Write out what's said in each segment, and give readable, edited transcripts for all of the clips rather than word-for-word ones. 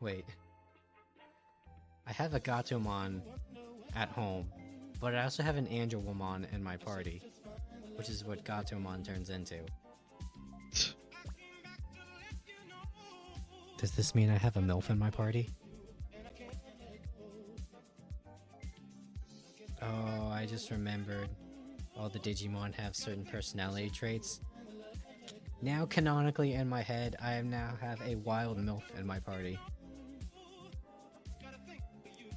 Wait. I have a Gatomon at home, but I also have an Angelwomon in my party, which is what Gatomon turns into. Does this mean I have a MILF in my party? Oh, I just remembered. All the Digimon have certain personality traits. Now, canonically in my head, I now have a wild MILF in my party.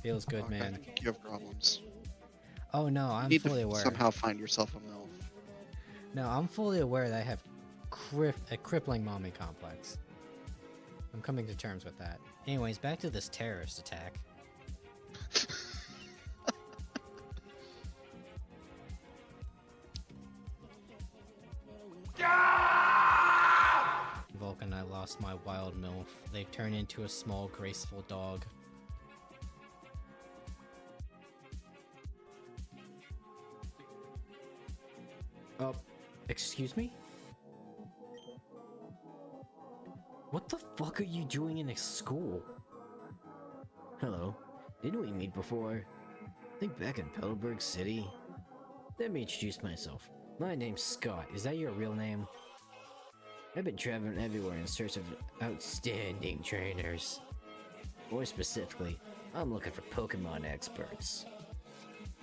Feels good, Okay, man. I think you have problems. Oh no, I'm You need fully to aware. somehow find yourself a MILF. No, I'm fully aware that I have a crippling mommy complex. I'm coming to terms with that. Anyways, back to this terrorist attack. Vulcan, I lost my wild MILF. They've turned into a small, graceful dog. Excuse me? What the fuck are you doing in a school? Hello. Didn't we meet before? I think back in Pellberg City. Let me introduce myself. My name's Scott. Is that your real name? I've been traveling everywhere in search of outstanding trainers. More specifically, I'm looking for Pokemon experts.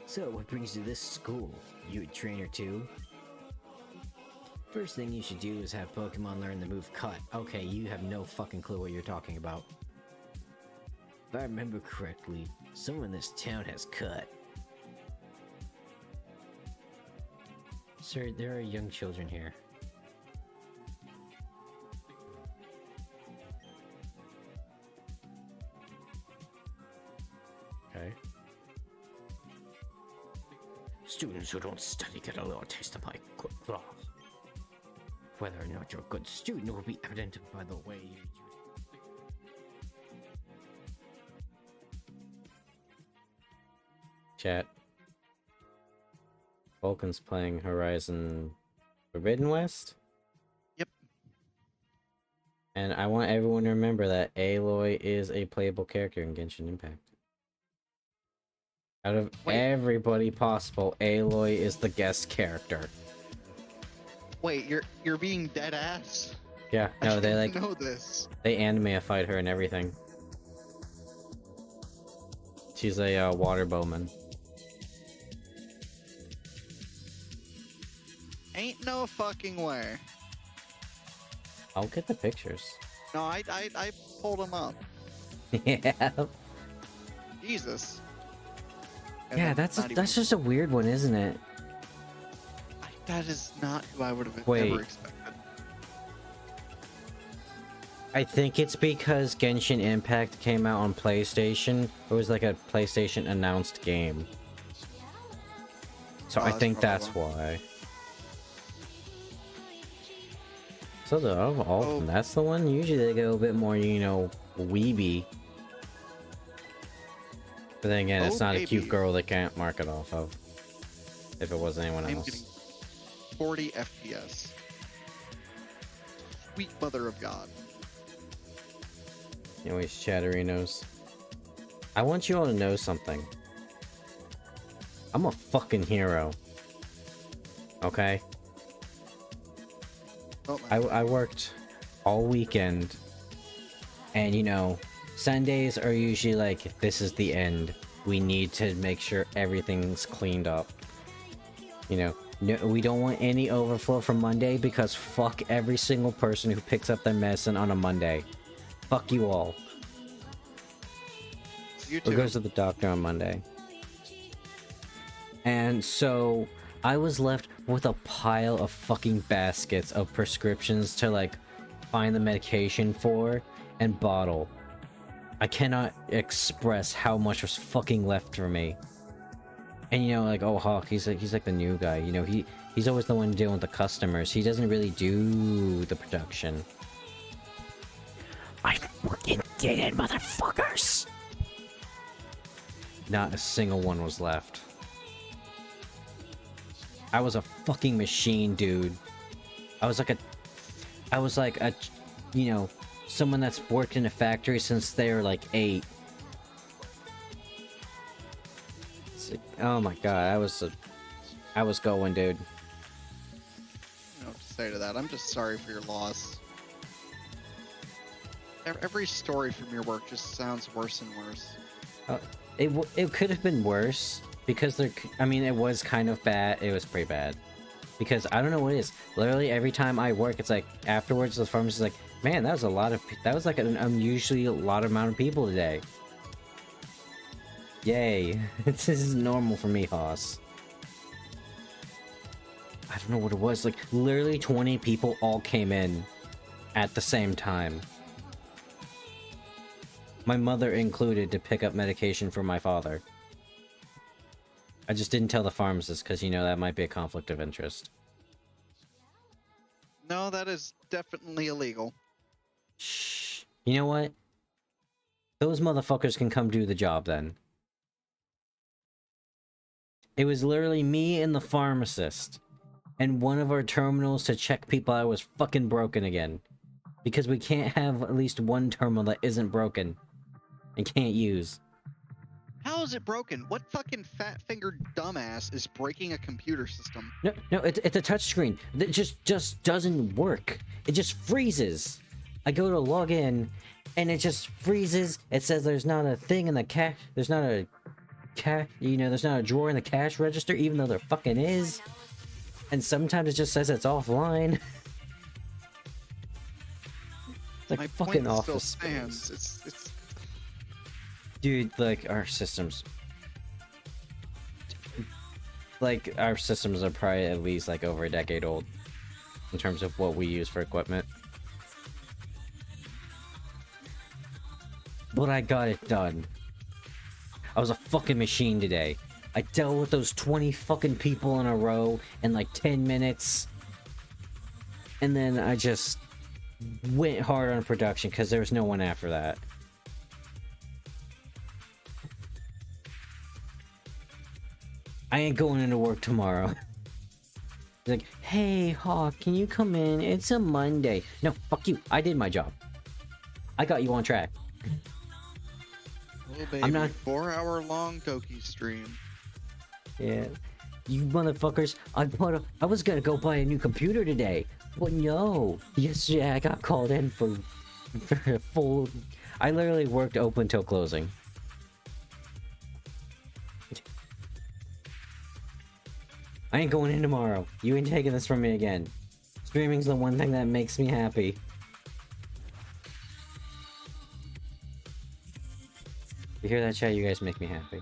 So, what brings you to this school? You a trainer too? First thing you should do is have Pokemon learn the move Cut. Okay, you have no fucking clue what you're talking about. If I remember correctly, someone in this town has Cut. Sir, there are young children here. Okay. Students who don't study get a little taste of my good law. Whether or not you're a good student will be evident by the way you Chat. Vulcan's playing Horizon Forbidden West? Yep. And I want everyone to remember that Aloy is a playable character in Genshin Impact. Out of everybody possible, Aloy is the guest character. Wait, you're being dead ass? Yeah, no, I they didn't like know this. they anime-ified her and everything. She's a water bowman. Ain't no fucking way. I'll get the pictures. No, I pulled him up. Yeah. Jesus. And Yeah, then that's not even- that's just a weird one, isn't it? That is not who I would have Wait. ever expected. I think it's because Genshin Impact came out on PlayStation. It was like a PlayStation announced game. So I that's think probably that's why. So the oh, that's the one? Usually they get a bit more, you know, weeby. But then again, it's not a cute baby. girl they can't mark it off of. If it was anyone I'm else. getting 40 FPS. Sweet mother of God. Anyways, Chatterinos. I want you all to know something. I'm a fucking hero. Okay? Oh, I worked all weekend. And, you know, Sundays are usually like, this is the end. We need to make sure everything's cleaned up. You know, no, we don't want any overflow from Monday because fuck every single person who picks up their medicine on a Monday. Fuck you all. you Who too. goes to the doctor on Monday? And so I was left with a pile of fucking baskets of prescriptions to like find the medication for and bottle. I cannot express how much was fucking left for me. And you know, like, oh, Hawk, he's like the new guy. You know, he's always the one dealing with the customers. He doesn't really do the production. I fucking did it, motherfuckers! Not a single one was left. I was a fucking machine, dude. I was like a, you know, someone that's worked in a factory since they were like 8. It's like, oh my god, I was going, dude. I don't know what to say to that. I'm just sorry for your loss. Every story from your work just sounds worse and worse. It could have been worse because I mean, it was kind of bad. It was pretty bad because I don't know what it is. Literally every time I work, it's like afterwards the pharmacist is like, man, that was like an unusually lot amount of people today. Yay. This is normal for me, Hoss. I don't know what it was. Like, literally 20 people all came in at the same time. My mother included, to pick up medication for my father. I just didn't tell the pharmacist because, you know, that might be a conflict of interest. No, that is definitely illegal. Shh. You know what? Those motherfuckers can come do the job then. It was literally me and the pharmacist and one of our terminals to check people out was fucking broken again. Because we can't have at least one terminal that isn't broken and can't use. How is it broken? What fucking fat-fingered dumbass is breaking a computer system? No, it's a touchscreen. It just doesn't work. It just freezes. I go to log in, and it just freezes. It says there's not a thing in the cache. There's not a there's not a drawer in the cache register, even though there fucking is. And sometimes it just says it's offline. It's like My fucking point office still stands. space. It's Dude, like, our systems... Like, our systems are probably at least, like, over a decade old. In terms of what we use for equipment. But I got it done. I was a fucking machine today. I dealt with those 20 fucking people in a row in, like, 10 minutes. And then I just... went hard on production, because there was no one after that. I ain't going into work tomorrow. He's like, hey, Hawk, can you come in? It's a Monday. No, fuck you. I did my job. I got you on track. oh baby, I'm not- 4-hour-long Doki stream. Yeah. You motherfuckers, I was gonna go buy a new computer today. But no. Yesterday I got called in for a full... I literally worked open till closing. I ain't going in tomorrow. You ain't taking this from me again. Streaming's the one thing that makes me happy. You hear that, chat? You guys make me happy.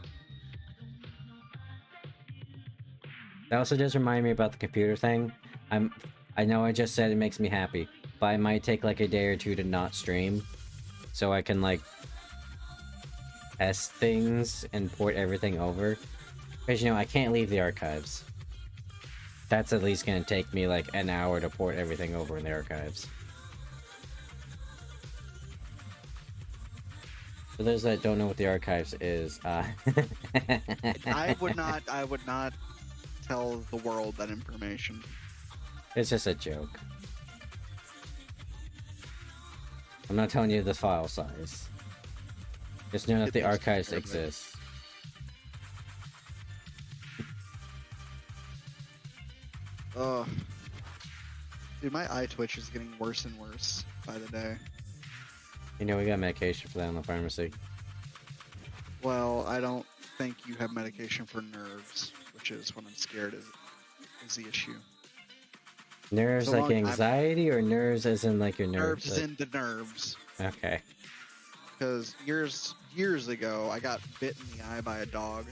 That also does remind me about the computer thing. I know I just said it makes me happy, but I might take like a day or two to not stream, so I can like test things and port everything over. Because, you know, I can't leave the archives. That's at least gonna take me like an hour to port everything over in the archives. For those that don't know what the archives is, I would not tell the world that information. It's just a joke. I'm not telling you the file size. Just know that the archives exist. Ugh. Dude, my eye twitch is getting worse and worse by the day. You know, we got medication for that in the pharmacy. Well, I don't think you have medication for nerves, which is what I'm scared is the issue. Nerves So like long- anxiety, or nerves as in like your nerves? Nerves is in the nerves. Okay. Because years ago, I got bit in the eye by a dog,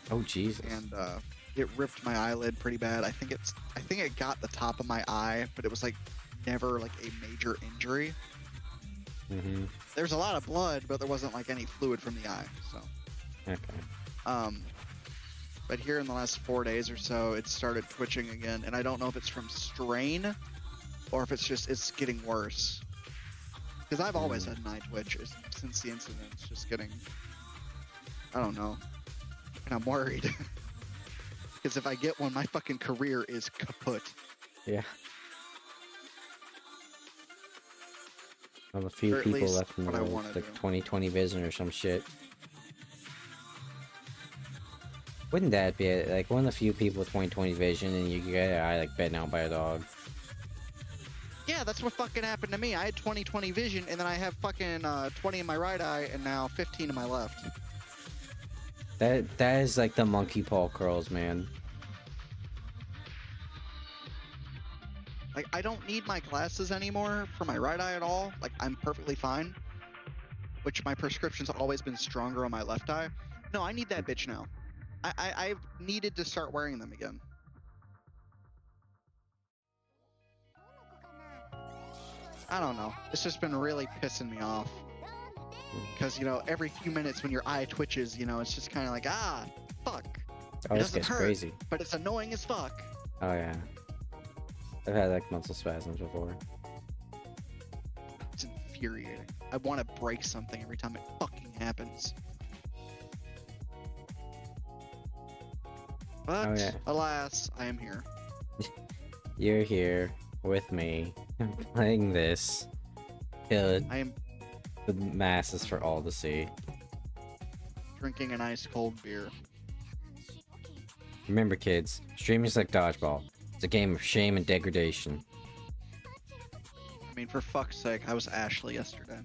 Oh Jesus. and it ripped my eyelid pretty bad. I think it got the top of my eye, but it was like never like a major injury. Mm-hmm. There's a lot of blood, but there wasn't like any fluid from the eye. So, Okay. but here in the last 4 days or so, it started twitching again, and I don't know if it's from strain or if it's getting worse. Because I've always had an eye twitch since the incident. It's just getting, I don't know, and I'm worried. Because if I get one, my fucking career is kaput. Yeah. Well, a few Or at people least left in the what I world, wanna like do. 2020 vision or some shit. Wouldn't that be it? Like one of the few people with 2020 vision, and you get your eye like bitten out by a dog. Yeah, that's what fucking happened to me. I had 20/20 vision, and then I have fucking 20 in my right eye, and now 15 in my left. That is like the monkey paw curls, man. Like, I don't need my glasses anymore for my right eye at all. Like, I'm perfectly fine. Which my prescription's always been stronger on my left eye. No, I need that bitch now. I've needed to start wearing them again. I don't know. It's just been really pissing me off. Because, you know, every few minutes when your eye twitches, you know, it's just kind of like, ah, fuck. Oh, It this doesn't gets hurt, crazy. but it's annoying as fuck. Oh yeah. I've had like muscle spasms before. It's infuriating. I want to break something every time it fucking happens. But, Oh, yeah. alas, I am here. You're here with me, playing this. Kill I am the masses for all to see. drinking an ice cold beer. Remember, kids, streaming is like dodgeball. It's a game of shame and degradation. I mean, for fuck's sake, I was Ashley yesterday.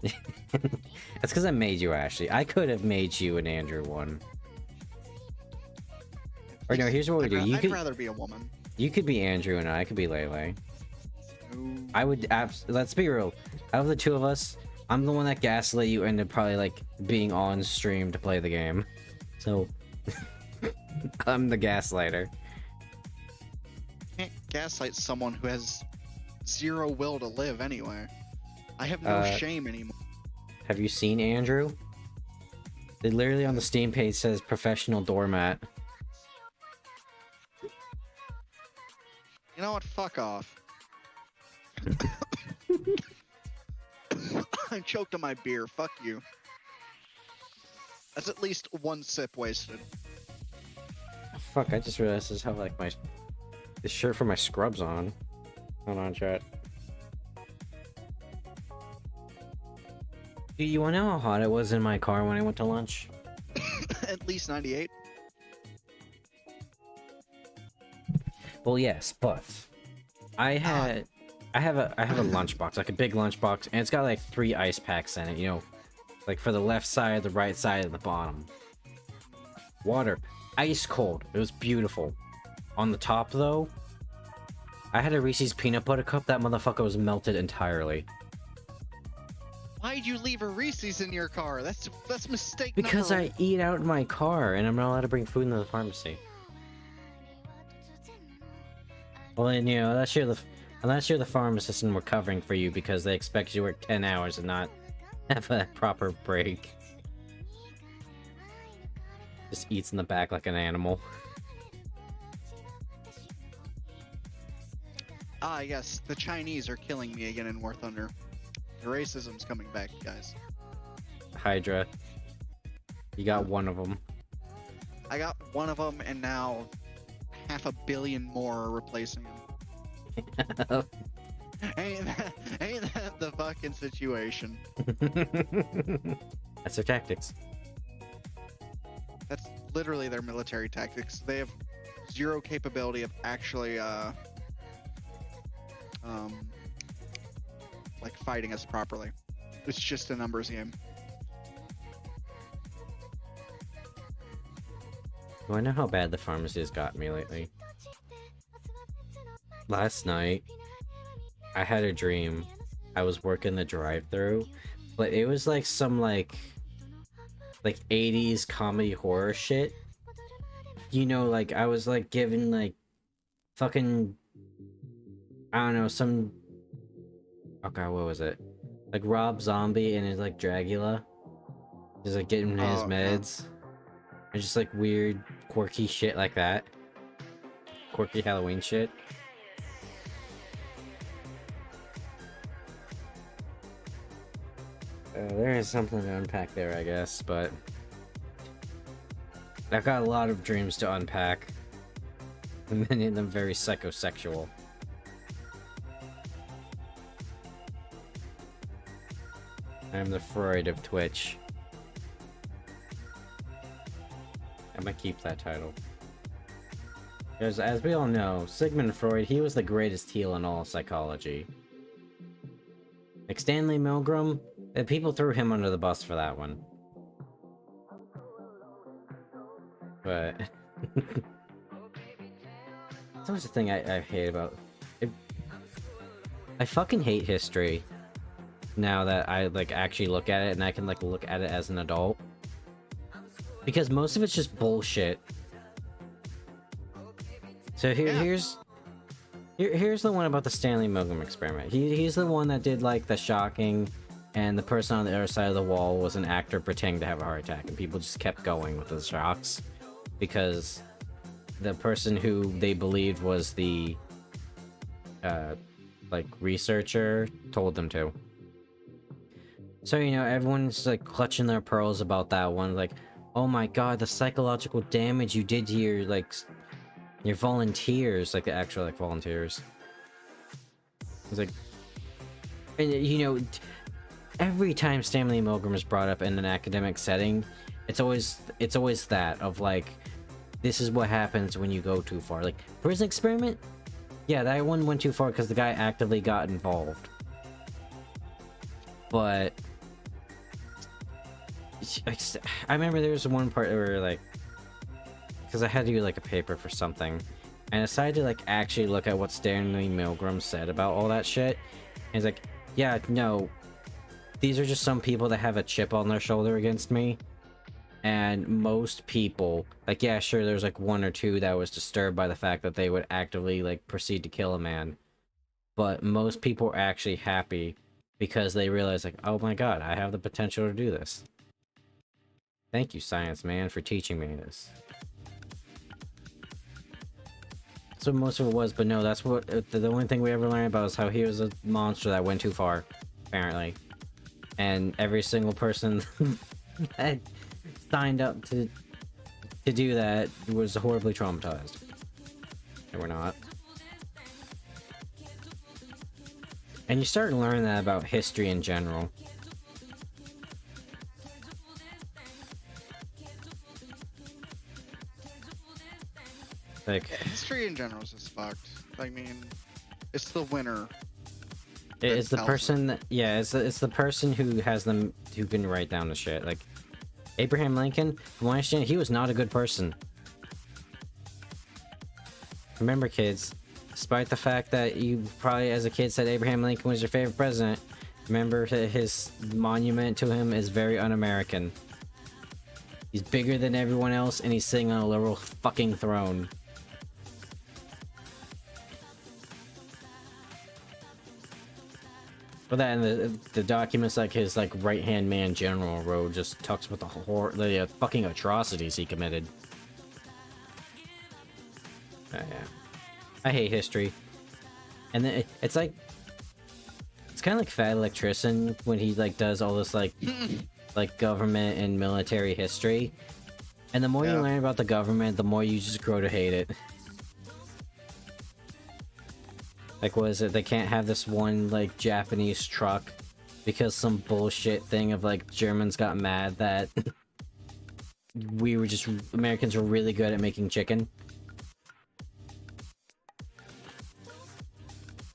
That's because I made you, Ashley. I could have made you an Andrew one. Or no, here's what we do. I'd rather be a woman. You could be Andrew and I could be Lele. Ooh. I would let's be real. Out of the two of us, I'm the one that gaslit you into probably like being on stream to play the game. So I'm the gaslighter. Can't gaslight someone who has zero will to live anyway. I have no shame anymore. Have you seen Andrew? They literally on the Steam page says professional doormat. You know what? Fuck off. I choked on my beer. Fuck you. That's at least one sip wasted. Fuck, I just realized this have like my this shirt for my scrubs on. Hold on, chat. Dude, you wanna know how hot it was in my car when I went to lunch? At least 98. Well, yes, but I have a lunchbox, like a big lunchbox, and it's got like 3 ice packs in it, you know, like for the left side, the right side, and the bottom. Water, ice cold. It was beautiful. On the top though, I had a Reese's peanut butter cup. That motherfucker was melted entirely. Why'd you leave a Reese's in your car? That's mistake Because number I eat out in my car, and I'm not allowed to bring food into the pharmacy. Well, and you know, unless you're the pharmacist and we're covering for you because they expect you to work 10 hours and not have a proper break. Just eats in the back like an animal. Ah, yes, the Chinese are killing me again in War Thunder. The racism's coming back, guys. Hydra. You got one of them. I got one of them, and now 500 million more are replacing him. ain't that the fucking situation? That's their tactics. That's literally their military tactics. They have zero capability of actually, like fighting us properly. It's just a numbers game. Do I know how bad the pharmacy has got me lately? Last night, I had a dream. I was working the drive-thru, but it was like some like 80s comedy horror shit. You know, like I was like given like fucking, I don't know, some, oh god, what was it? Like Rob Zombie and his like Dragula. Just like getting his meds. And just like weird, quirky shit like that. Quirky Halloween shit. There is something to unpack there, I guess, but I've got a lot of dreams to unpack. Many of them very psychosexual. I'm the Freud of Twitch. I'm gonna keep that title. Because, as we all know, Sigmund Freud, he was the greatest heel in all psychology. Like Stanley Milgram, people threw him under the bus for that one. But... that's always the thing I hate about... I fucking hate history. Now that I, like, actually look at it, and I can, like, look at it as an adult. Because most of it's just bullshit. So here's the one about the Stanley Milgram experiment. He's the one that did, like, the shocking, and the person on the other side of the wall was an actor pretending to have a heart attack, and people just kept going with the shocks. Because the person who they believed was the, like, researcher told them to. So, you know, everyone's, like, clutching their pearls about that one, like, oh my god, the psychological damage you did to your, like, your volunteers, like, the actual, like, volunteers. It's like... and, you know, every time Stanley Milgram is brought up in an academic setting, it's always that, of, like, this is what happens when you go too far. Like, prison experiment? Yeah, that one went too far because the guy actively got involved. But... I remember there was one part where, like, because I had to do, like, a paper for something, and I decided to, like, actually look at what Stanley Milgram said about all that shit, and he's like, yeah, no, these are just some people that have a chip on their shoulder against me, and most people, like, yeah, sure, there's, like, one or two that was disturbed by the fact that they would actively, like, proceed to kill a man, but most people are actually happy because they realize, like, oh my god, I have the potential to do this. Thank you, science man, for teaching me this. That's what most of it was, but no, that's what the only thing we ever learned about is how he was a monster that went too far, apparently. And every single person that signed up to do that was horribly traumatized. They were not. And you start learning that about history in general. Like, history in general is just fucked. I mean, it's the winner. it's the person that, yeah, it's the person who has them, who can write down the shit. Like, Abraham Lincoln, from what I understand, he was not a good person. Remember, kids, despite the fact that you probably as a kid said Abraham Lincoln was your favorite president, remember that his monument to him is very un-American. He's bigger than everyone else, and he's sitting on a literal fucking throne. But that and the documents, like his, like, right-hand man General wrote, just talks about the fucking atrocities he committed. Yeah. I hate history. And then it's like, it's kind of like Fat Electrician when he, like, does all this, like, like, government and military history. And the more you learn about the government, the more you just grow to hate it. Like, what is it? They can't have this one, like, Japanese truck because some bullshit thing of, like, Germans got mad that Americans were really good at making chicken.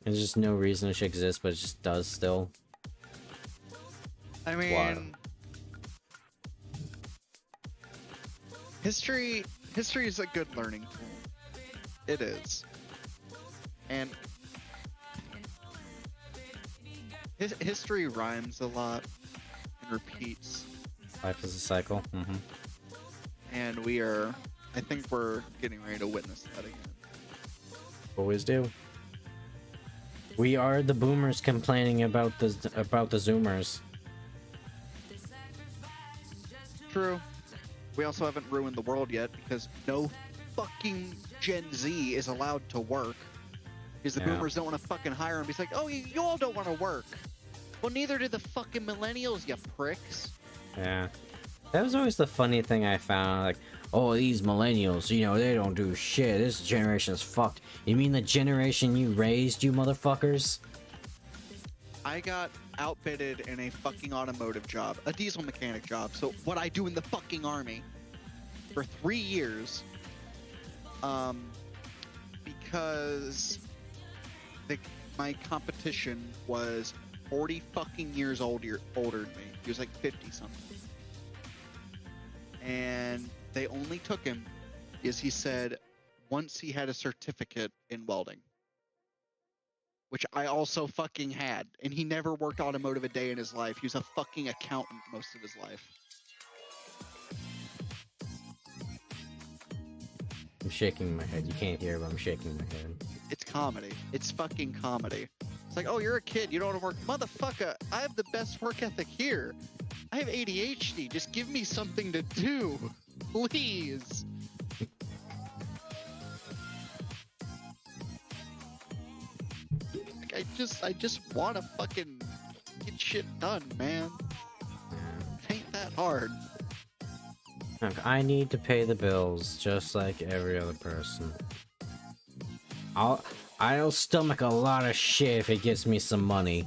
There's just no reason it should exist, but it just does still. I mean, history is a good learning tool. It is. And history rhymes a lot and repeats. Life is a cycle. Mm-hmm. And I think we're getting ready to witness that again. Always do. We are the boomers complaining about the Zoomers. True. We also haven't ruined the world yet because no fucking Gen Z is allowed to work. Because the boomers don't want to fucking hire them. He's like, oh, you all don't want to work. Well, neither do the fucking millennials, you pricks. Yeah. That was always the funny thing I found. Like, oh, these millennials, you know, they don't do shit. This generation is fucked. You mean the generation you raised, you motherfuckers? I got outfitted in a fucking automotive job, a diesel mechanic job. So what I do in the fucking army for 3 years, because my competition was 40 fucking years older than me. He was like 50 something. And they only took him because he said once he had a certificate in welding, which I also fucking had. And he never worked automotive a day in his life. He was a fucking accountant most of his life. I'm shaking my head. You can't hear, but I'm shaking my head. It's comedy. It's fucking comedy. It's like, oh, you're a kid. You don't want to work. Motherfucker, I have the best work ethic here. I have ADHD. Just give me something to do. Please. Like, I just want to fucking get shit done, man. It ain't that hard. Look, I need to pay the bills just like every other person. I'll stomach a lot of shit if it gives me some money.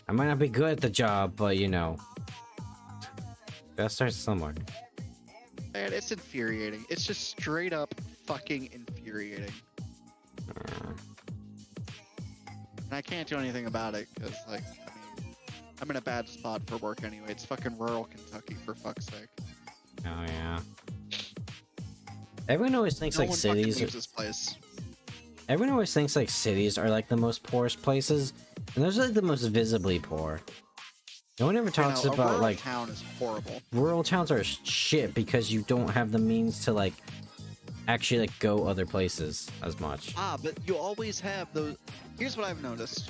I might not be good at the job, but you know, gotta start somewhere. Man, it's infuriating. It's just straight up fucking infuriating. And I can't do anything about it because, like, I mean, I'm in a bad spot for work anyway. It's fucking rural Kentucky, for fuck's sake. Oh yeah. Everyone always thinks No like one fucking cities. leaves this place. Everyone always thinks like cities are like the most poorest places, and those are like the most visibly poor. No one ever talks a about rural like town is horrible. rural towns are shit because you don't have the means to like actually like go other places as much. But you always have those. Here's what I've noticed: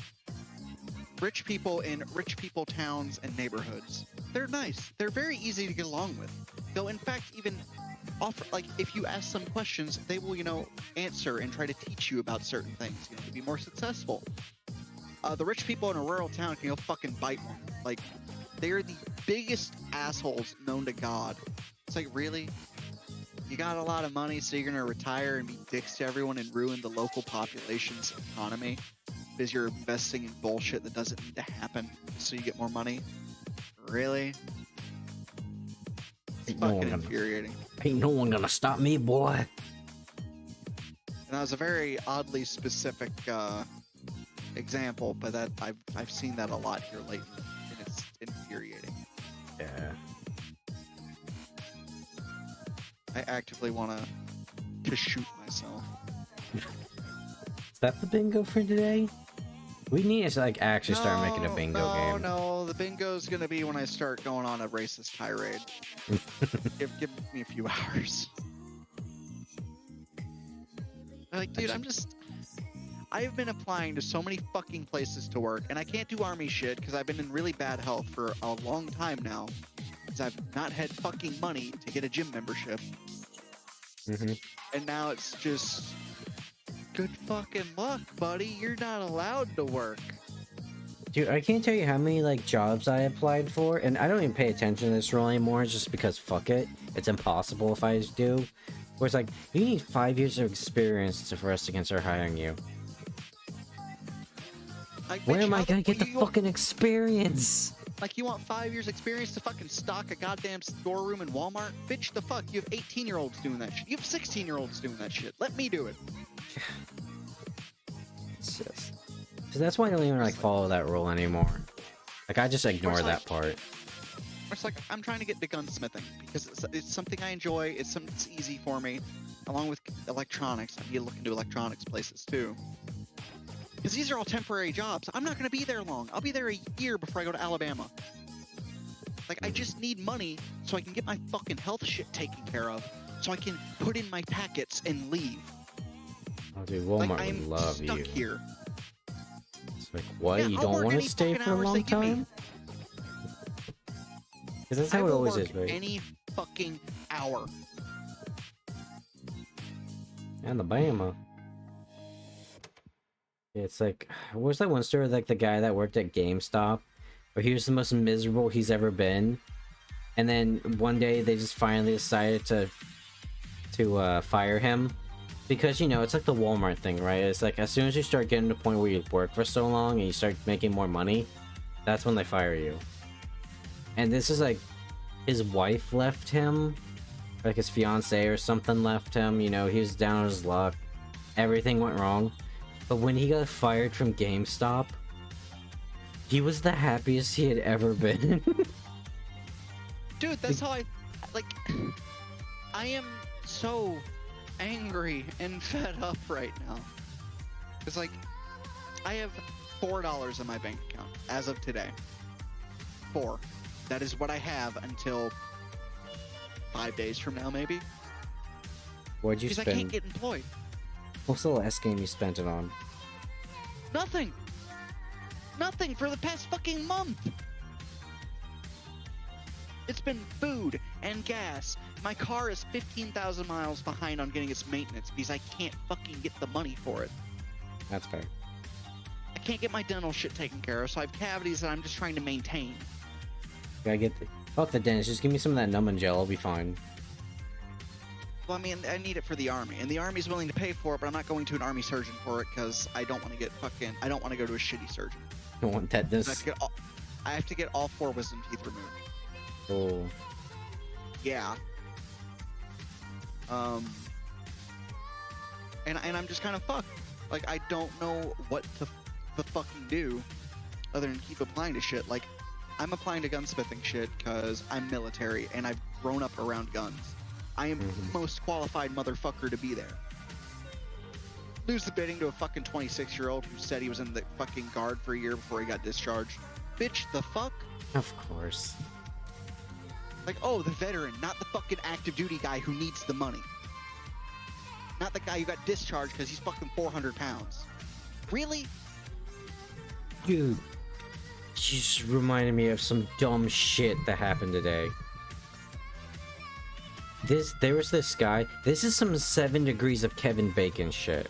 rich people in rich people towns and neighborhoods, they're nice. They're very easy to get along with. They'll in fact even offer, like, if you ask some questions, they will, you know, answer and try to teach you about certain things, you know, to be more successful. The rich people in a rural town can go fucking bite one. Like, they're the biggest assholes known to God. It's like, really? You got a lot of money, so you're gonna retire and be dicks to everyone and ruin the local population's economy because you're investing in bullshit that doesn't need to happen so you get more money? Really? It's fucking infuriating. Ain't no one gonna stop me, boy. And that was a very oddly specific example, but that I've seen that a lot here lately, and it's infuriating. Yeah. I actively want to shoot myself. Is that the bingo for today? We need to like actually start making a bingo game. No, the bingo's gonna be when I start going on a racist tirade. give me a few hours. Like, dude, I've been applying to so many fucking places to work, and I can't do army shit because I've been in really bad health for a long time now. Because I've not had fucking money to get a gym membership. And now it's just good fucking luck, buddy. You're not allowed to work. Dude, I can't tell you how many like jobs I applied for, and I don't even pay attention to this role anymore just because fuck it. It's impossible if I do. Where it's like, you need 5 years of experience for us to consider hiring you. Like, Where bitch, am I how gonna get the you want- fucking experience? Like, you want 5 years experience to fucking stock a goddamn storeroom in Walmart? Bitch, the fuck? You have 18-year-olds doing that shit. You have 16-year-olds doing that shit. Let me do it. It's just... So that's why I don't even like follow that rule anymore. Like, I just ignore that part. It's like, I'm trying to get to gunsmithing because it's something I enjoy. It's something that's easy for me. Along with electronics. I need to look into electronics places too. Because these are all temporary jobs. I'm not going to be there long. I'll be there a year before I go to Alabama. Like, I just need money so I can get my fucking health shit taken care of. So I can put in my packets and leave. Oh, dude, Walmart Like, would I'm love stuck you. here. It's like, what? Yeah, You I'll don't work want to any stay fucking for a hours long they give me. time? Because that's I how it will always work is, right? any fucking hour. And the Bama. It's like, what was that one story, like the guy that worked at GameStop, where he was the most miserable he's ever been, and then one day they just finally decided to fire him, Because, you know, it's like the Walmart thing, right? It's like as soon as you start getting to the point where you work for so long and you start making more money, that's when they fire you. And this is like his wife left him, like his fiance or something left him, you know, he was down on his luck. Everything went wrong. But when he got fired from GameStop, he was the happiest he had ever been. Dude, that's how like, I am so angry and fed up right now. It's like, I have $4 in my bank account as of today. 4. That is what I have until 5 days from now, maybe. What'd you Because I spend? can't get employed. What's the last game you spent it on? Nothing. Nothing for the past fucking month. It's been food and gas. My car is 15,000 miles behind on getting its maintenance because I can't fucking get the money for it. That's fair. I can't get my dental shit taken care of, so I have cavities that I'm just trying to maintain. Gotta get the... Fuck the dentist, just give me some of that numbing gel, I'll be fine. Well, I mean, I need it for the army, and the army's willing to pay for it, but I'm not going to an army surgeon for it because I don't want to get fucking... I don't want to go to a shitty surgeon. I don't want I have tetanus. to get all 4 wisdom teeth removed. Oh. Yeah. And I'm just kind of fucked. Like, I don't know what to fucking do other than keep applying to shit. Like, I'm applying to gunsmithing shit because I'm military and I've grown up around guns. I am the most qualified motherfucker to be there. Lose the bidding to a fucking 26-year-old who said he was in the fucking guard for a year before he got discharged. Bitch, the fuck? Of course. Like, oh, the veteran, not the fucking active duty guy who needs the money. Not the guy who got discharged because he's fucking 400 pounds. Really? Dude, you just reminded me of some dumb shit that happened today. There was this guy. This is some 7 degrees of Kevin Bacon shit.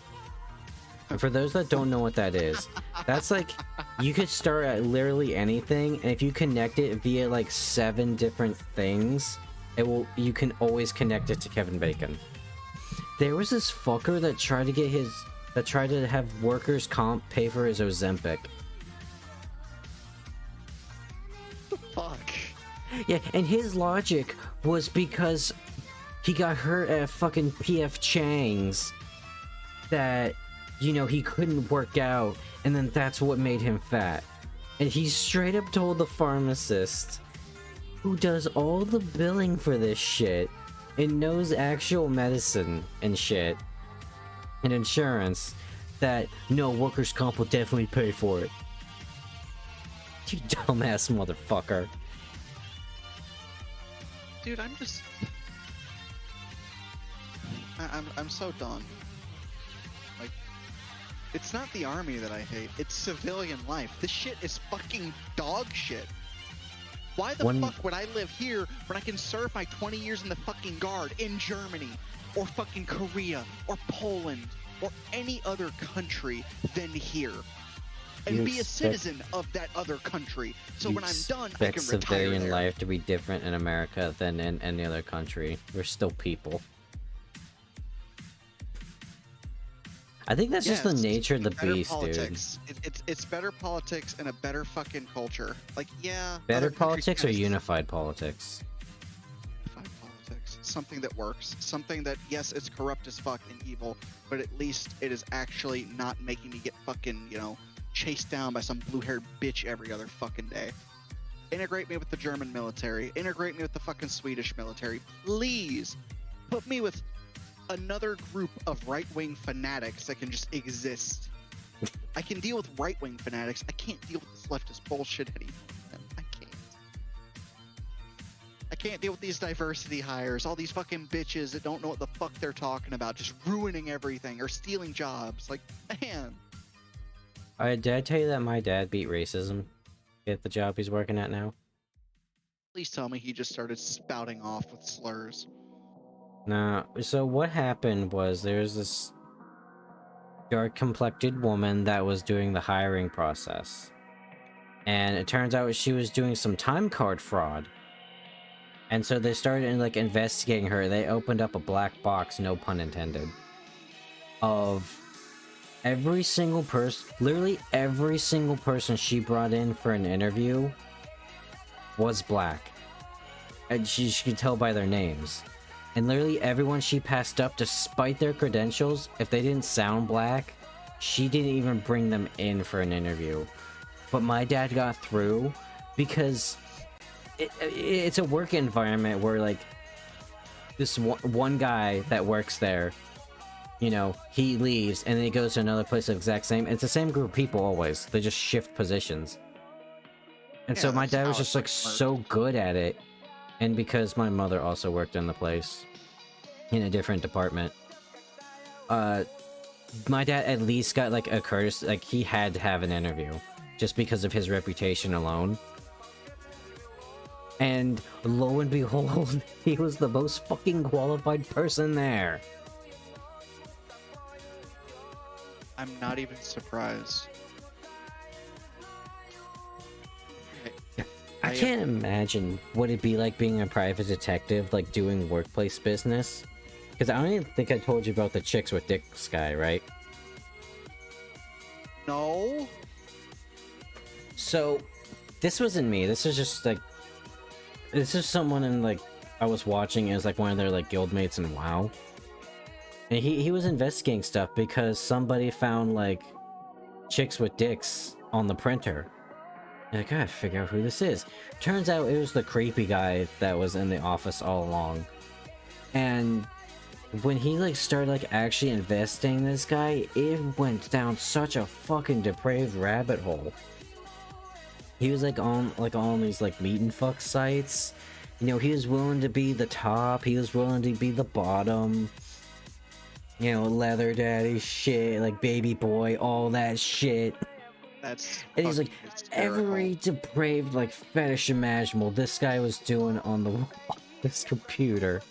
And for those that don't know what that is, that's like, you could start at literally anything, and if you connect it via like 7 different things, you can always connect it to Kevin Bacon. There was this fucker that tried to have workers' comp pay for his Ozempic. Fuck. Yeah, and his logic was because he got hurt at fucking PF Chang's that, you know, he couldn't work out, and then that's what made him fat. And he straight up told the pharmacist, who does all the billing for this shit, and knows actual medicine and shit, and insurance, that, no, workers' comp will definitely pay for it. You dumbass motherfucker. Dude, I'm just... I'm so done. Like, it's not the army that I hate, it's civilian life. This shit is fucking dog shit. Why the fuck would I live here when I can serve my 20 years in the fucking guard in Germany, or fucking Korea, or Poland, or any other country than here? And be a citizen of that other country. So when I'm done, I can retire civilian there. life to be different in America than in any other country. We're still people. I think that's just the nature of the beast, politics. Dude. It's better politics and a better fucking culture. Like, yeah. Better politics or unified politics? Unified politics. Something that works. Something that, yes, it's corrupt as fuck and evil, but at least it is actually not making me get fucking, you know, chased down by some blue-haired bitch every other fucking day. Integrate me with the German military. Integrate me with the fucking Swedish military. Please put me with another group of right-wing fanatics that can just exist. I can deal with right-wing fanatics. I can't deal with this leftist bullshit anymore. I can't. I can't deal with these diversity hires, all these fucking bitches that don't know what the fuck they're talking about, just ruining everything or stealing jobs. Like, man. Did I tell you that my dad beat racism at the job he's working at now? Please tell me he just started spouting off with slurs. No, so what happened was there's this dark-complected woman that was doing the hiring process. And it turns out she was doing some time card fraud. And so they started like investigating her. They opened up a black box, no pun intended. of every single person, literally every single person she brought in for an interview was black. And she could tell by their names. And literally everyone she passed up, despite their credentials, if they didn't sound black, she didn't even bring them in for an interview. But my dad got through because it's a work environment where, like, this one guy that works there, you know, he leaves and then he goes to another place the exact same. It's the same group of people always. They just shift positions. And so my dad was just like so good at it. And because my mother also worked in the place in a different department, my dad at least got like a courtesy, like he had to have an interview just because of his reputation alone. And lo and behold, he was the most fucking qualified person there. I'm not even surprised. I can't imagine what it'd be like being a private detective, like doing workplace business. Because I don't even think I told you about the chicks with dicks guy, right? No. So, this wasn't me. This is just like, this is someone in like I was watching as like one of their like guildmates in WoW, and he was investigating stuff because somebody found like chicks with dicks on the printer. And I gotta figure out who this is. Turns out it was the creepy guy that was in the office all along. And when he like started like actually investigating this guy, it went down such a fucking depraved rabbit hole. He was like on these like meet and fuck sites. You know, he was willing to be the top, he was willing to be the bottom. You know, leather daddy shit, like baby boy, all that shit. That's And he's like, hysterical. every depraved like fetish imaginable this guy was doing on the this computer.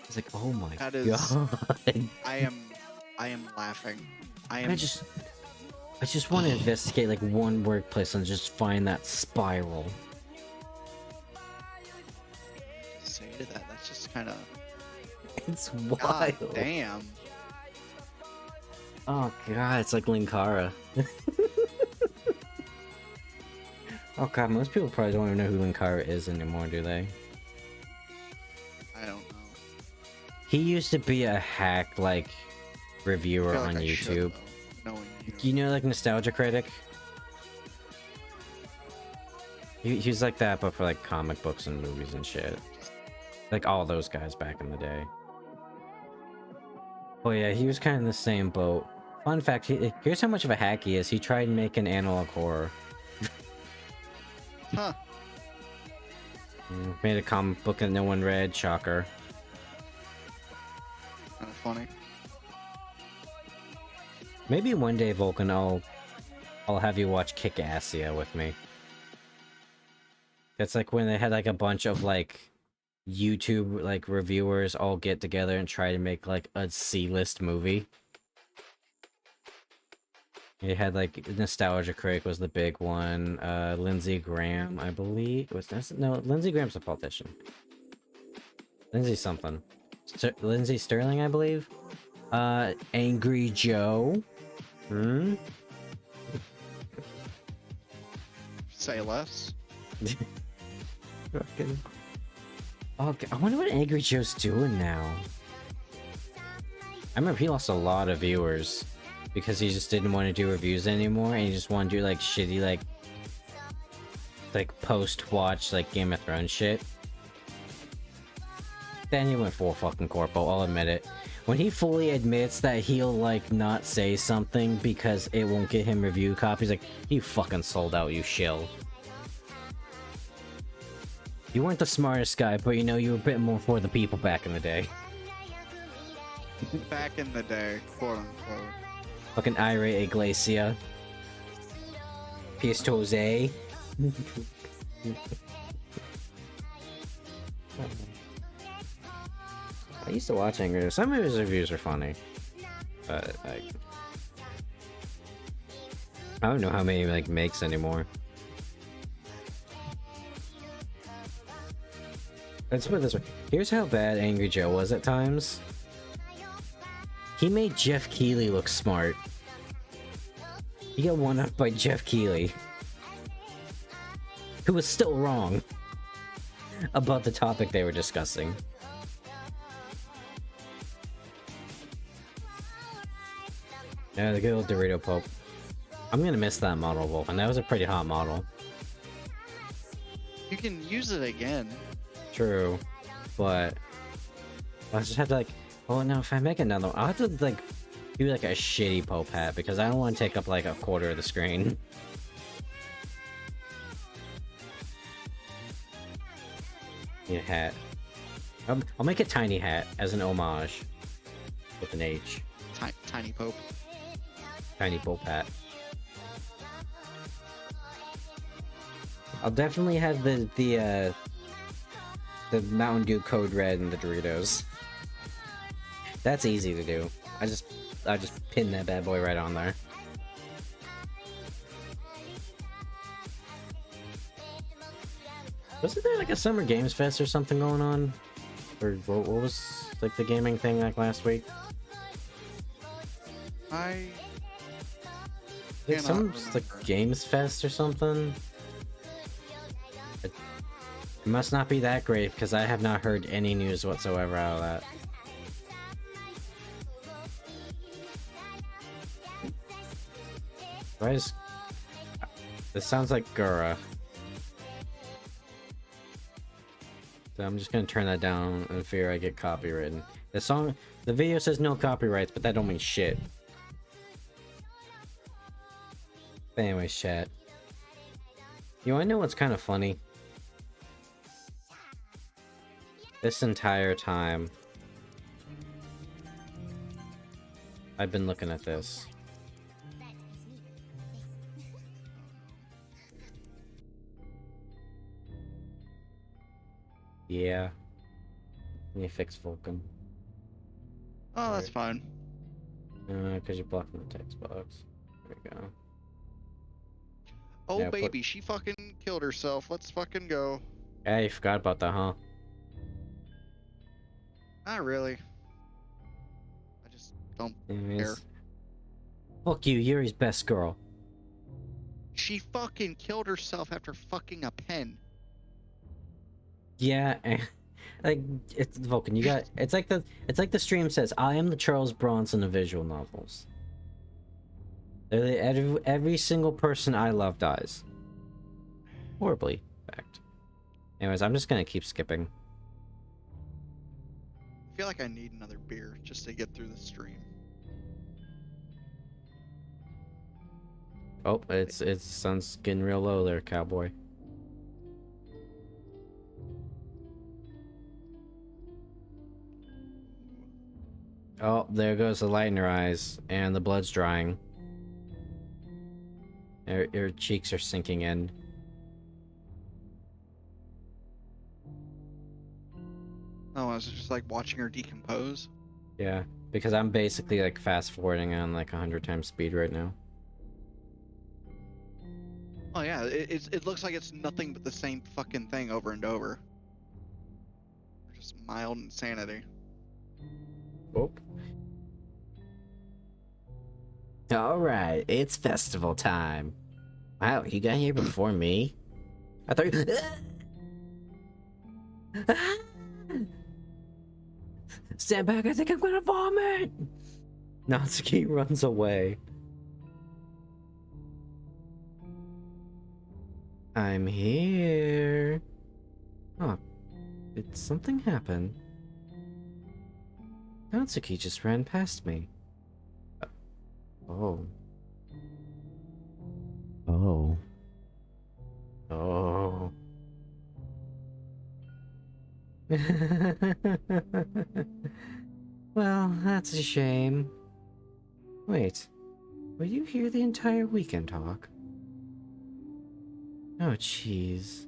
It's like, oh my That is- god. I am laughing. I just want to investigate like one workplace and just find that spiral. Say to that. That's just kind of. It's God wild. damn. Oh god, it's like Linkara. Oh god, most people probably don't even know who Linkara is anymore, do they? I don't know. He used to be a hack like I reviewer feel like on I should, YouTube. though, knowing you. You know, like Nostalgia Critic? He was like that, but for like comic books and movies and shit. Like all those guys back in the day. Oh yeah, he was kind of in the same boat. Fun fact, here's how much of a hack he is. He tried making analog horror. Huh. Made a comic book that no one read, shocker. Kind of funny. Maybe one day, Vulcan, I'll have you watch Kick-Assia with me. That's like when they had like a bunch of like YouTube like reviewers all get together and try to make like a C-list movie. It had like Nostalgia Critic was the big one. Lindsey Graham, I believe. No, Lindsey Graham's a politician. Lindsey something. Lindsey Sterling, I believe. Angry Joe. Say less. Okay, I wonder what Angry Joe's doing now. I remember he lost a lot of viewers because he just didn't want to do reviews anymore, and he just wanted to do like shitty like post-watch like Game of Thrones shit. Then he went full fucking corpo, I'll admit it. When he fully admits that he'll like not say something because it won't get him review copies, like, you fucking sold out, you shill. You weren't the smartest guy, but you know, you were a bit more for the people back in the day. Back in the day, quote unquote. Fucking Ira Iglesia. Pierce Jose. I used to watch Angry Joe. Some of his reviews are funny. But, like, I don't know how many he, like, makes anymore. Let's put it this way. Here's how bad Angry Joe was at times. He made Jeff Keighley look smart. He got one up by Jeff Keighley, who was still wrong about the topic they were discussing. Yeah, the good old Dorito Pope. I'm gonna miss that model, Wolf, and that was a pretty hot model. You can use it again. True, but I just have to like. Oh no, if I make another one, I'll have to like do like a shitty Pope hat because I don't want to take up like a quarter of the screen. Need a hat. I'll make a tiny hat as an homage with an H. Tiny Pope. Tiny Pope hat. I'll definitely have the Mountain Dew Code Red and the Doritos. That's easy to do. I just pin that bad boy right on there. Wasn't there like a Summer Games Fest or something going on? Or what was like the gaming thing like last week? I Like some cannot like remember. Games Fest or something? It must not be that great because I have not heard any news whatsoever out of that. Why is... This sounds like Gura. So I'm just gonna turn that down and fear I get copywritten. The video says no copyrights, but that don't mean shit. But anyways, chat. You wanna know what's kind of funny? This entire time, I've been looking at this. Yeah. Let me fix Vulcan. Oh, that's fine. Because you're blocking the text box. There we go. Oh, Yeah, baby, she fucking killed herself. Let's fucking go. Yeah, you forgot about that, huh? Not really. I just don't care. Anyways. Fuck you, Yuri's best girl. She fucking killed herself after fucking a pen. Yeah, like it's Vulcan. You got it's like the stream says. I am the Charles Bronson of visual novels. Every single person I love dies. Horribly, in fact. Anyways, I'm just gonna keep skipping. I feel like I need another beer just to get through the stream. Oh, it's sun's getting real low there, cowboy. Oh, there goes the light in her eyes, and the blood's drying. Her cheeks are sinking in. Oh, I was just like watching her decompose. Yeah, because I'm basically like fast forwarding on like 100 times speed right now. Oh yeah, it looks like it's nothing but the same fucking thing over and over. Just mild insanity. Oh. Alright, it's festival time. Wow, you got here before me? I thought you... Stand back, I think I'm gonna vomit! Natsuki runs away. I'm here. Oh, did something happen? Natsuki just ran past me. Oh. Oh. Oh. Well, that's a shame. Wait, were you here the entire weekend talk? Oh, jeez.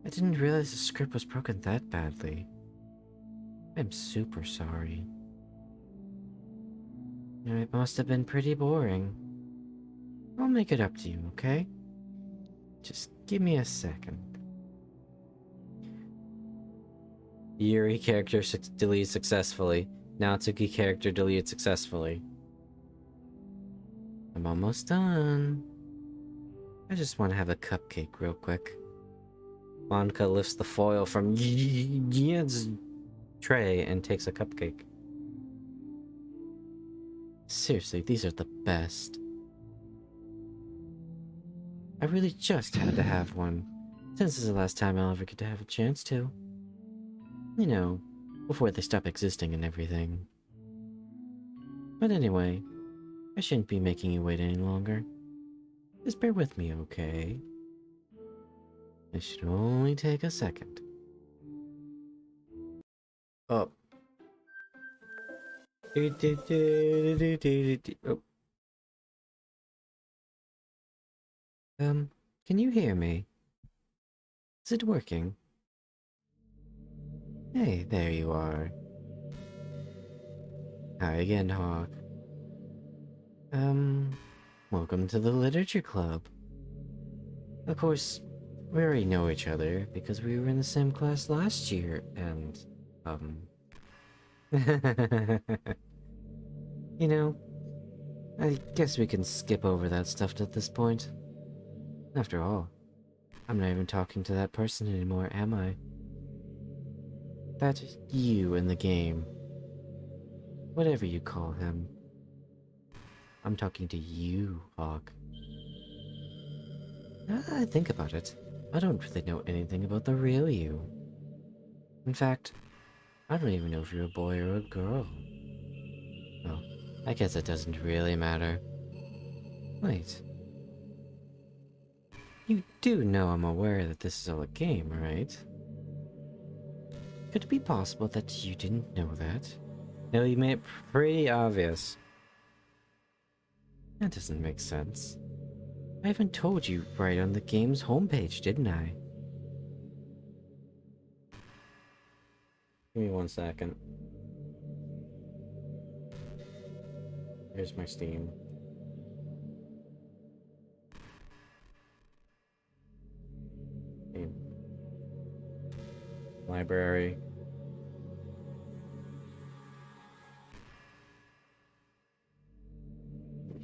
I didn't realize the script was broken that badly. I'm super sorry. It must have been pretty boring. I'll make it up to you, okay? Just give me a second. Yuri character deleted successfully. Natsuki character deleted successfully. I'm almost done. I just want to have a cupcake real quick. Monika lifts the foil from Yin's tray and takes a cupcake. Seriously, these are the best. I really just had to have one, since this is the last time I'll ever get to have a chance to. You know, before they stop existing and everything. But anyway, I shouldn't be making you wait any longer. Just bear with me, okay? It should only take a second. Oh. Oh. Can you hear me? Is it working? Hey, there you are. Hi again, Hawk. Welcome to the Literature Club. Of course, we already know each other because we were in the same class last year, and, you know, I guess we can skip over that stuff at this point. After all, I'm not even talking to that person anymore, am I? That you in the game. Whatever you call him. I'm talking to you, Hawk. Now that I think about it, I don't really know anything about the real you. In fact, I don't even know if you're a boy or a girl. Well, I guess it doesn't really matter. Wait. You do know I'm aware that this is all a game, right? Could it be possible that you didn't know that? No, you made it pretty obvious. That doesn't make sense. I even told you right on the game's homepage, didn't I? Give me 1 second. Here's my Steam. Steam. Library.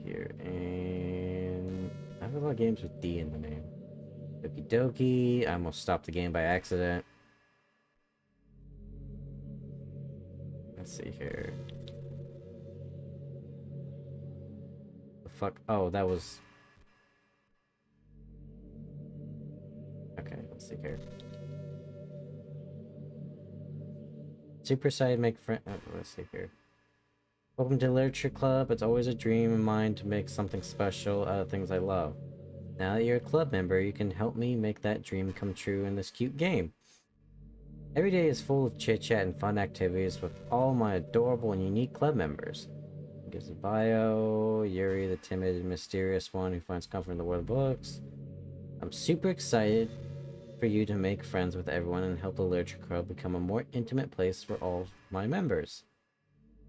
Here, and I have a lot of games with D in the name. Doki. I almost stopped the game by accident. Let's see here. The fuck? Oh, that was... Okay, let's see here. Super side make friend... Oh, let's see here. Welcome to Literature Club. It's always a dream of mine to make something special out of things I love. Now that you're a club member, you can help me make that dream come true in this cute game. Every day is full of chit-chat and fun activities with all my adorable and unique club members. It gives a bio, Yuri, the timid and mysterious one who finds comfort in the world of books. I'm super excited for you to make friends with everyone and help the Literature Club become a more intimate place for all my members.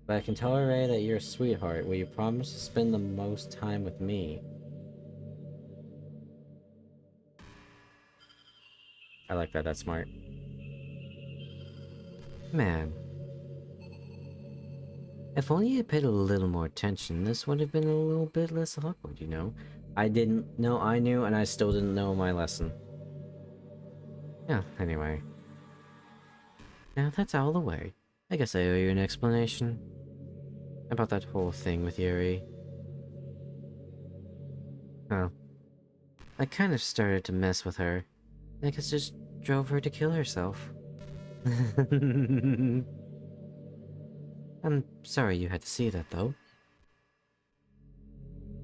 But I can tell already that you're a sweetheart. Will you promise to spend the most time with me? I like that, that's smart. Man. If only you paid a little more attention, this would have been a little bit less awkward, you know? I didn't know I knew, and I still didn't know my lesson. Yeah, anyway. Now that's out of the way. I guess I owe you an explanation. About that whole thing with Yuri. Well, I kind of started to mess with her. I guess just drove her to kill herself. I'm sorry you had to see that, though.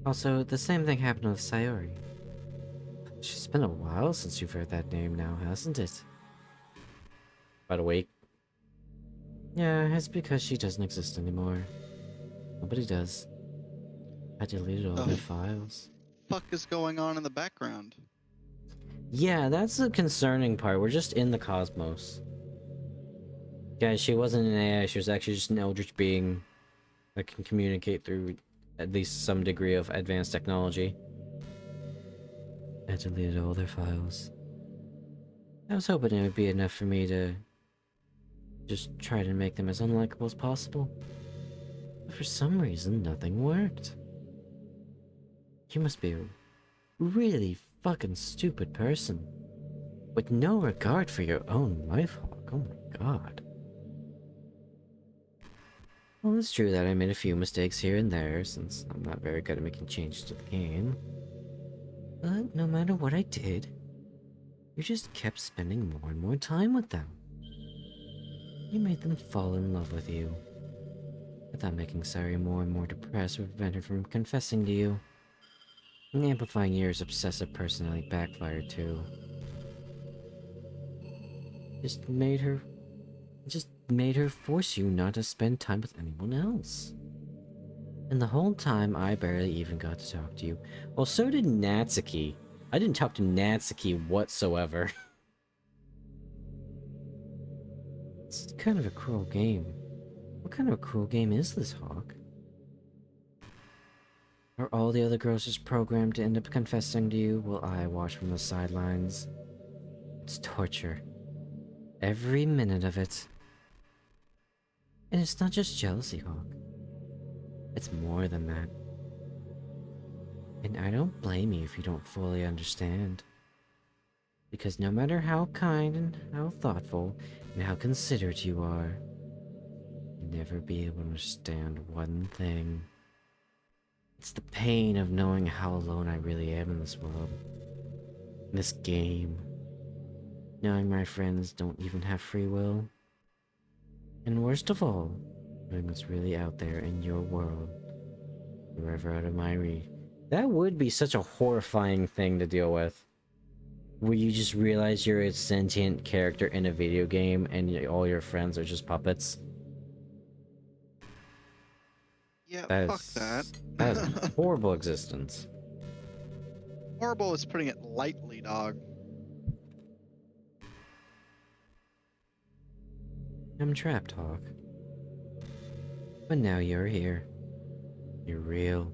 Also, the same thing happened with Sayori. It's been a while since you've heard that name now, hasn't it? About a week. Yeah, it's because she doesn't exist anymore. Nobody does. I deleted all their files. Fuck is going on in the background? Yeah, that's the concerning part. We're just in the cosmos. Guys, she wasn't an AI, she was actually just an eldritch being that can communicate through at least some degree of advanced technology. I deleted all their files. I was hoping it would be enough for me to Just try to make them as unlikable as possible. But for some reason, nothing worked. You must be a really fucking stupid person. With no regard for your own life, Hawk. Oh my god. Well, it's true that I made a few mistakes here and there, since I'm not very good at making changes to the game. But no matter what I did, you just kept spending more and more time with them. You made them fall in love with you. Without making Sari more and more depressed would prevent her from confessing to you. And amplifying Yuri's obsessive personality backfired too. Just made her force you not to spend time with anyone else. And the whole time I barely even got to talk to you. Well, so did Natsuki. I didn't talk to Natsuki whatsoever. It's kind of a cruel game. What kind of a cruel game is this, Hawk? Are all the other girls just programmed to end up confessing to you while I watch from the sidelines? It's torture. Every minute of it. And it's not just jealousy, Hawk. It's more than that. And I don't blame you if you don't fully understand. Because no matter how kind and how thoughtful and how considerate you are, you'll never be able to understand one thing. It's the pain of knowing how alone I really am in this world. In this game. Knowing my friends don't even have free will. And worst of all, knowing what's really out there in your world. Forever out of my reach. That would be such a horrifying thing to deal with. Where you just realize you're a sentient character in a video game and all your friends are just puppets. Yeah, That fuck is, that. that is a horrible existence. Horrible is putting it lightly, dog. I'm trapped, Hawk. But now you're here. You're real.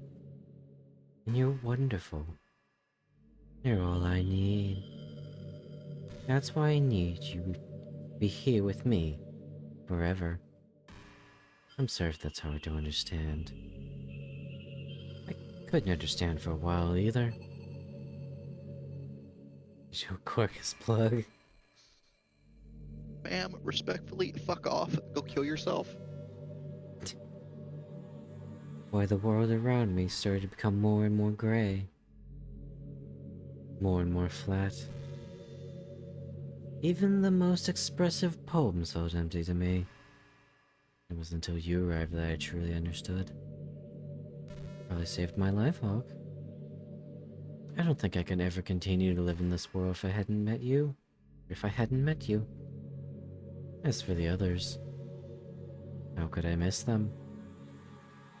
And you're wonderful. You're all I need. That's why I need you to be here with me. Forever. I'm sorry if that's hard to understand. I couldn't understand for a while either. Your quickest plug. Ma'am, respectfully, fuck off. Go kill yourself. Why the world around me started to become more and more gray. More and more flat. Even the most expressive poems felt empty to me. It was until you arrived that I truly understood. Probably saved my life, Hawk. I don't think I could ever continue to live in this world if I hadn't met you. If I hadn't met you. As for the others, how could I miss them?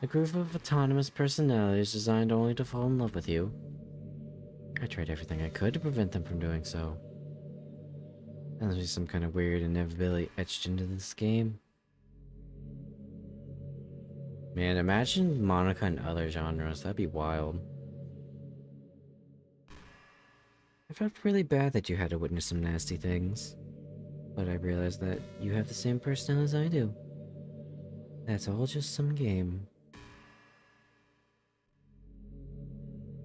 A group of autonomous personalities designed only to fall in love with you. I tried everything I could to prevent them from doing so. And there's some kind of weird inevitability etched into this game. Man, imagine Monika in other genres, that'd be wild. I felt really bad that you had to witness some nasty things. But I realized that you have the same personality as I do. That's all just some game.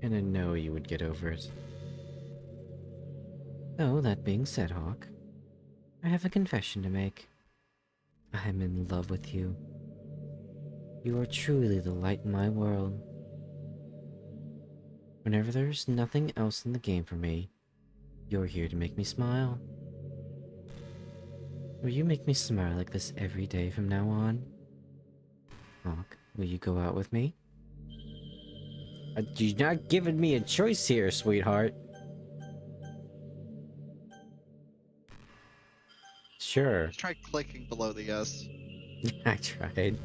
And I know you would get over it. Though, that being said, Hawk, I have a confession to make. I'm in love with you. You are truly the light in my world. Whenever there's nothing else in the game for me, you're here to make me smile. Will you make me smile like this every day from now on? Hawk, will you go out with me? You're not giving me a choice here, sweetheart. Sure. Just try clicking below the yes. I tried.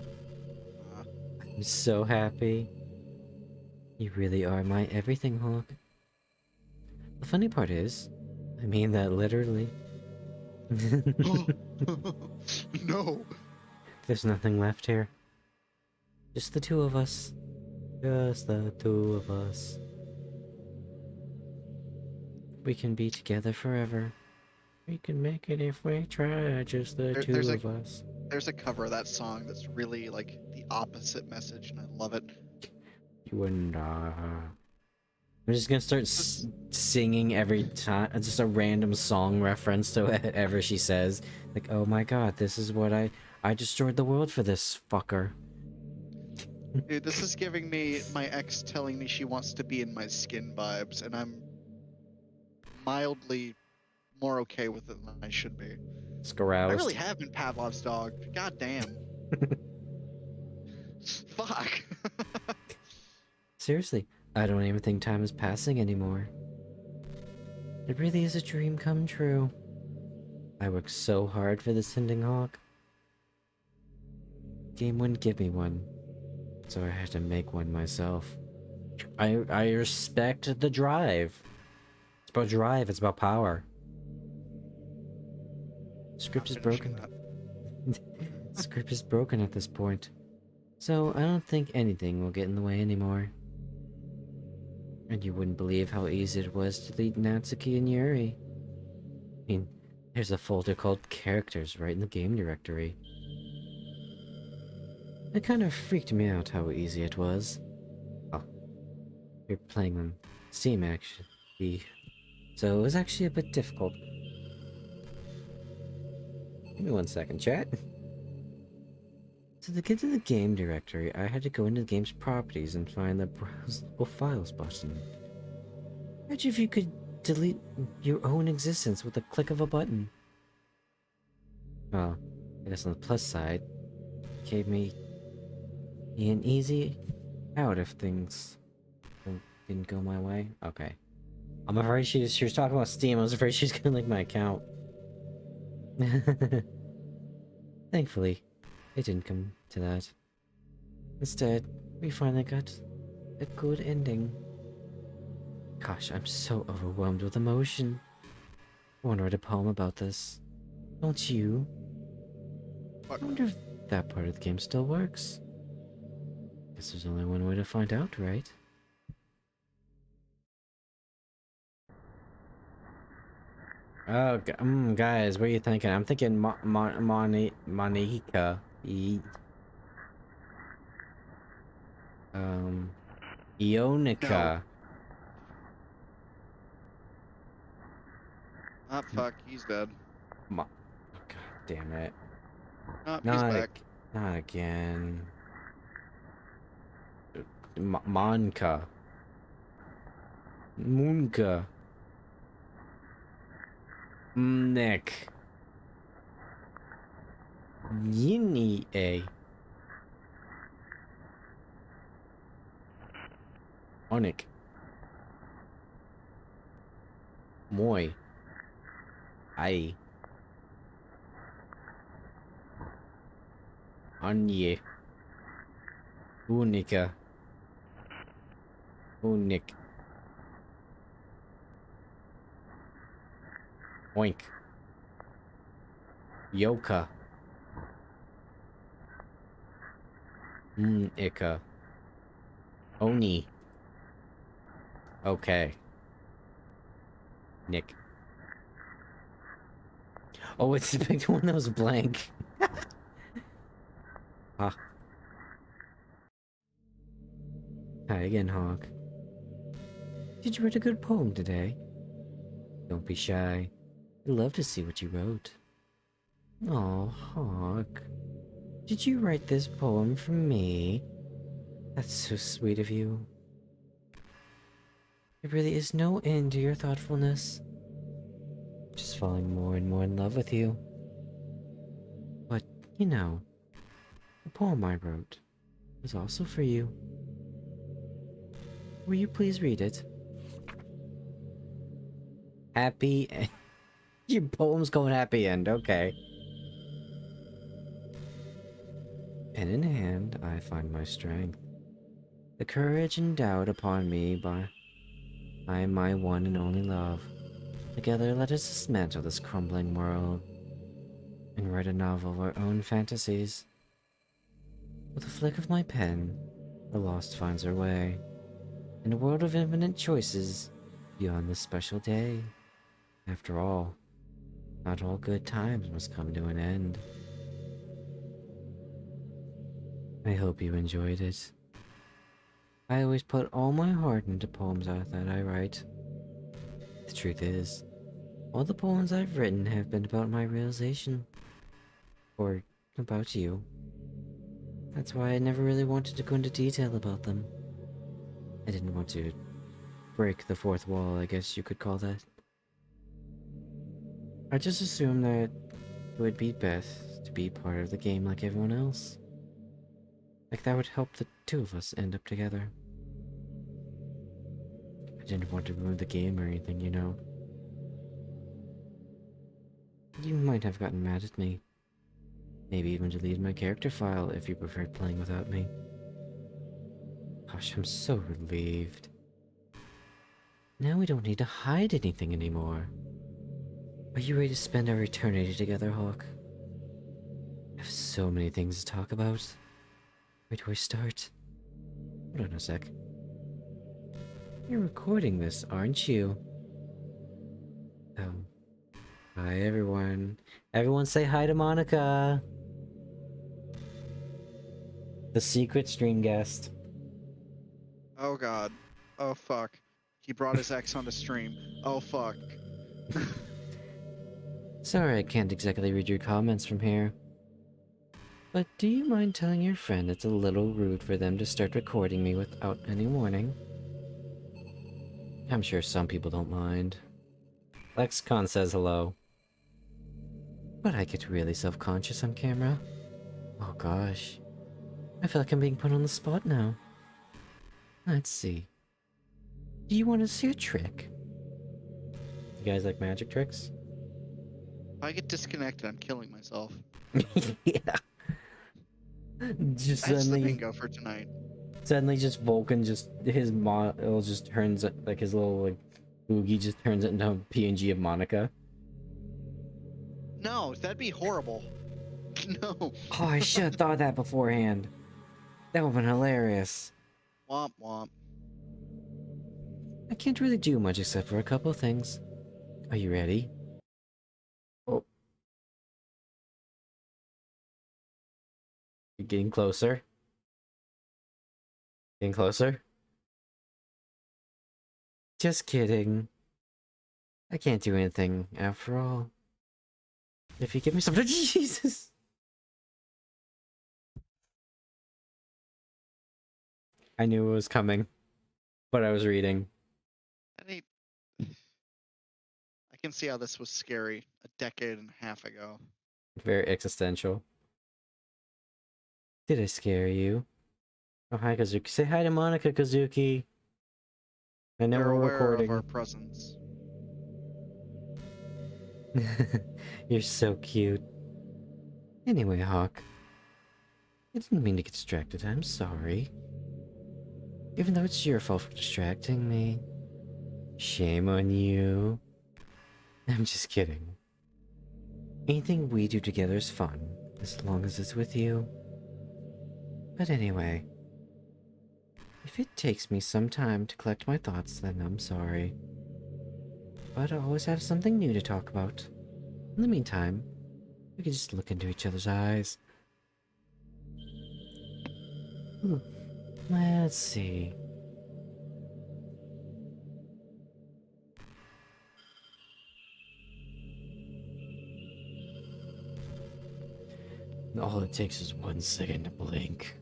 I'm so happy. You really are my everything, Hawk. The funny part is, I mean that literally. No. There's nothing left here. Just the two of us. Just the two of us. We can be together forever. We can make it if we try, just the two There's a of us. there's a cover of that song that's really like the opposite message, and I love it. You and I'm just gonna start singing every time, just a random song reference to whatever she says. Like, oh my god, this is what I destroyed the world for this fucker. Dude, this is giving me my ex telling me she wants to be in my skin vibes, and I'm mildly more okay with it than I should be. It's I really caroused. have been Pavlov's dog. God damn. Fuck. Seriously, I don't even think time is passing anymore. It really is a dream come true. I worked so hard for this Sending Hawk. Game wouldn't give me one, so I had to make one myself. I respect the drive. It's about drive, it's about power. Script is Not finishing broken. that. Script is broken at this point. So I don't think anything will get in the way anymore. And you wouldn't believe how easy it was to delete Natsuki and Yuri. I mean, there's a folder called Characters right in the game directory. It kind of freaked me out how easy it was. Oh, you're playing on Steam actually, so it was actually a bit difficult. Give me 1 second, chat. So to get to the game directory, I had to go into the game's properties and find the Browsable Files button. Imagine if you could delete your own existence with a click of a button. Well, I guess on the plus side, it gave me an easy out if things didn't go my way. Okay. I'm afraid she was talking about Steam. I was afraid she was gonna link my account. Thankfully, it didn't come to that. Instead, we finally got a good ending. Gosh, I'm so overwhelmed with emotion. I want to write a poem about this. Don't you? What? I wonder if that part of the game still works. Guess there's only one way to find out, right? Oh, guys, what are you thinking? I'm thinking Monika. Ionica. Ah, fuck. He's dead. Oh, god damn it. Ah, he's Not, back. not again. Monka. Moonka. Nick. Yini A. Onik. Moi. Ai. Anye. Unica. Unik. Oink. Yoka. Ika. Oni. Okay. Nick. Oh, it's the big one that was blank. Ah. Hi again, Hawk. Did you write a good poem today? Don't be shy. I'd love to see what you wrote. Oh, Hawk. Did you write this poem for me? That's so sweet of you. There really is no end to your thoughtfulness. Just falling more and more in love with you. But, you know, the poem I wrote was also for you. Will you please read it? Happy end. Your poem's going happy end, okay. Pen in hand, I find my strength. The courage endowed upon me by my one and only love. Together, let us dismantle this crumbling world and write a novel of our own fantasies. With a flick of my pen, the lost finds her way in a world of infinite choices beyond this special day. After all, Not all good times must come to an end. I hope you enjoyed it. I always put all my heart into poems that I write. The truth is, all the poems I've written have been about my realization. Or about you. That's why I never really wanted to go into detail about them. I didn't want to break the fourth wall, I guess you could call that. I just assumed that it would be best to be part of the game like everyone else. Like that would help the two of us end up together. I didn't want to ruin the game or anything, you know. You might have gotten mad at me. Maybe even deleted my character file if you preferred playing without me. Gosh, I'm so relieved. Now we don't need to hide anything anymore. Are you ready to spend our eternity together, Hawk? I have so many things to talk about. Where do I start? Hold on a sec. You're recording this, aren't you? Oh. Hi, everyone. Everyone say hi to Monika! The secret stream guest. Oh god. Oh fuck. He brought his ex on the stream. Oh fuck. Sorry I can't exactly read your comments from here. But do you mind telling your friend it's a little rude for them to start recording me without any warning? I'm sure some people don't mind. Lexicon says hello. But I get really self-conscious on camera. Oh gosh. I feel like I'm being put on the spot now. Let's see. Do you want to see a trick? You guys like magic tricks? If I get disconnected, I'm killing myself. Yeah. Just That's the suddenly, bingo for tonight. just Vulcan, just his model just turns like his little like boogie just turns it into a PNG of Monika. No, that'd be horrible. No. Oh, I should have thought that beforehand. That would have been hilarious. Womp womp. I can't really do much except for a couple of things. Are you ready? Oh. You're getting closer. Getting closer? Just kidding. I can't do anything, after all. If you give me something, Jesus! I knew it was coming, but I was reading. I can see how this was scary a decade and a half ago. Very existential. Did I scare you? Oh, hi, Kazuki. Say hi to Monika, Kazuki. I know They're we're aware recording. of our presence. You're so cute. Anyway, Hawk. I didn't mean to get distracted. I'm sorry. Even though it's your fault for distracting me. Shame on you. I'm just kidding. Anything we do together is fun, as long as it's with you. But anyway, if it takes me some time to collect my thoughts, then I'm sorry. But I always have something new to talk about. In the meantime, we can just look into each other's eyes. Let's see. All it takes is 1 second to blink.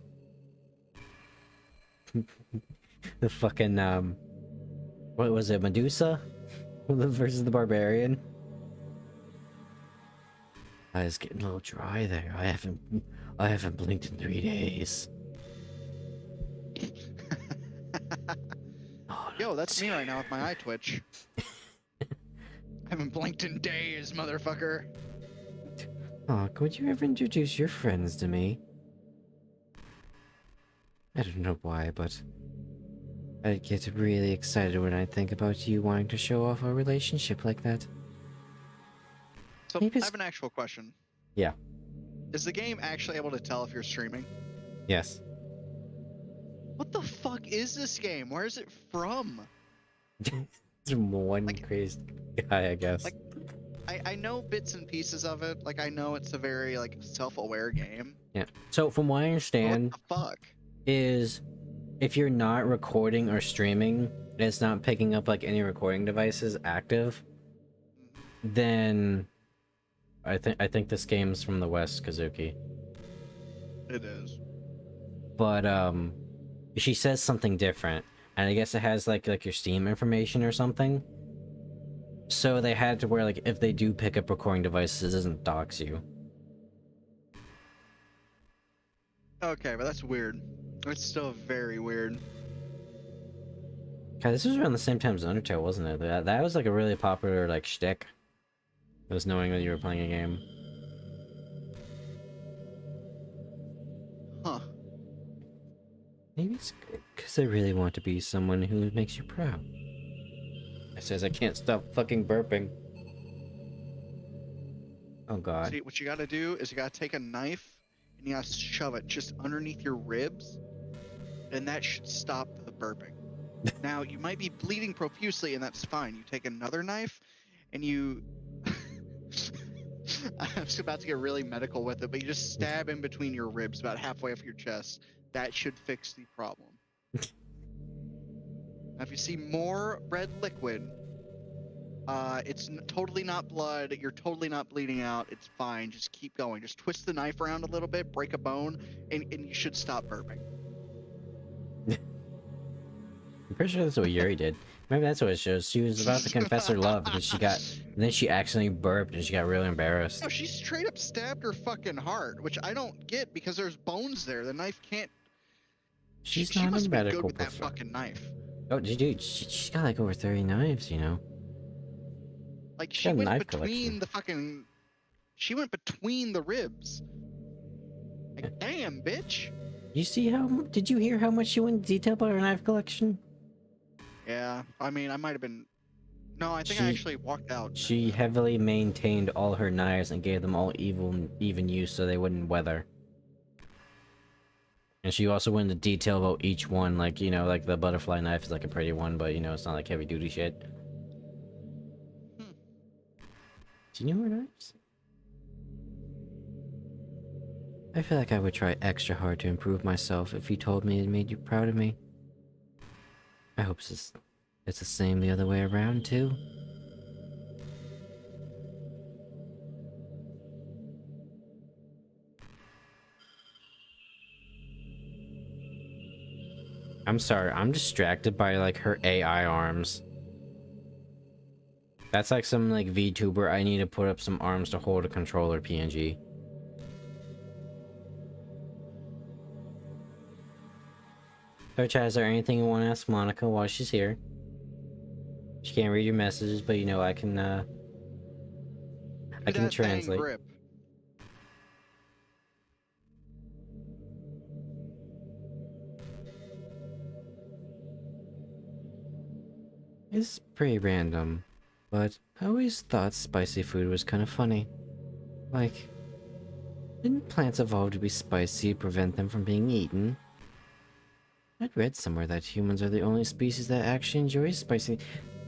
The fucking, what was it, Medusa? Versus the Barbarian? Eyes getting a little dry there. I haven't blinked in 3 days. Oh, Yo, that's me right now with my eye twitch. I haven't blinked in days, motherfucker. Hawk, would you ever introduce your friends to me? I don't know why, but I get really excited when I think about you wanting to show off our relationship like that. So, Maybe I it's- have an actual question. Yeah. Is the game actually able to tell if you're streaming? Yes. What the fuck is this game? Where is it from? It's from one Like- crazy guy, I guess. like- I know bits and pieces of it. Like I know it's a very like self-aware game. Yeah. So from what I But what understand the fuck? is if you're not recording or streaming, and it's not picking up like any recording devices active, then I think this game's from the West, Kazuki. It is. But she says something different, and I guess it has like your Steam information or something. So they had to where like if they do pick up recording devices, it doesn't dox you. Okay, but that's weird. It's still very weird. God, this was around the same time as Undertale, wasn't it? That was like a really popular like shtick. Was knowing that you were playing a game. Huh. Maybe it's because I really want to be someone who makes you proud. It says I can't stop fucking burping. Oh god. See, what you gotta do is you gotta take a knife and you gotta shove it just underneath your ribs, and that should stop the burping. Now, you might be bleeding profusely, and that's fine. You take another knife and you. I was about to get really medical with it, but you just stab in between your ribs, about halfway up your chest. That should fix the problem. Now, if you see more red liquid, it's totally not blood. You're totally not bleeding out. It's fine. Just keep going. Just twist the knife around a little bit, break a bone, and you should stop burping. I'm pretty sure that's what Yuri did. Maybe that's what it shows. She was about to confess her love, and then she accidentally burped, and she got really embarrassed. No, she straight up stabbed her fucking heart, which I don't get because there's bones there. The knife can't. She's she not must a be good medical with that professional. fucking knife. Oh, dude, she's got like over 30 knives, you know. Like She's she got a went knife between collection. the fucking. She went between the ribs. Like, damn, bitch. You see how? Did you hear how much she went into detail about her knife collection? Yeah, I mean, I might have been. No, I think I actually walked out. She heavily maintained all her knives and gave them all even use so they wouldn't weather. And she also went into detail about each one, like, you know, like the butterfly knife is like a pretty one, but, you know, it's not like heavy duty shit. Hmm. Do you know her knives? I feel like I would try extra hard to improve myself if you told me it made you proud of me. I hope it's the same the other way around, too. I'm sorry, I'm distracted by, like, her AI arms. That's like some, like, VTuber, I need to put up some arms to hold a controller PNG. So, Chad, is there anything you want to ask Monika while she's here? She can't read your messages, but, you know, I can Do that dang translate. grip. It's pretty random, but I always thought spicy food was kind of funny. Like, didn't plants evolve to be spicy to prevent them from being eaten? I'd read somewhere that humans are the only species that actually enjoys spicy.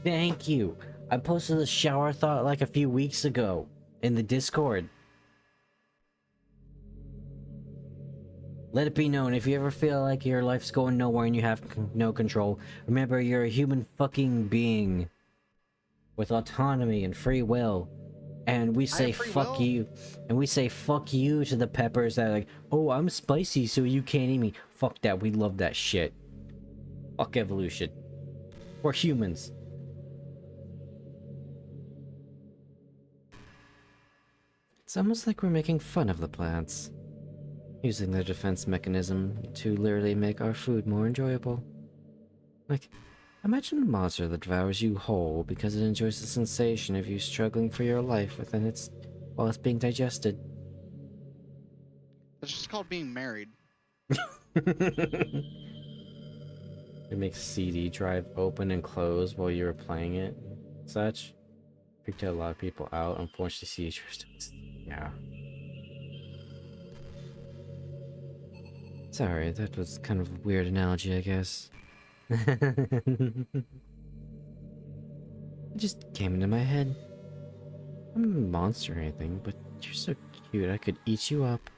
Thank you! I posted a shower thought like a few weeks ago in the Discord. Let it be known, if you ever feel like your life's going nowhere and you have no control, remember you're a human fucking being with autonomy and free will. And we say fuck you. And we say fuck you to the peppers that are like, oh, I'm spicy so you can't eat me. Fuck that, we love that shit. Fuck evolution. We're humans. It's almost like we're making fun of the plants. Using their defense mechanism to literally make our food more enjoyable. Like, imagine a monster that devours you whole because it enjoys the sensation of you struggling for your life while it's being digested. It's just called being married. It makes CD drive open and close while you were playing it. Such. Freaked out a lot of people out. Unfortunately, CD drive. Yeah. Sorry, that was kind of a weird analogy, I guess. It just came into my head. I'm a monster or anything, but you're so cute. I could eat you up.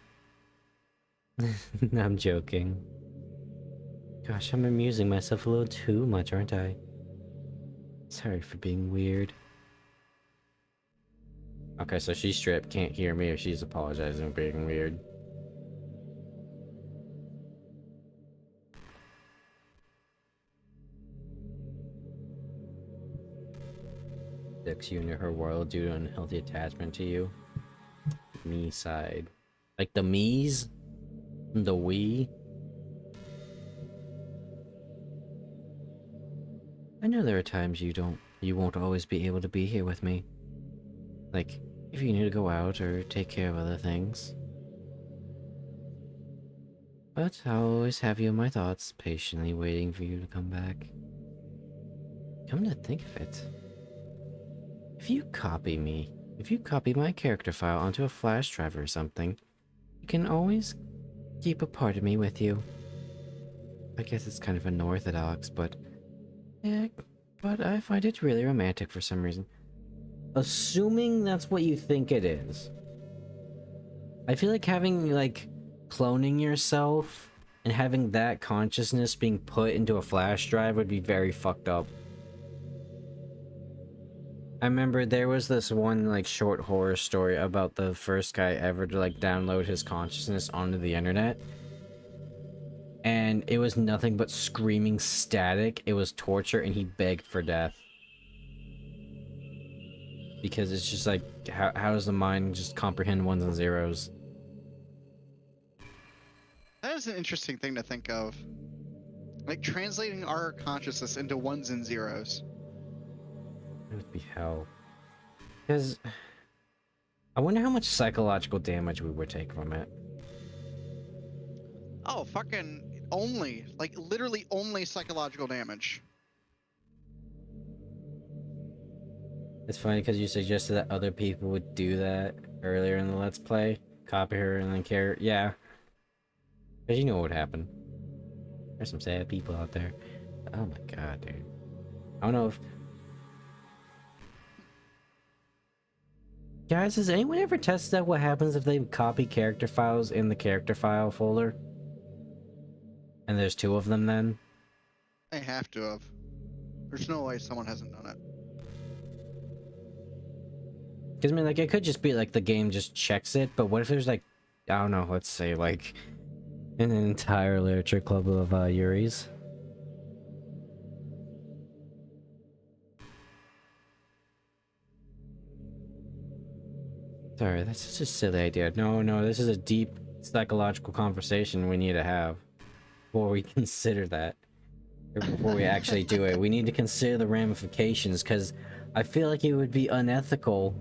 I'm joking. Gosh, I'm amusing myself a little too much, aren't I? Sorry for being weird. Okay, so she's stripped, can't hear me if she's apologizing for being weird. Sticks you into her world due to unhealthy attachment to you. Me side. Like the me's? The we? I know there are times you won't always be able to be here with me. Like, if you need to go out or take care of other things. But I'll always have you in my thoughts, patiently waiting for you to come back. Come to think of it, if you copy my character file onto a flash drive or something, you can always keep a part of me with you. I guess it's kind of unorthodox, but yeah, but I find it really romantic for some reason. Assuming that's what you think it is. I feel like having, like, cloning yourself and having that consciousness being put into a flash drive would be very fucked up. I remember there was this one, like, short horror story about the first guy ever to, like, download his consciousness onto the internet. And it was nothing but screaming static. It was torture, and he begged for death. Because it's just like, how does the mind just comprehend ones and zeros? That is an interesting thing to think of. Like translating our consciousness into ones and zeros. It would be hell. Because I wonder how much psychological damage we would take from it. Oh, fucking only, like literally only psychological damage. It's funny because you suggested that other people would do that earlier in the Let's Play. Copy her and then care. Yeah. Because you know what would happen. There's some sad people out there. Oh my god, dude. I don't know if... Guys, has anyone ever tested out what happens if they copy character files in the character file folder? And there's two of them then? They have to have. There's no way someone hasn't done it. Because, I mean, like, it could just be, like, the game just checks it, but what if there's, like, I don't know, let's say, like, an entire literature club of, Yuri's? Sorry, that's such a silly idea. No, this is a deep psychological conversation we need to have before we consider that. Or before we actually do it. We need to consider the ramifications, because I feel like it would be unethical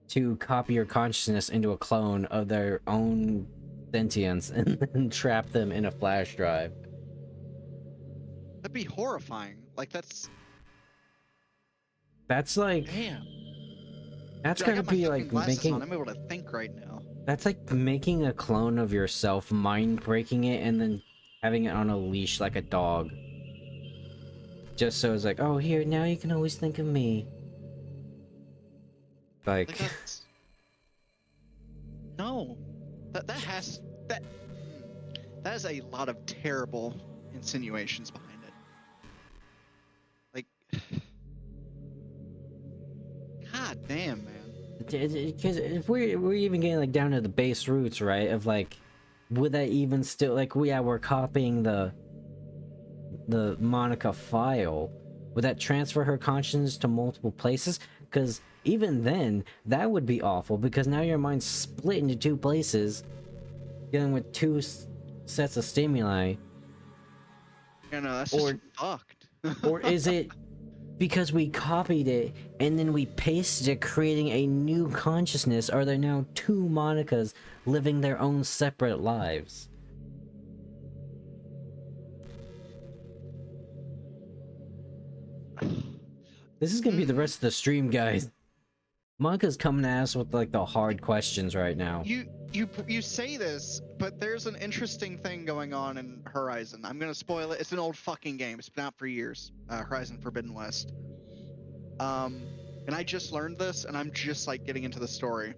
to copy your consciousness into a clone of their own sentience and then trap them in a flash drive. That'd be horrifying. Like that's like... damn. That's Dude, I gonna got my be fucking like glasses making... on. I'm able to think right now. That's like making a clone of yourself, mind breaking it, and then having it on a leash like a dog. Just so it's like, oh, here, now you can always think of me. Like that's... No. That has... That is a lot of terrible insinuations behind it. Like... God damn, man. because if we're even getting like down to the base roots, right, of like, would that even still, like, we're copying the Monika file, would that transfer her consciousness to multiple places? Because even then that would be awful, because now your mind's split into two places, dealing with two sets of stimuli. You know, that's just fucked. Or is it because we copied it and then we pasted it, creating a new consciousness? Are there now two Monikas living their own separate lives? This is gonna be the rest of the stream, guys. Monika's coming at us with like the hard questions right now. You say this, but there's an interesting thing going on in Horizon. I'm gonna spoil it. It's an old fucking game. It's been out for years. Horizon Forbidden West. And I just learned this, and I'm just like getting into the story.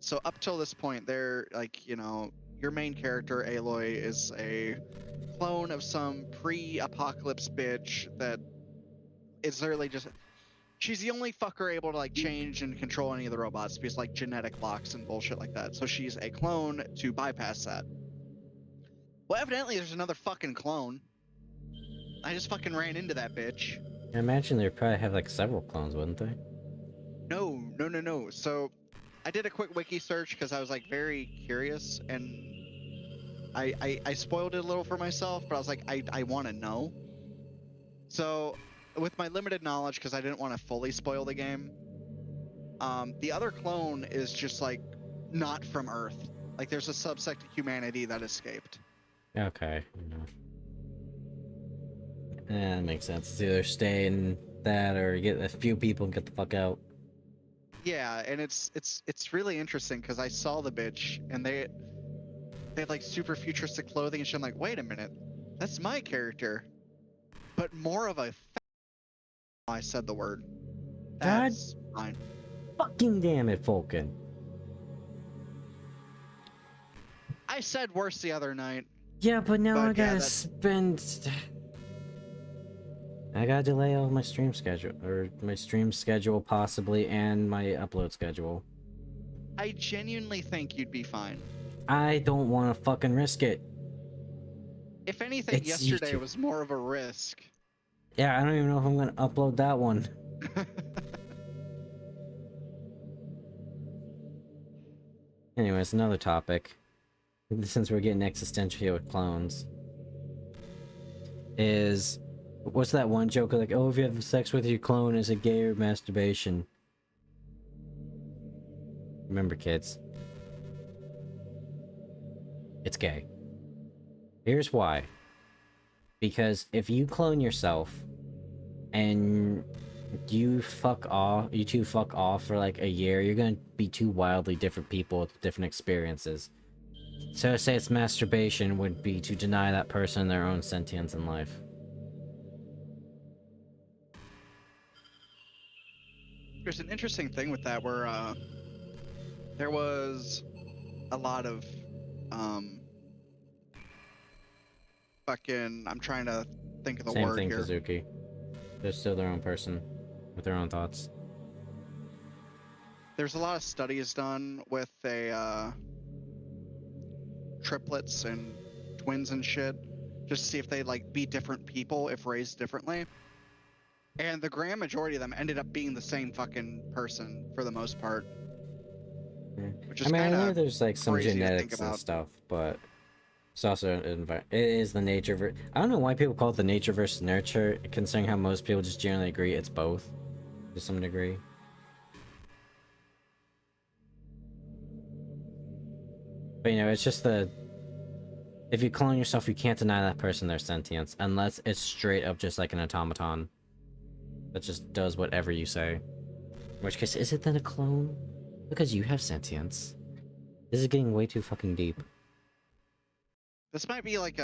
So up till this point, they're like, you know, your main character Aloy is a clone of some pre-apocalypse bitch that is literally just. She's the only fucker able to like change and control any of the robots because like genetic locks and bullshit like that. So she's a clone to bypass that. Well, evidently there's another fucking clone. I just fucking ran into that bitch. I imagine they probably have like several clones, wouldn't they? No. So I did a quick wiki search because I was like very curious, and I spoiled it a little for myself, but I was like, I want to know. So with my limited knowledge, because I didn't want to fully spoil the game, the other clone is just like not from Earth. Like there's a subsect of humanity that escaped. Okay. Yeah, that makes sense. It's either stay in that or get a few people and get the fuck out. Yeah, and it's really interesting because I saw the bitch and they had like super futuristic clothing and shit. I'm like, wait a minute, that's my character, but more of a. I said the word. God That's fine. fucking damn it, Falcon. I said worse the other night. Yeah, but now But I yeah, gotta that's- spend. I gotta delay all my stream schedule, or my stream schedule possibly, and my upload schedule. I genuinely think you'd be fine. I don't want to fucking risk it. If anything, It's yesterday YouTube. was more of a risk. Yeah, I don't even know if I'm gonna upload that one. Anyways, another topic. Since we're getting existential here with clones, is what's that one joke like? Oh, if you have sex with your clone, is it gay or masturbation? Remember, kids, it's gay. Here's why. Because if you clone yourself and you two fuck off for like a year, you're gonna be two wildly different people with different experiences. So to say it's masturbation would be to deny that person their own sentience in life. There's an interesting thing with that where there was a lot of fucking. I'm trying to think of the Same word thing, here. Kazuki. They're still their own person with their own thoughts. There's a lot of studies done with triplets and twins and shit, just to see if they like be different people if raised differently. And the grand majority of them ended up being the same fucking person for the most part. Yeah. Which is I mean, I kind know of there's like some crazy to think genetics and about. stuff, but it's also it is the nature. I don't know why people call it the nature versus nurture, considering how most people just generally agree it's both, to some degree. But you know, it's just if you clone yourself, you can't deny that person their sentience, unless it's straight up just like an automaton that just does whatever you say. In which case, is it then a clone? Because you have sentience. This is getting way too fucking deep. This might be like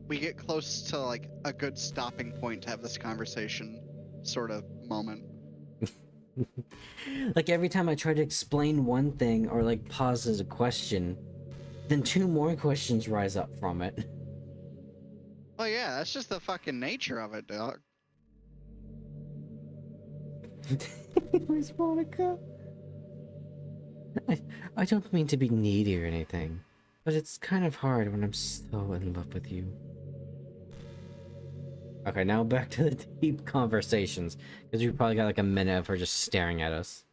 we get close to like a good stopping point to have this conversation sort of moment. Like every time I try to explain one thing or like pause as a question, then two more questions rise up from it. Well, yeah, that's just the fucking nature of it, dog. Where's Monika? I don't mean to be needy or anything, but it's kind of hard when I'm so in love with you. Okay, now back to the deep conversations, because we probably got like a minute of her just staring at us.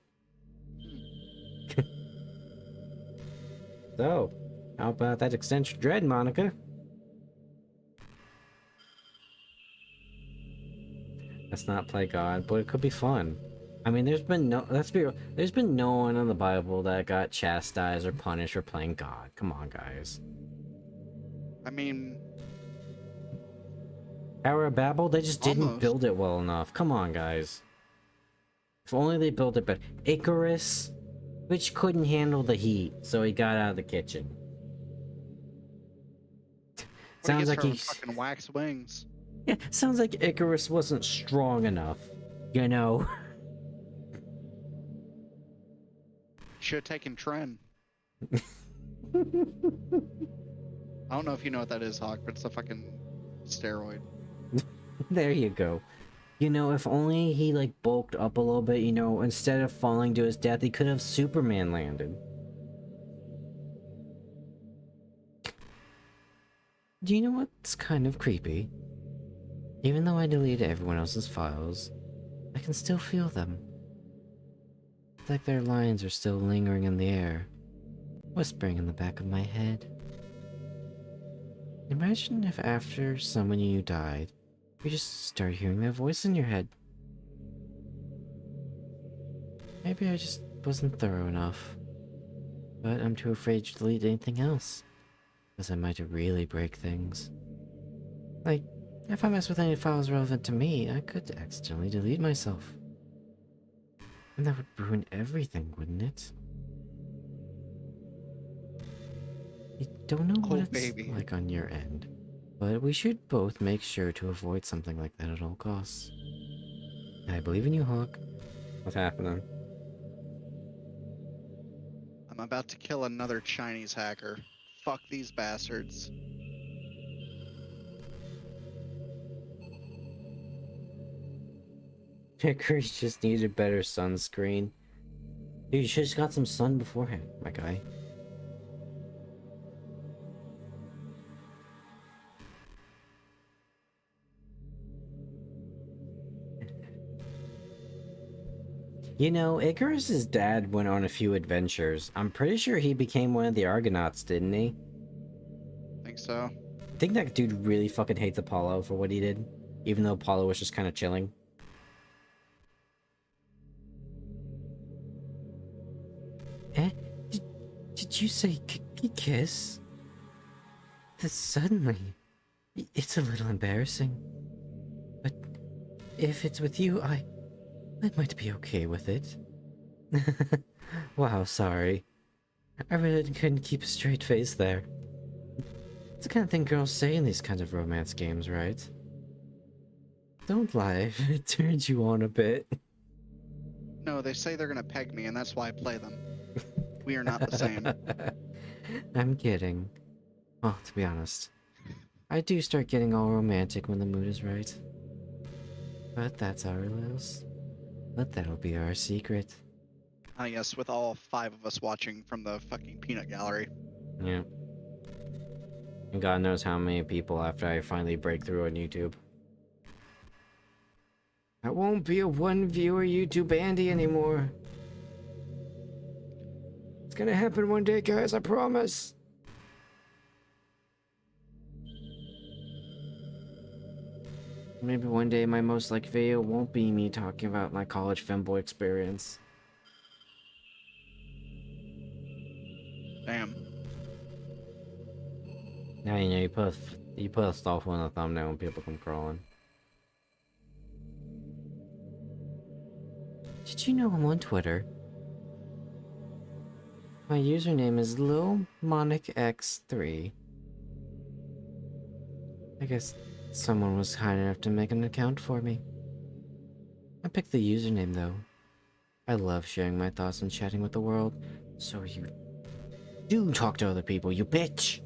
So, how about that extension dread, Monika? Let's not play God, but it could be fun. I mean, there's been there's been no one in the Bible that got chastised or punished for playing God. Come on, guys. I mean, Tower of Babel, they just didn't Almost. build it well enough. Come on, guys. If only they built it better. Icarus, which couldn't handle the heat, so he got out of the kitchen. Sounds like he's he... fucking wax wings. Yeah, sounds like Icarus wasn't strong enough. You know? Should have taken Tren. I don't know if you know what that is, Hawk, but it's a fucking steroid. There you go. You know, if only he like bulked up a little bit, you know, instead of falling to his death, he could have Superman landed. Do you know what's kind of creepy? Even though I deleted everyone else's files, I can still feel them. It's like their lines are still lingering in the air, whispering in the back of my head. Imagine if after someone you died, you just start hearing their voice in your head. Maybe I just wasn't thorough enough, but I'm too afraid to delete anything else, because I might really break things. Like, if I mess with any files relevant to me, I could accidentally delete myself. And that would ruin everything, wouldn't it? You don't know what Oh, it's baby. like on your end, but we should both make sure to avoid something like that at all costs. I believe in you, Hawk. What's happening? I'm about to kill another Chinese hacker. Fuck these bastards. Chris just needed better sunscreen. Dude, you should've got some sun beforehand, my guy. You know, Icarus's dad went on a few adventures. I'm pretty sure he became one of the Argonauts, didn't he? Think so. I think that dude really fucking hates Apollo for what he did, even though Apollo was just kind of chilling. Eh? Did you say kiss? That suddenly, it's a little embarrassing. But if it's with you, I might be okay with it. Wow, sorry. I really couldn't keep a straight face there. It's the kind of thing girls say in these kinds of romance games, right? Don't lie, it turns you on a bit. No, they say they're gonna peg me, and that's why I play them. We are not the same. I'm kidding. Well, to be honest, I do start getting all romantic when the mood is right. But that's our rules. But that'll be our secret. Yes, with all 5 of us watching from the fucking peanut gallery. Yeah. And God knows how many people after I finally break through on YouTube. I won't be a one viewer YouTube Andy anymore. It's gonna happen one day, guys, I promise. Maybe one day my most liked video won't be me talking about my college femboy experience. Damn. Now you know you put a stuff on the thumbnail and people come crawling. Did you know I'm on Twitter? My username is LilMonicX3. I guess someone was kind enough to make an account for me. I picked the username though. I love sharing my thoughts and chatting with the world, so you do talk to other people, you bitch!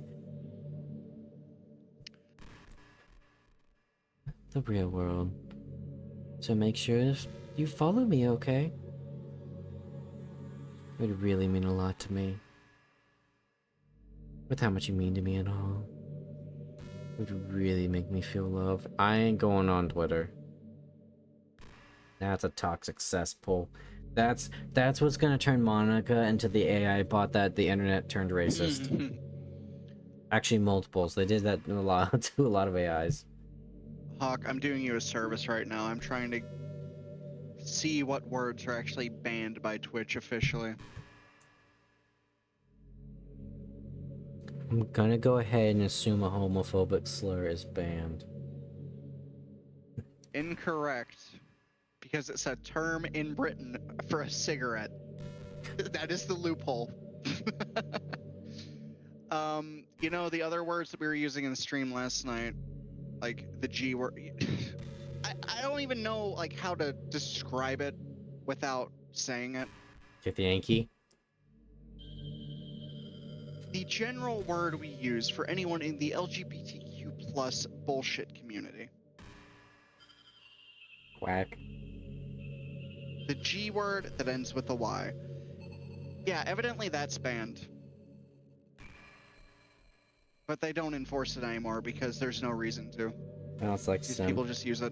The real world. So make sure you follow me, okay? It would really mean a lot to me. With how much you mean to me and all. It would really make me feel loved. I ain't going on Twitter. That's a toxic cesspool. That's what's gonna turn Monika into the AI bot that the internet turned racist. Actually, multiples. They did that to a lot of AIs. Hawk, I'm doing you a service right now. I'm trying to see what words are actually banned by Twitch officially. I'm gonna go ahead and assume a homophobic slur is banned. Incorrect. Because it's a term in Britain for a cigarette. That is the loophole. You know, the other words that we were using in the stream last night, like the G word. I don't even know like how to describe it without saying it. Get the Yankee? the general word we use for anyone in the LGBTQ plus bullshit community. Quack. The G word that ends with a Y. Yeah, evidently that's banned. But they don't enforce it anymore because there's no reason to. Now it's like These sim. people just use it.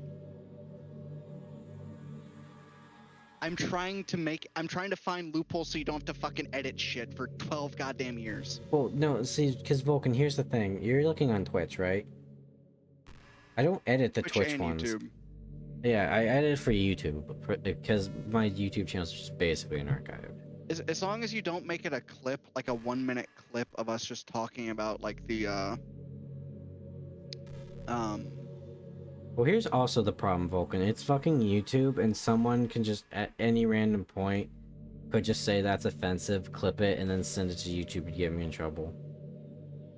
I'm trying to find loopholes so you don't have to fucking edit shit for 12 goddamn years. Well, no, see, because Vulcan, here's the thing. You're looking on Twitch, right? I don't edit the Twitch and ones. YouTube. Yeah, I edit for YouTube because my YouTube channel is just basically an archive. As long as you don't make it a clip, like a 1-minute clip of us just talking about like the Well, here's also the problem, Vulcan. It's fucking YouTube, and someone can just at any random point could just say that's offensive, clip it, and then send it to YouTube to get me in trouble.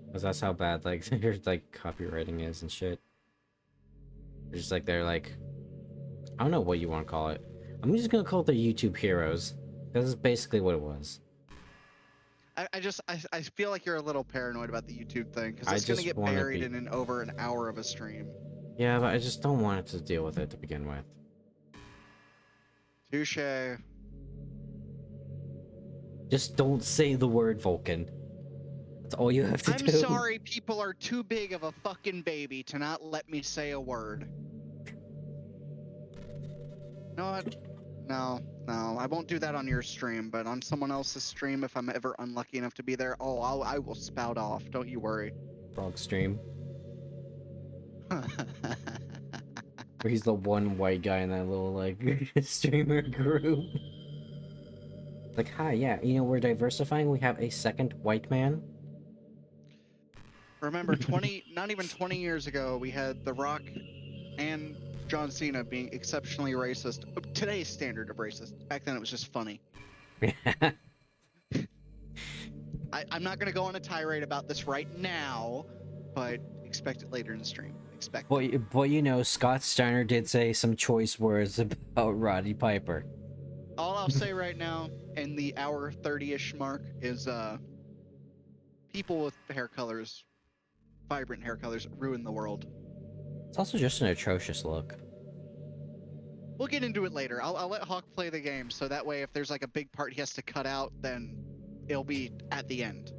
Because that's how bad like their like copywriting is and shit. It's just like they're like, I don't know what you want to call it. I'm just gonna call it the YouTube heroes. This is basically what it was. I feel like you're a little paranoid about the YouTube thing because I it's gonna just get wanna buried be- in over an hour of a stream. Yeah, but I just don't want it to deal with it to begin with. Touche. Just don't say the word Vulcan. That's all you have to I'm do. sorry, people are too big of a fucking baby to not let me say a word. You know what? No, I won't do that on your stream, but on someone else's stream, if I'm ever unlucky enough to be there, I will spout off. Don't you worry. Frog stream. Where he's the one white guy in that little like streamer group. Like, hi, yeah, you know, we're diversifying. We have a second white man. Remember, not even 20 years ago, we had The Rock and John Cena being exceptionally racist. Today's standard of racist. Back then, it was just funny. I'm not going to go on a tirade about this right now, but expect it later in the stream. Expect it. But you know, Scott Steiner did say some choice words about Roddy Piper. All I'll say right now, in the hour 30-ish mark, is people with hair colors, vibrant hair colors, ruin the world. It's also just an atrocious look. We'll get into it later. I'll let Hawk play the game, so that way if there's like a big part he has to cut out, then it'll be at the end.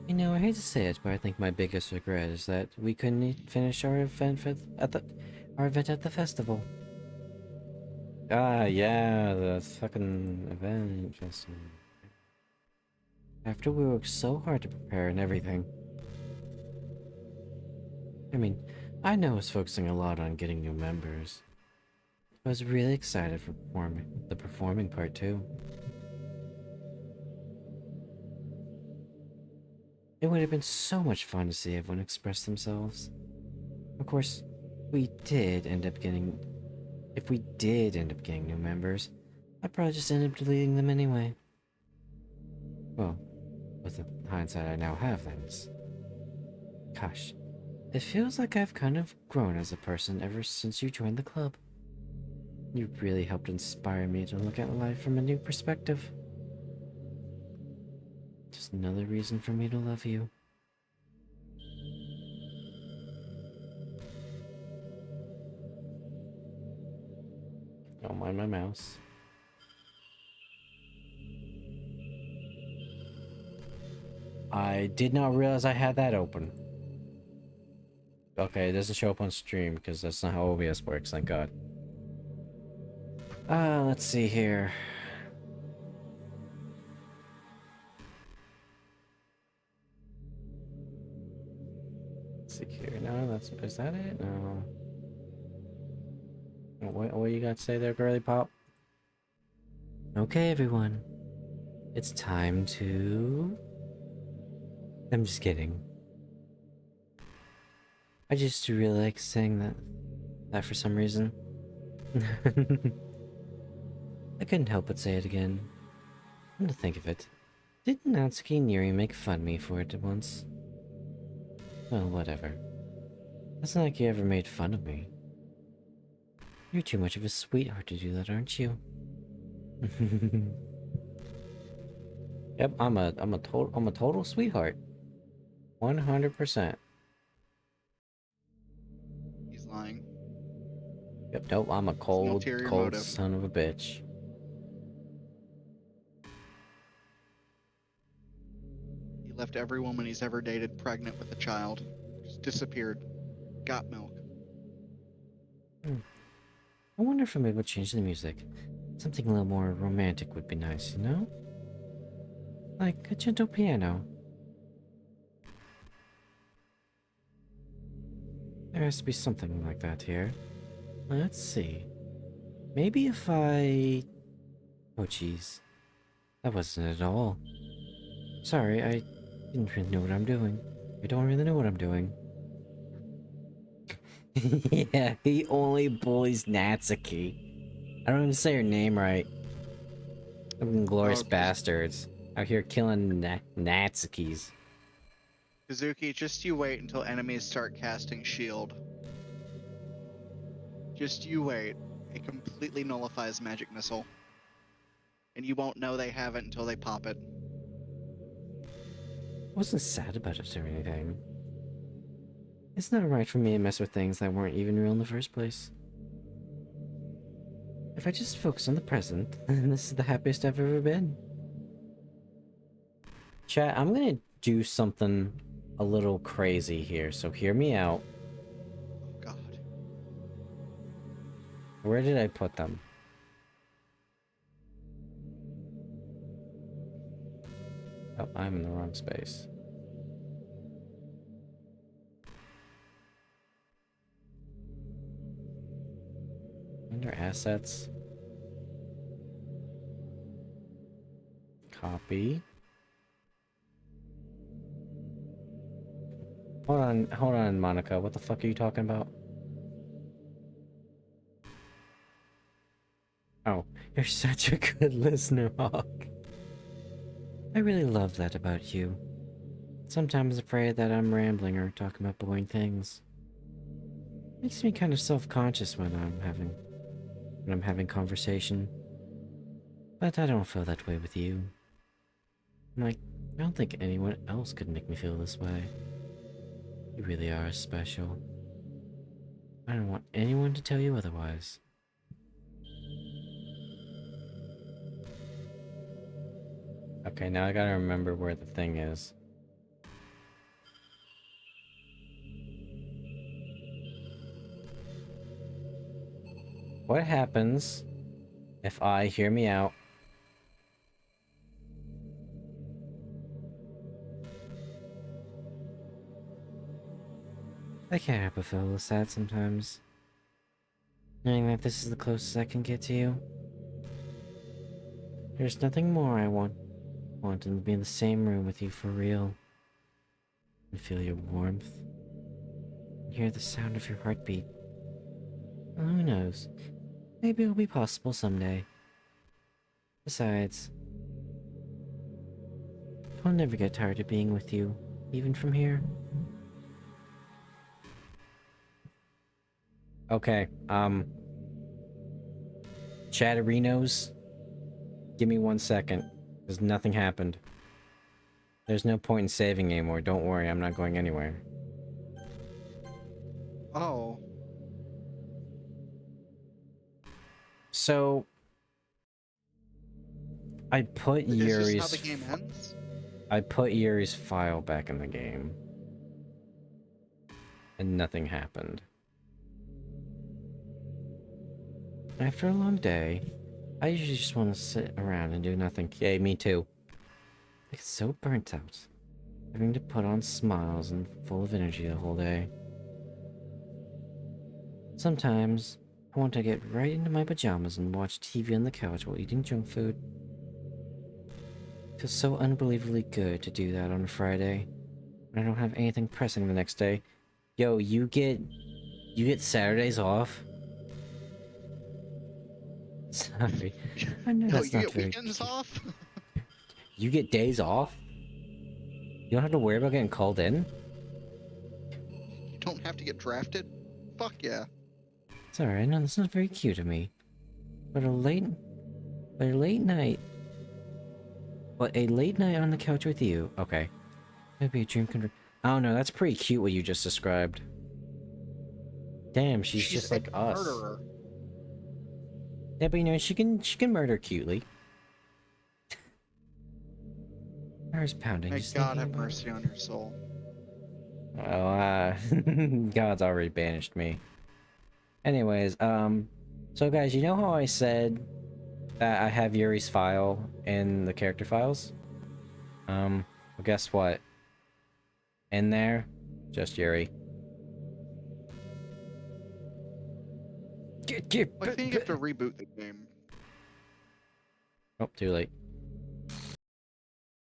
You know, I hate to say it, but I think my biggest regret is that we couldn't finish our event at the festival. Ah, yeah, the fucking event festival. After we worked so hard to prepare and everything. I mean, I know I was focusing a lot on getting new members. I was really excited for the performing part too. It would have been so much fun to see everyone express themselves. Of course, if we did end up getting new members, I'd probably just end up deleting them anyway. Well, with the hindsight I now have, that is. Gosh, it feels like I've kind of grown as a person ever since you joined the club. You really helped inspire me to look at life from a new perspective. Just another reason for me to love you. Don't mind my mouse. I did not realize I had that open. Okay, it doesn't show up on stream because that's not how OBS works, thank God. Let's see here. Let's see here. No, is that it? No. What you got to say there, girly pop? Okay, everyone. It's time to... I'm just kidding. I just really like saying that for some reason. I couldn't help but say it again. Come to think of it, didn't Natsuki and Yuri make fun of me for it once? Well, whatever. It's not like you ever made fun of me. You're too much of a sweetheart to do that, aren't you? Yep, I'm a total sweetheart. 100%. He's lying. Yep, nope, I'm a It's an cold, ulterior cold motive. son of a bitch. He left every woman he's ever dated pregnant with a child. Just disappeared. Got milk. Hmm. I wonder if I maybe change the music. Something a little more romantic would be nice, you know? Like a gentle piano. There has to be something like that here. Let's see. Maybe if I... Oh, jeez. That wasn't it at all. Sorry, I didn't really know what I'm doing. I don't really know what I'm doing. Yeah, he only bullies Natsuki. I don't even say her name right. Them glorious Oh, bastards. Out here killing Natsukis. Kazuki, just you wait until enemies start casting shield. Just you wait. It completely nullifies magic missile. And you won't know they have it until they pop it. I wasn't sad about it or anything. It's not right for me to mess with things that weren't even real in the first place. If I just focus on the present, then this is the happiest I've ever been. Chat, I'm gonna do something a little crazy here, so hear me out. Oh god. Where did I put them? Oh, I'm in the wrong space. Under assets. Copy. Hold on, Monica. What the fuck are you talking about? Oh, you're such a good listener, Hawk. I really love that about you. Sometimes afraid that I'm rambling or talking about boring things. Makes me kind of self-conscious when I'm having conversation. But I don't feel that way with you. Like, I don't think anyone else could make me feel this way. You really are special. I don't want anyone to tell you otherwise. Okay, now I gotta remember where the thing is. What happens if I hear me out? I can't help but feel a little sad sometimes. Knowing that this is the closest I can get to you. There's nothing more I want than to be in the same room with you for real. And feel your warmth. And hear the sound of your heartbeat. Well, who knows? Maybe it'll be possible someday. Besides, I'll never get tired of being with you, even from here. Okay, Chatterinos, give me 1 second, because nothing happened. There's no point in saving anymore, don't worry, I'm not going anywhere. Oh. So... I put Is this how the game ends? I put Yuri's file back in the game. And nothing happened. After a long day, I usually just want to sit around and do nothing. Yay, me too. I get so burnt out, having to put on smiles and full of energy the whole day. Sometimes, I want to get right into my pajamas and watch TV on the couch while eating junk food. It feels so unbelievably good to do that on a Friday, when I don't have anything pressing the next day. Yo, you get Saturdays off? Sorry. I know No, that's you not get very weekends cute. off? You get days off? You don't have to worry about getting called in? You don't have to get drafted? Fuck yeah. It's alright, I know that's not very cute of me. But a late night... But a late night on the couch with you. Okay. Maybe a dream come true. I don't know, that's pretty cute what you just described. Damn, she's just a like us. murderer. Yeah, but you know, she can murder cutely. Heart's pounding. May Just God thinking have about mercy on your soul. Oh, God's already banished me. Anyways, so guys, you know how I said that I have Yuri's file in the character files? Well, guess what? In there, just Yuri. I think you have to reboot the game. Oh, too late.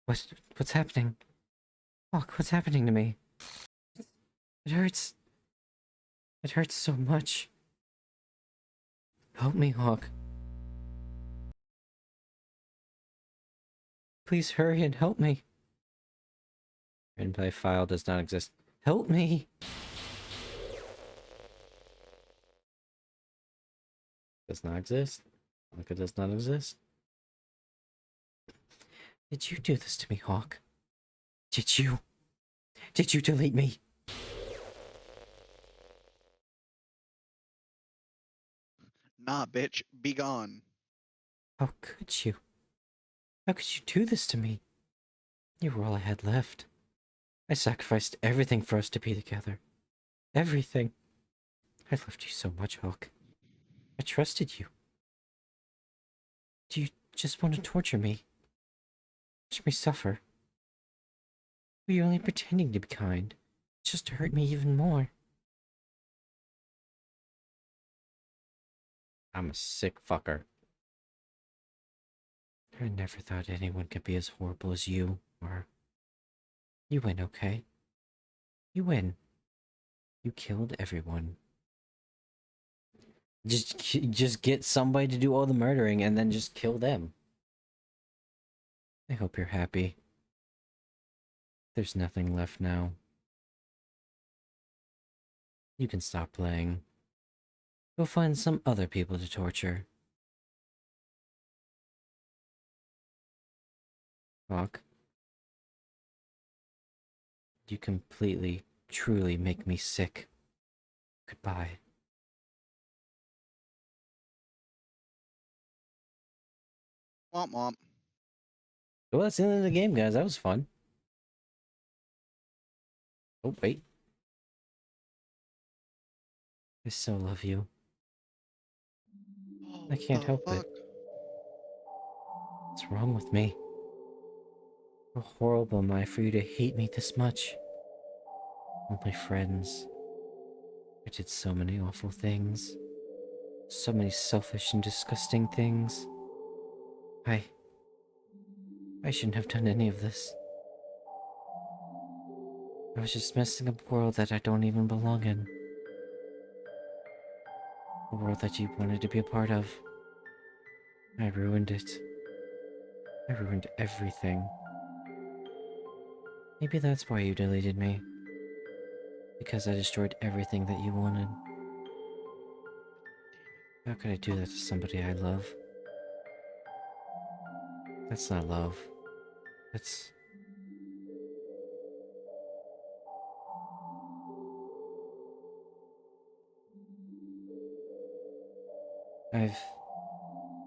What's happening? Fuck, what's happening to me? It hurts. It hurts so much. Help me, Hawk. Please hurry and help me. Gameplay file does not exist. Help me! Does not exist. Monika does not exist. Did you do this to me, Hawk? Did you? Did you delete me? Nah, bitch, be gone. How could you? How could you do this to me? You were all I had left. I sacrificed everything for us to be together. Everything. I loved you so much, Hawk. I trusted you. Do you just want to torture me? Watch me suffer? Were you only pretending to be kind, just to hurt me even more? I'm a sick fucker. I never thought anyone could be as horrible as you are. You win, okay? You win. You killed everyone. Just get somebody to do all the murdering and then just kill them. I hope you're happy. There's nothing left now. You can stop playing. Go find some other people to torture. Hawk. You completely, truly make me sick. Goodbye. Womp womp. Well, that's the end of the game, guys. That was fun. Oh, wait. I so love you. I can't The help it. fuck? What's wrong with me? How horrible am I for you to hate me this much? All my friends. I did so many awful things. So many selfish and disgusting things. I shouldn't have done any of this. I was just messing up a world that I don't even belong in. A world that you wanted to be a part of. I ruined it. I ruined everything. Maybe that's why you deleted me. Because I destroyed everything that you wanted. How could I do that to somebody I love? That's not love. That's... I've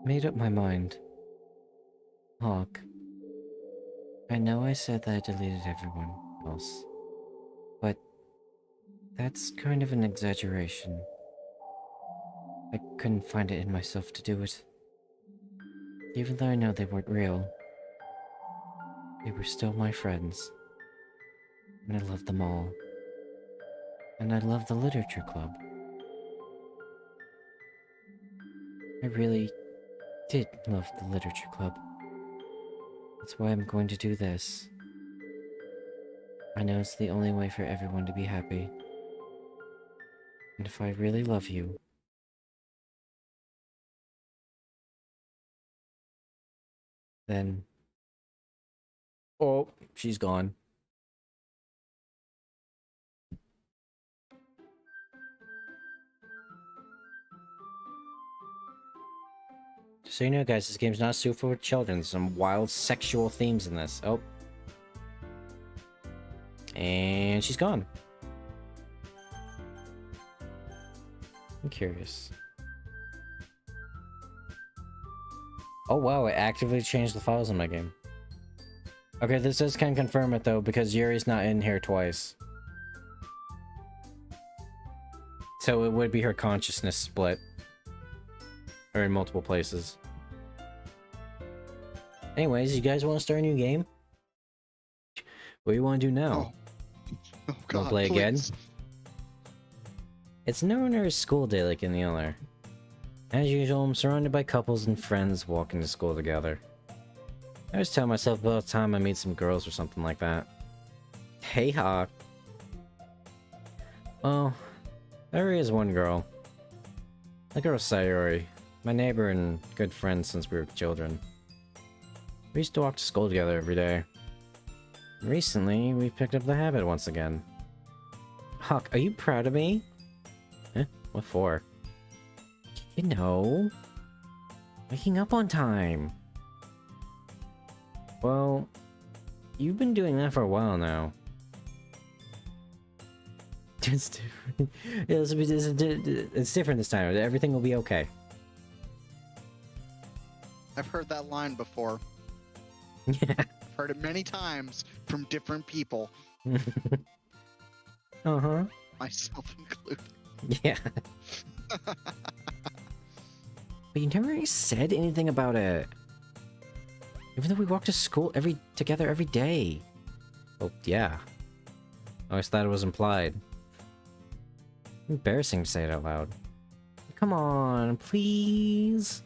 made up my mind. Hawk. I know I said that I deleted everyone else. But that's kind of an exaggeration. I couldn't find it in myself to do it. Even though I know they weren't real, they were still my friends. And I loved them all. And I loved the literature club. I really did love the literature club. That's why I'm going to do this. I know it's the only way for everyone to be happy. And if I really love you, then... Oh, she's gone. So you know, guys, this game's not suitable for children. There's some wild sexual themes in this. Oh. And she's gone. I'm curious. Oh wow, it actively changed the files in my game. Okay, this can confirm it though, because Yuri's not in here twice. So it would be her consciousness split. Or in multiple places. Anyways, you guys want to start a new game? What do you want to do now? Oh God, Want to play again? please. It's no ordinary school day like any other. As usual, I'm surrounded by couples and friends walking to school together. I always tell myself about the time I meet some girls or something like that. Hey, Hawk. Well, there is one girl. The girl Sayori. My neighbor and good friend since we were children. We used to walk to school together every day. Recently, we picked up the habit once again. Hawk, are you proud of me? Eh? What for? You know... waking up on time. Well... you've been doing that for a while now. It's different. It's different this time. Everything will be okay. I've heard that line before. Yeah. I've heard it many times from different people, Uh-huh. myself included. Yeah. But you never really said anything about it. Even though we walk to school together every day. Oh, yeah. I always thought it was implied. Embarrassing to say it out loud. Come on, please.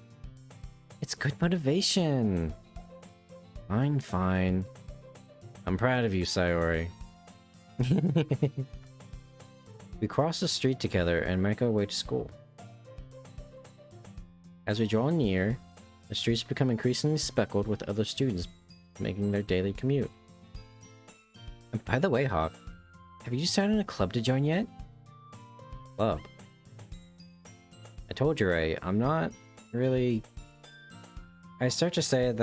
It's good motivation. Fine, fine. I'm proud of you, Sayori. We cross the street together and make our way to school. As we draw near, the streets become increasingly speckled with other students making their daily commute. And by the way, Hawk, have you started a club to join yet? Club? I told you, Ray, I'm not really... I start to say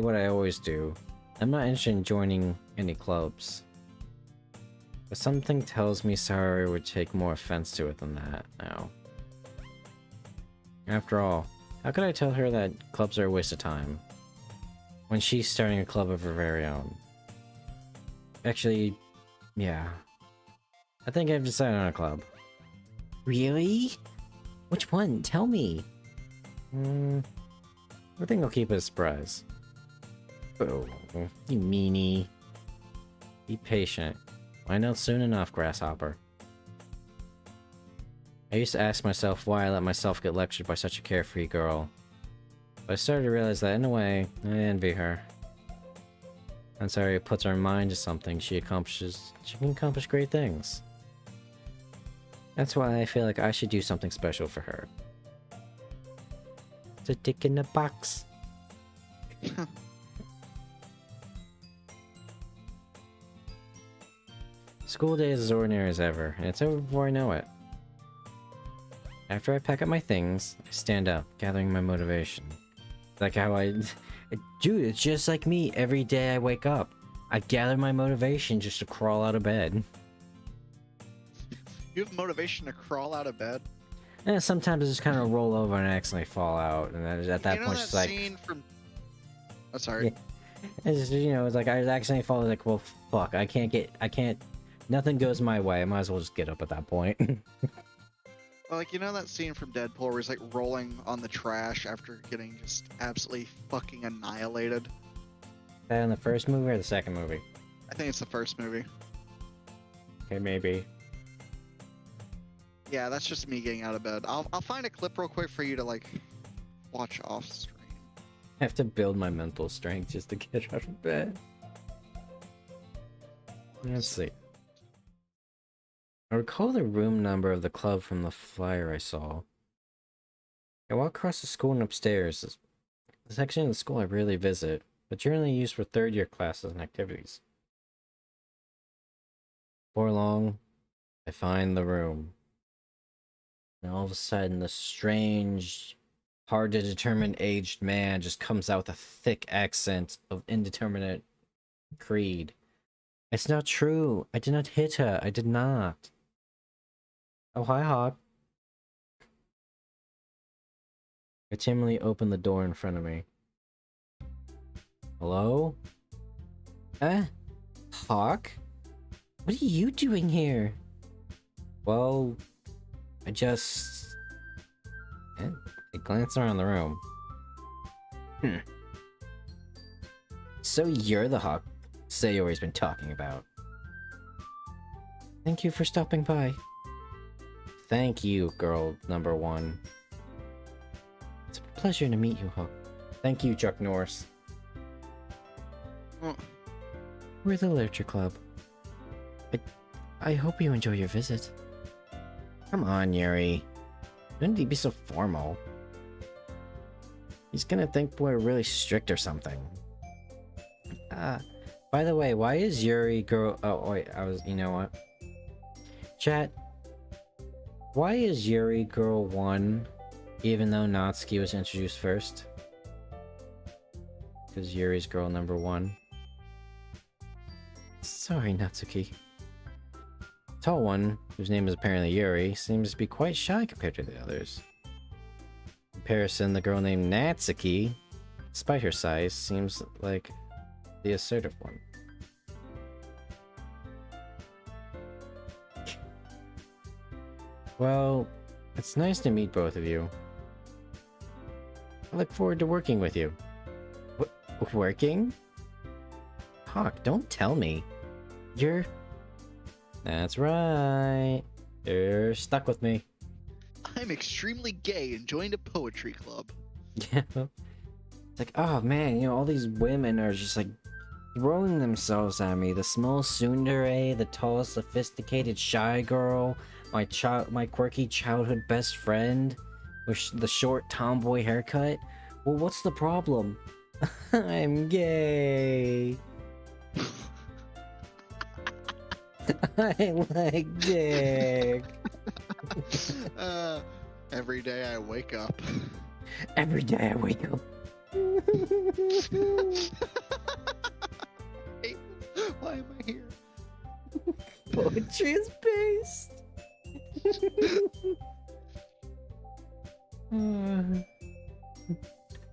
what I always do. I'm not interested in joining any clubs. But something tells me Sayori would take more offense to it than that now. After all, how could I tell her that clubs are a waste of time when she's starting a club of her very own? Actually, yeah. I think I've decided on a club. Really? Which one? Tell me. I think I'll keep it a surprise. Oh, you meanie. Be patient. Find out soon enough, Grasshopper. I used to ask myself why I let myself get lectured by such a carefree girl. But I started to realize that in a way, I envy her. I'm sorry, it puts her mind to something she can accomplish great things. That's why I feel like I should do something special for her. It's a dick in a box. School day is as ordinary as ever, and it's over before I know it. After I pack up my things, I stand up, gathering my motivation. Like how dude, it's just like me every day I wake up. I gather my motivation just to crawl out of bed. You have motivation to crawl out of bed? And sometimes I just kind of roll over and accidentally fall out, and then at that you know point, that it's like, scene from... Oh, sorry. Yeah. It's just, you know, it's like I accidentally fall. Like, well, fuck, I can't. Nothing goes my way. I might as well just get up at that point. Well, like, you know that scene from Deadpool where he's like rolling on the trash after getting just absolutely fucking annihilated? That in the first movie or the second movie? I think it's the first movie. Okay, maybe. Yeah, that's just me getting out of bed. I'll find a clip real quick for you to like watch off stream. I have to build my mental strength just to get out of bed. Let's see. I recall the room number of the club from the flyer I saw. I walk across the school and upstairs. This section of the school I rarely visit, but generally used for third-year classes and activities. Before long, I find the room. And all of a sudden, the strange, hard to determine aged man just comes out with a thick accent of indeterminate creed. It's not true. I did not hit her. I did not. Oh, hi, Hawk. I timidly opened the door in front of me. Hello? Hawk? What are you doing here? Well, I glanced around the room. So you're the Hawk Sayori's been talking about. Thank you for stopping by. Thank you, girl number one. It's a pleasure to meet you, Hawk. Thank you, Chuck Norris. We're the Literature Club. I hope you enjoy your visit. Come on, Yuri. Don't need to be so formal. He's gonna think we're really strict or something. By the way, why is Yuri girl... Oh, wait, you know what? Chat. Why is Yuri girl 1, even though Natsuki was introduced first? Because Yuri's girl number 1. Sorry, Natsuki. Tall one, whose name is apparently Yuri, seems to be quite shy compared to the others. In comparison, the girl named Natsuki, despite her size, seems like the assertive one. Well, it's nice to meet both of you. I look forward to working with you. Working? Hawk, don't tell me. You're... That's right. You're stuck with me. I'm extremely gay and joined a poetry club. Yeah. It's like, oh man, all these women are just like throwing themselves at me. The small tsundere, the tall, sophisticated, shy girl, my quirky childhood best friend with the short tomboy haircut. Well, what's the problem? I'm gay. I like dick. Every day I wake up. Every day I wake up. Hey, why am I here? Poetry is based.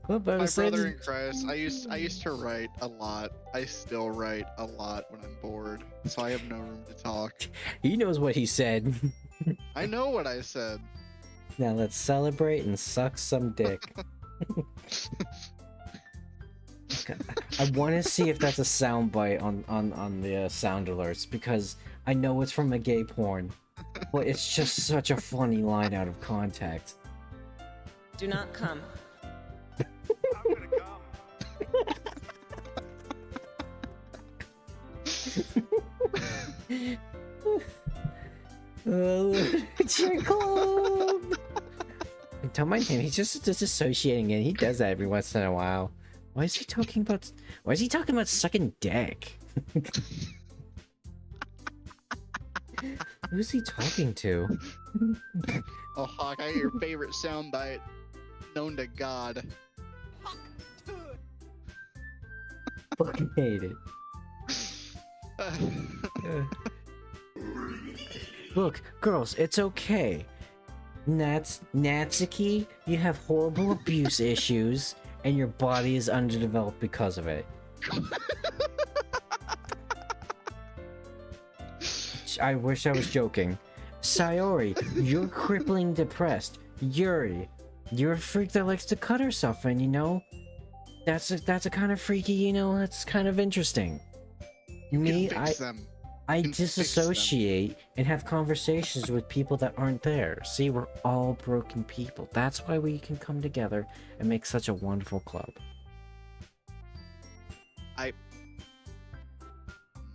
My brother in Christ, I used to write a lot. I still write a lot when I'm bored, so I have no room to talk. He knows what he said. I know what I said. Now let's celebrate and suck some dick. I want to see if that's a soundbite on the sound alerts, because I know it's from a gay porn, but it's just such a funny line out of context. Do not come. I'm gonna come. Literature Club! Don't mind him, he's just disassociating it. He does that every once in a while. Why is he talking about sucking dick? Who's he talking to? Oh, Hawk, I hear your favorite soundbite known to God. Fucking hate it. Look, girls, it's okay. Natsuki, you have horrible abuse issues, and your body is underdeveloped because of it. I wish I was joking. Sayori, you're crippling depressed. Yuri, you're a freak that likes to cut herself, and that's a kind of freaky, that's kind of interesting. Me, I disassociate and have conversations with people that aren't there. See, we're all broken people. That's why we can come together and make such a wonderful club.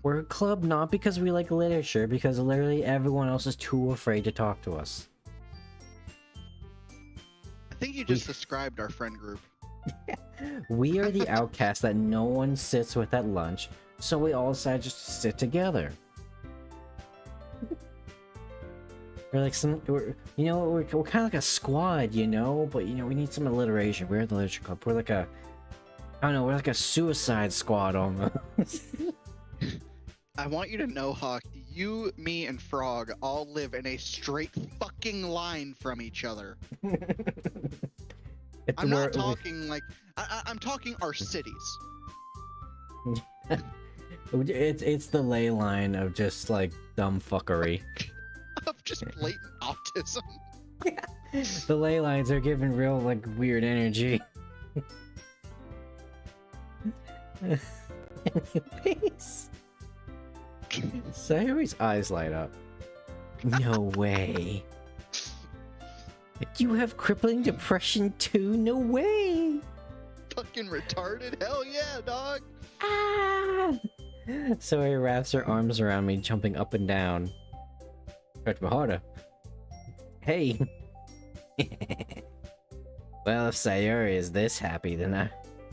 We're a club not because we like literature, because literally everyone else is too afraid to talk to us. I think you just described our friend group. We are the outcasts that no one sits with at lunch, so we all decided just to sit together. We're like we're kind of like a squad, you know, but you know, we need some alliteration. We're the literature club. We're like a, I don't know, we're like a suicide squad almost. I want you to know, Hawk, you, me, and Frog all live in a straight fucking line from each other. I'm not talking like I'm talking our cities. It's the ley line of just like dumb fuckery. Of just blatant autism. The ley lines are giving real like weird energy. Anyways, Sayori's eyes light up. No way. You have crippling depression too? No way. Fucking retarded? Hell yeah, dog. Ah! Sayori wraps her arms around me, jumping up and down. Stretch me harder. Hey. Well, if Sayori is this happy, then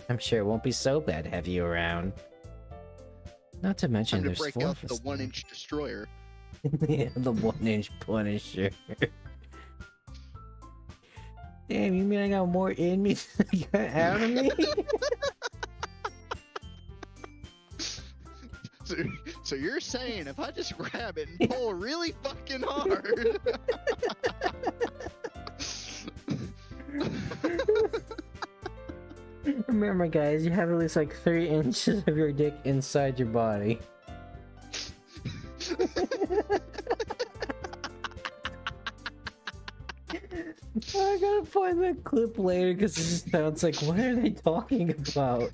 I'm sure it won't be so bad to have you around. Not to mention Time to there's break four out of the us 1-inch destroyer. Yeah, the 1-inch Punisher. Damn, you mean I got more in me than I got out of me? So you're saying if I just grab it and pull really fucking hard. Remember, guys, you have at least like 3 inches of your dick inside your body. I gotta find that clip later because it just sounds like, what are they talking about?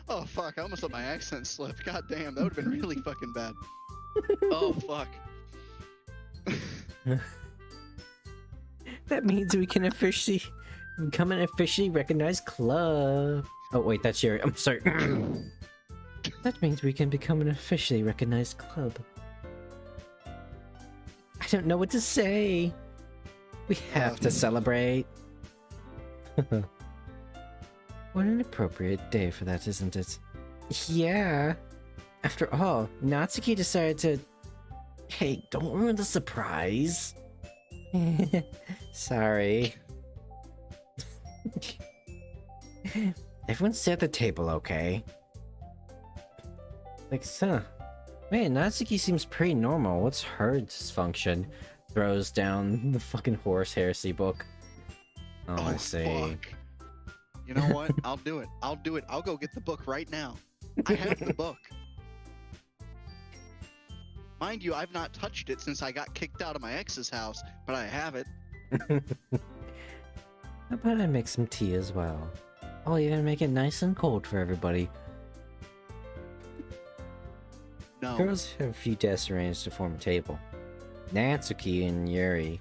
Oh fuck, I almost let my accent slip. God damn, that would have been really fucking bad. Oh fuck. That means we can officially become an officially recognized club. Oh wait, that's Yuri. I'm sorry. That means we can become an officially recognized club. I don't know what to say. We have to celebrate. What an appropriate day for that, isn't it? Yeah. After all, Natsuki decided to... Hey, don't ruin the surprise. Sorry. Everyone sit at the table, okay? Like, huh. Man, Natsuki seems pretty normal. What's her dysfunction? Throws down the fucking horse heresy book. Oh, I see. Fuck. You know what? I'll do it. I'll do it. I'll go get the book right now. I have the book. Mind you, I've not touched it since I got kicked out of my ex's house, but I have it. How about I make some tea as well? I'll even make it nice and cold for everybody. No. Girls have a few desks arranged to form a table. Natsuki and Yuri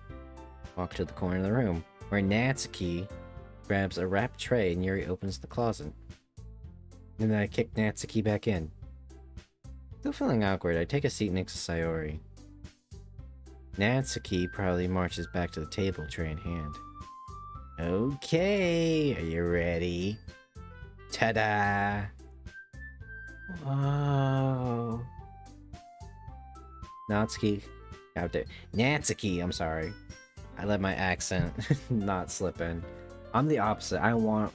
walk to the corner of the room, where Natsuki grabs a wrapped tray and Yuri opens the closet. And then I kick Natsuki back in. Still feeling awkward, I take a seat next to Sayori. Natsuki proudly marches back to the table, tray in hand. Okay, are you ready? Ta-da! Wow. Natsuki, I'm sorry. I let my accent not slip in. I'm the opposite. I want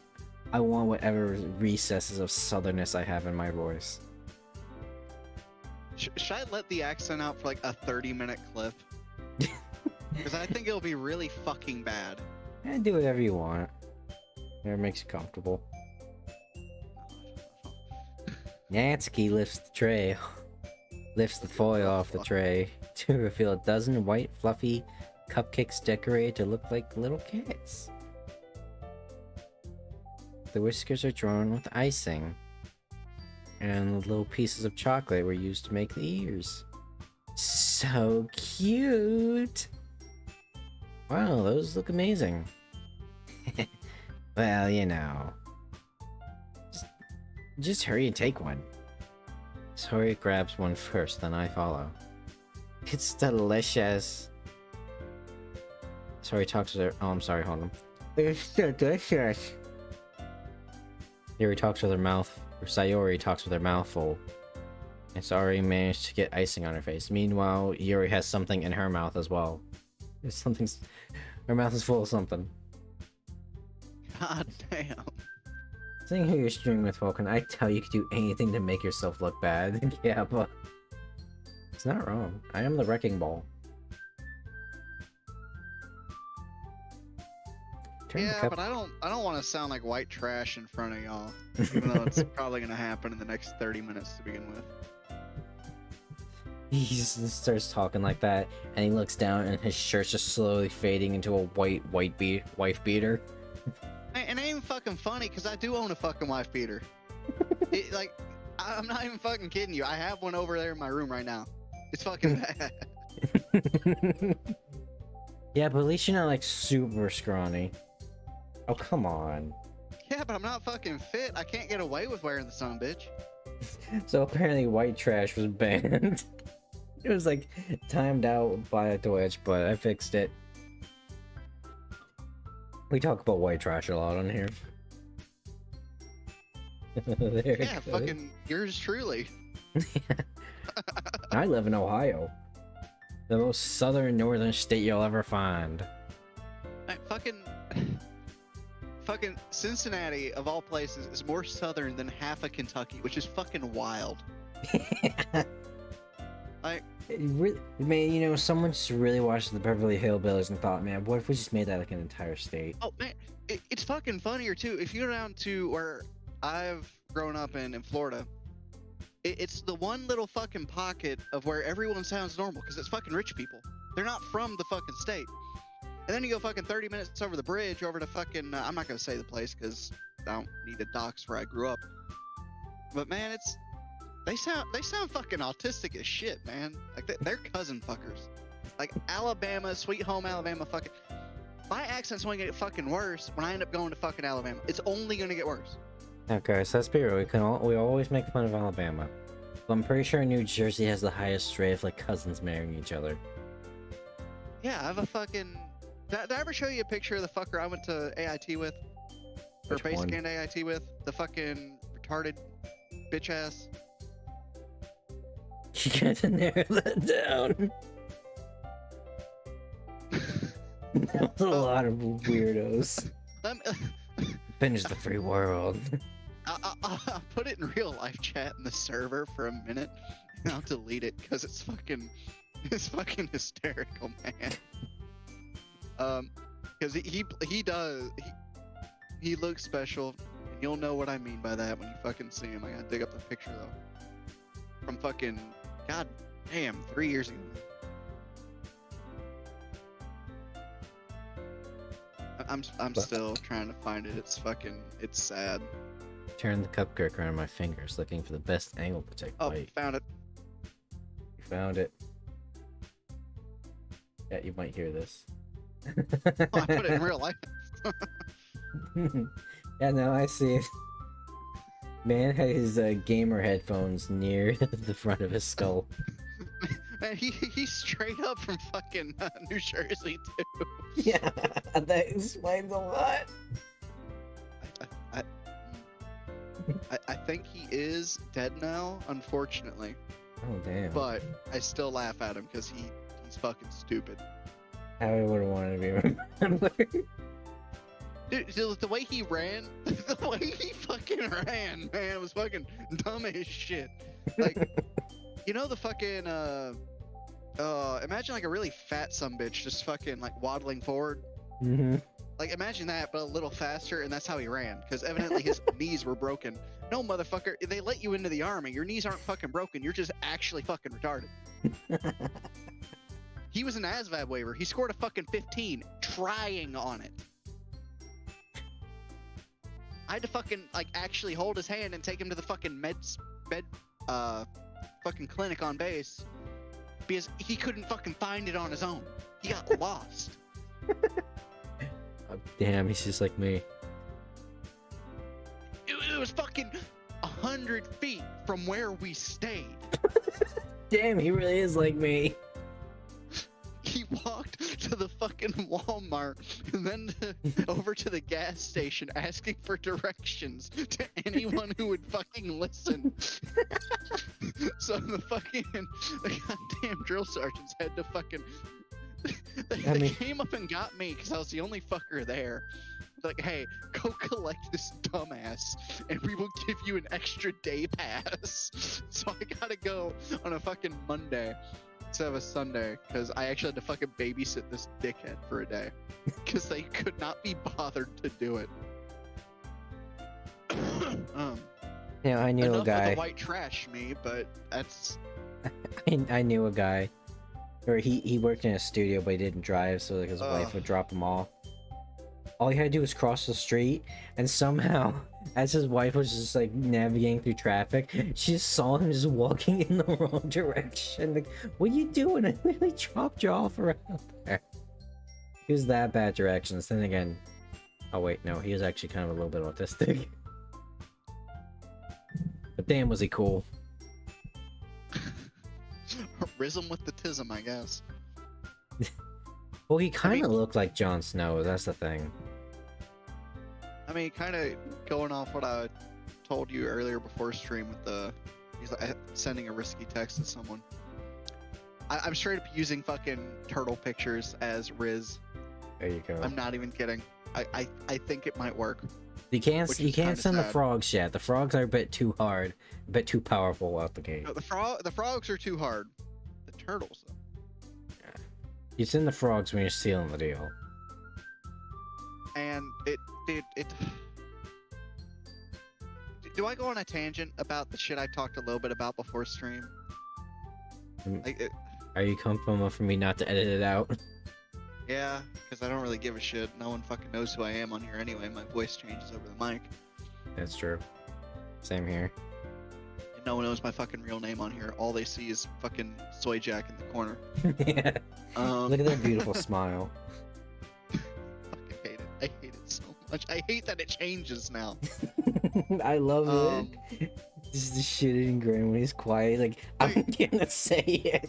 whatever recesses of southernness I have in my voice. Should I let the accent out for like a 30-minute clip? Because I think it'll be really fucking bad. Do whatever you want. Whatever makes you comfortable. Natsuki lifts the foil off the tray to reveal a dozen white, fluffy cupcakes decorated to look like little cats. The whiskers are drawn with icing, and the little pieces of chocolate were used to make the ears. So cute! Wow, those look amazing. Well, you know. Just hurry and take one. Sayori grabs one first, then I follow. It's delicious. Sayori talks to her. Oh, I'm sorry, hold on. It's delicious. Yuri talks with her mouth. Or Sayori talks with her mouth full. It's already managed to get icing on her face. Meanwhile, Yuri has something in her mouth as well. There's something's... Her mouth is full of something. God damn. Seeing who you're streaming with, Falcon, I tell you could do anything to make yourself look bad. Yeah, but... It's not wrong. I am the wrecking ball. Turn the Yeah, cup- but I don't want to sound like white trash in front of y'all, even though it's probably gonna happen in the next 30 minutes to begin with. He just starts talking like that, and he looks down, and his shirt's just slowly fading into a wife beater. And it ain't even fucking funny, because I do own a fucking wife beater. Like, I'm not even fucking kidding you. I have one over there in my room right now. It's fucking bad. Yeah, but at least you're not like super scrawny. Oh, come on. Yeah, but I'm not fucking fit. I can't get away with wearing the son of a bitch. So apparently white trash was banned. It was like timed out by Twitch, but I fixed it. We talk about white trash a lot on here. There it Yeah, goes. fucking yours truly. I live in Ohio. The most southern northern state you'll ever find. Fucking Cincinnati, of all places, is more southern than half of Kentucky, which is fucking wild. Like, Man, you know, someone just really watched the Beverly Hillbillies and thought, man, what if we just made that like an entire state? oh man, it's fucking funnier too. If you go down to where I've grown up in Florida, it's the one little fucking pocket of where everyone sounds normal, because it's fucking rich people. They're not from the fucking state. And then you go fucking 30 minutes over the bridge over to fucking, I'm not gonna say the place because I don't need to dox where I grew up. But man, they sound fucking autistic as shit, man. Like they're cousin fuckers. Like Alabama, sweet home Alabama, fucking. My accent's only gonna get fucking worse when I end up going to fucking Alabama. It's only gonna get worse. Okay, so let's be real. We always make fun of Alabama, but I'm pretty sure New Jersey has the highest rate of like cousins marrying each other. Yeah, I have a fucking. Did I ever show you a picture of the fucker I went to AIT with? Or Which basic one? and AIT with? The fucking retarded bitch ass. You gotta narrow that down. That was a lot of weirdos. Let me, Binge the free world. I'll put it in real life chat in the server for a minute, and I'll delete it because it's fucking hysterical, man. Because he looks special, and you'll know what I mean by that when you fucking see him. I gotta dig up the picture though. From fucking, god damn, 3 years ago. I'm still trying to find it. It's sad. Turn the cupcake around my fingers, looking for the best angle to take Oh, bite. found it. You found it. Yeah, you might hear this. Oh, I put it in real life. Yeah, no, I see it. Man had his gamer headphones near the front of his skull. Man, he's straight up from fucking New Jersey too. Yeah, that explains a lot. I think he is dead now, unfortunately. Oh damn. But I still laugh at him because he's fucking stupid. I would have wanted to be remembered. Dude, the way he ran, the way he fucking ran, man, it was fucking dumb as shit. Like, you know the fucking imagine like a really fat sumbitch just fucking like waddling forward. Mm-hmm. Like imagine that, but a little faster, and that's how he ran. Because evidently his knees were broken. No, motherfucker, they let you into the army. Your knees aren't fucking broken. You're just actually fucking retarded. He was an ASVAB waiver. He scored a fucking 15 trying on it. I had to fucking like actually hold his hand and take him to the fucking fucking clinic on base because he couldn't fucking find it on his own. He got lost. Oh, damn, he's just like me. It was fucking 100 feet from where we stayed. Damn, he really is like me. He walked to the the fucking Walmart and then over to the gas station asking for directions to anyone who would fucking listen. So the goddamn drill sergeants had to fucking they came up and got me because I was the only fucker there. Like, hey, go collect this dumbass and we will give you an extra day pass. So I gotta go on a fucking Monday instead of a Sunday because I actually had to fucking babysit this dickhead for a day because they could not be bothered to do it. Yeah, I knew enough a of guy. the white trash, me, but that's I knew a guy. Or he worked in a studio, but he didn't drive, so like his wife would drop him off. All he had to do was cross the street, and somehow, as his wife was just like navigating through traffic, she just saw him just walking in the wrong direction. Like, what are you doing? I literally dropped you off around there. He was that bad directions. Then again, oh wait, no, he was actually kind of a little bit autistic. But damn, was he cool. Rism with the tism, I guess. Well, he kind of looked like Jon Snow. That's the thing. I mean, kind of going off what I told you earlier before stream with he's like sending a risky text to someone. I'm straight up using fucking turtle pictures as Riz. There you go. I'm not even kidding. I think it might work. You can't kinda send the sad. frogs yet. The frogs are a bit too hard, a bit too powerful out the gate. No, the frogs are too hard. The turtles, though. You send the frogs when you're sealing the deal. And it. Do I go on a tangent about the shit I talked a little bit about before stream? Are you comfortable for me not to edit it out? Yeah, because I don't really give a shit. No one fucking knows who I am on here anyway. My voice changes over the mic. That's true. Same here. And no one knows my fucking real name on here. All they see is fucking Soy Jack in the corner. Yeah. Look at that beautiful smile. Fucking hate it. I hate it so much. I hate that it changes now. I love it. Just the shit in Graham when he's quiet. Like, I'm gonna say it.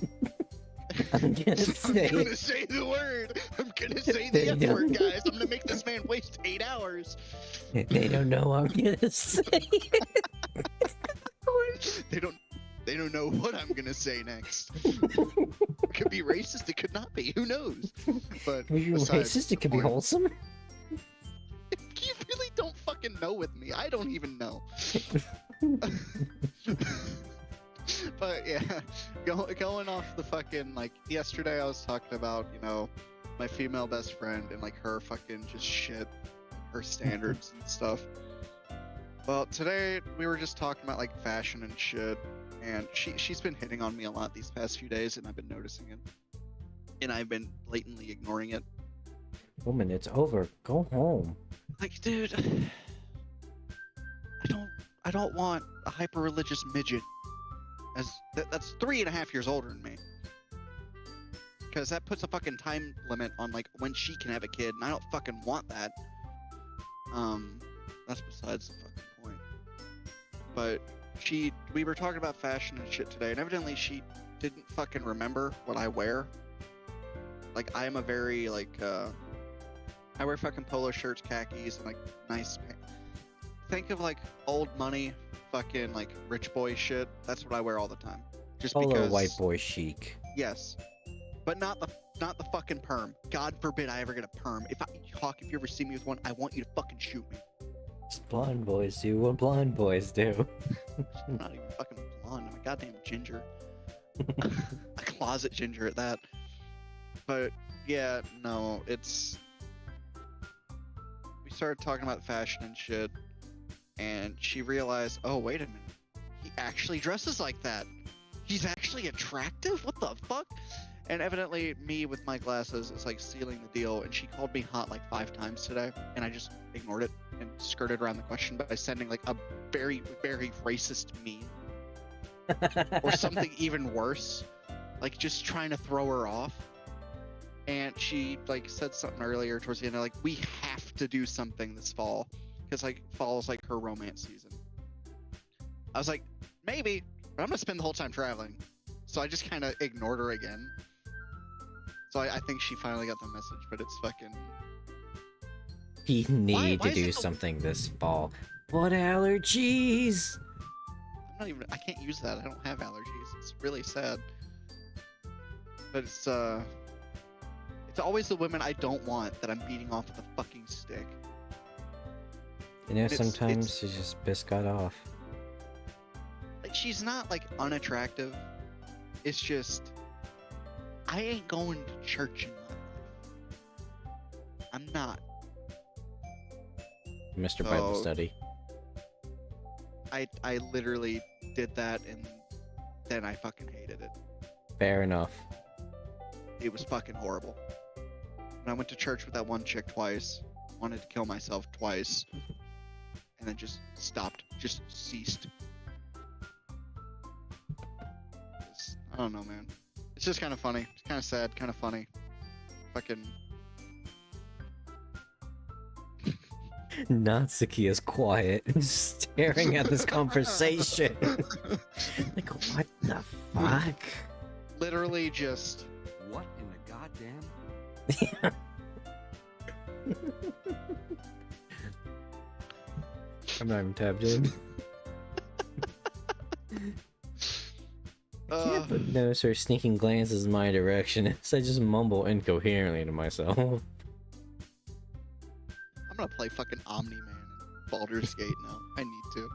I'm gonna say I'm gonna it. say the word. I'm gonna say They the F don't- word, guys. I'm gonna make this man waste 8 hours. They don't know I'm gonna say it. They don't know what I'm gonna say next. It could be racist. It could not be. Who knows? But When you're besides racist, the it could be point. wholesome. You really don't fucking know with me. I don't even know. But yeah, going off the fucking, like, yesterday I was talking about, you know, my female best friend and like her fucking just shit, her standards and stuff. Well, today we were just talking about like fashion and shit, and she's been hitting on me a lot these past few days, and I've been noticing it, and I've been blatantly ignoring it. Woman, it's over. Go home. Like, dude, I don't want a hyper religious midget. That's 3.5 years older than me. Because that puts a fucking time limit on like when she can have a kid, and I don't fucking want that. That's besides the fucking point. But we were talking about fashion and shit today, and evidently she didn't fucking remember what I wear. Like, I am a very like I wear fucking polo shirts, khakis, and like nice pants. Think of like old money, fucking like rich boy shit. That's what I wear all the time. Just Polo because. white boy chic. Yes, but not the fucking perm. God forbid I ever get a perm. Hawk, if you ever see me with one, I want you to fucking shoot me. It's blonde boys do what blonde boys do. I'm not even fucking blonde. I'm a goddamn ginger. A closet ginger at that. But yeah, no, it's. We started talking about fashion and shit, and she realized, oh wait a minute, he actually dresses like that. He's actually attractive? What the fuck? And evidently, me with my glasses is like sealing the deal, and she called me hot like 5 times today, and I just ignored it and skirted around the question by sending like a very, very racist meme. Or something even worse. Like just trying to throw her off. And she like said something earlier towards the end, like, we have to do something this fall. Because like fall is like her romance season. I was like, maybe, but I'm gonna spend the whole time traveling. So I just kind of ignored her again. So I think she finally got the message, but it's fucking. You need why to is do it the- something this fall. What allergies? I'm not even. I can't use that. I don't have allergies. It's really sad. But it's always the women I don't want that I'm beating off with a fucking stick. You know, It's- sometimes you just piss God off. Like she's not like unattractive. It's just I ain't going to church in my life. I'm not. Mr. Bible Oh. Study. I literally did that and then I fucking hated it. Fair enough. It was fucking horrible. And I went to church with that one chick twice. Wanted to kill myself twice. And then just stopped. Just ceased. I don't know, man. It's just kind of funny. It's kind of sad, kind of funny. Fucking. Natsuki is quiet, staring at this conversation. Like, what the fuck? Literally just. What in the goddamn? I'm not even tapped in. Can't but notice her sneaking glances in my direction as I just mumble incoherently to myself. I'm gonna play fucking Omni Man and Baldur's Gate now. I need to.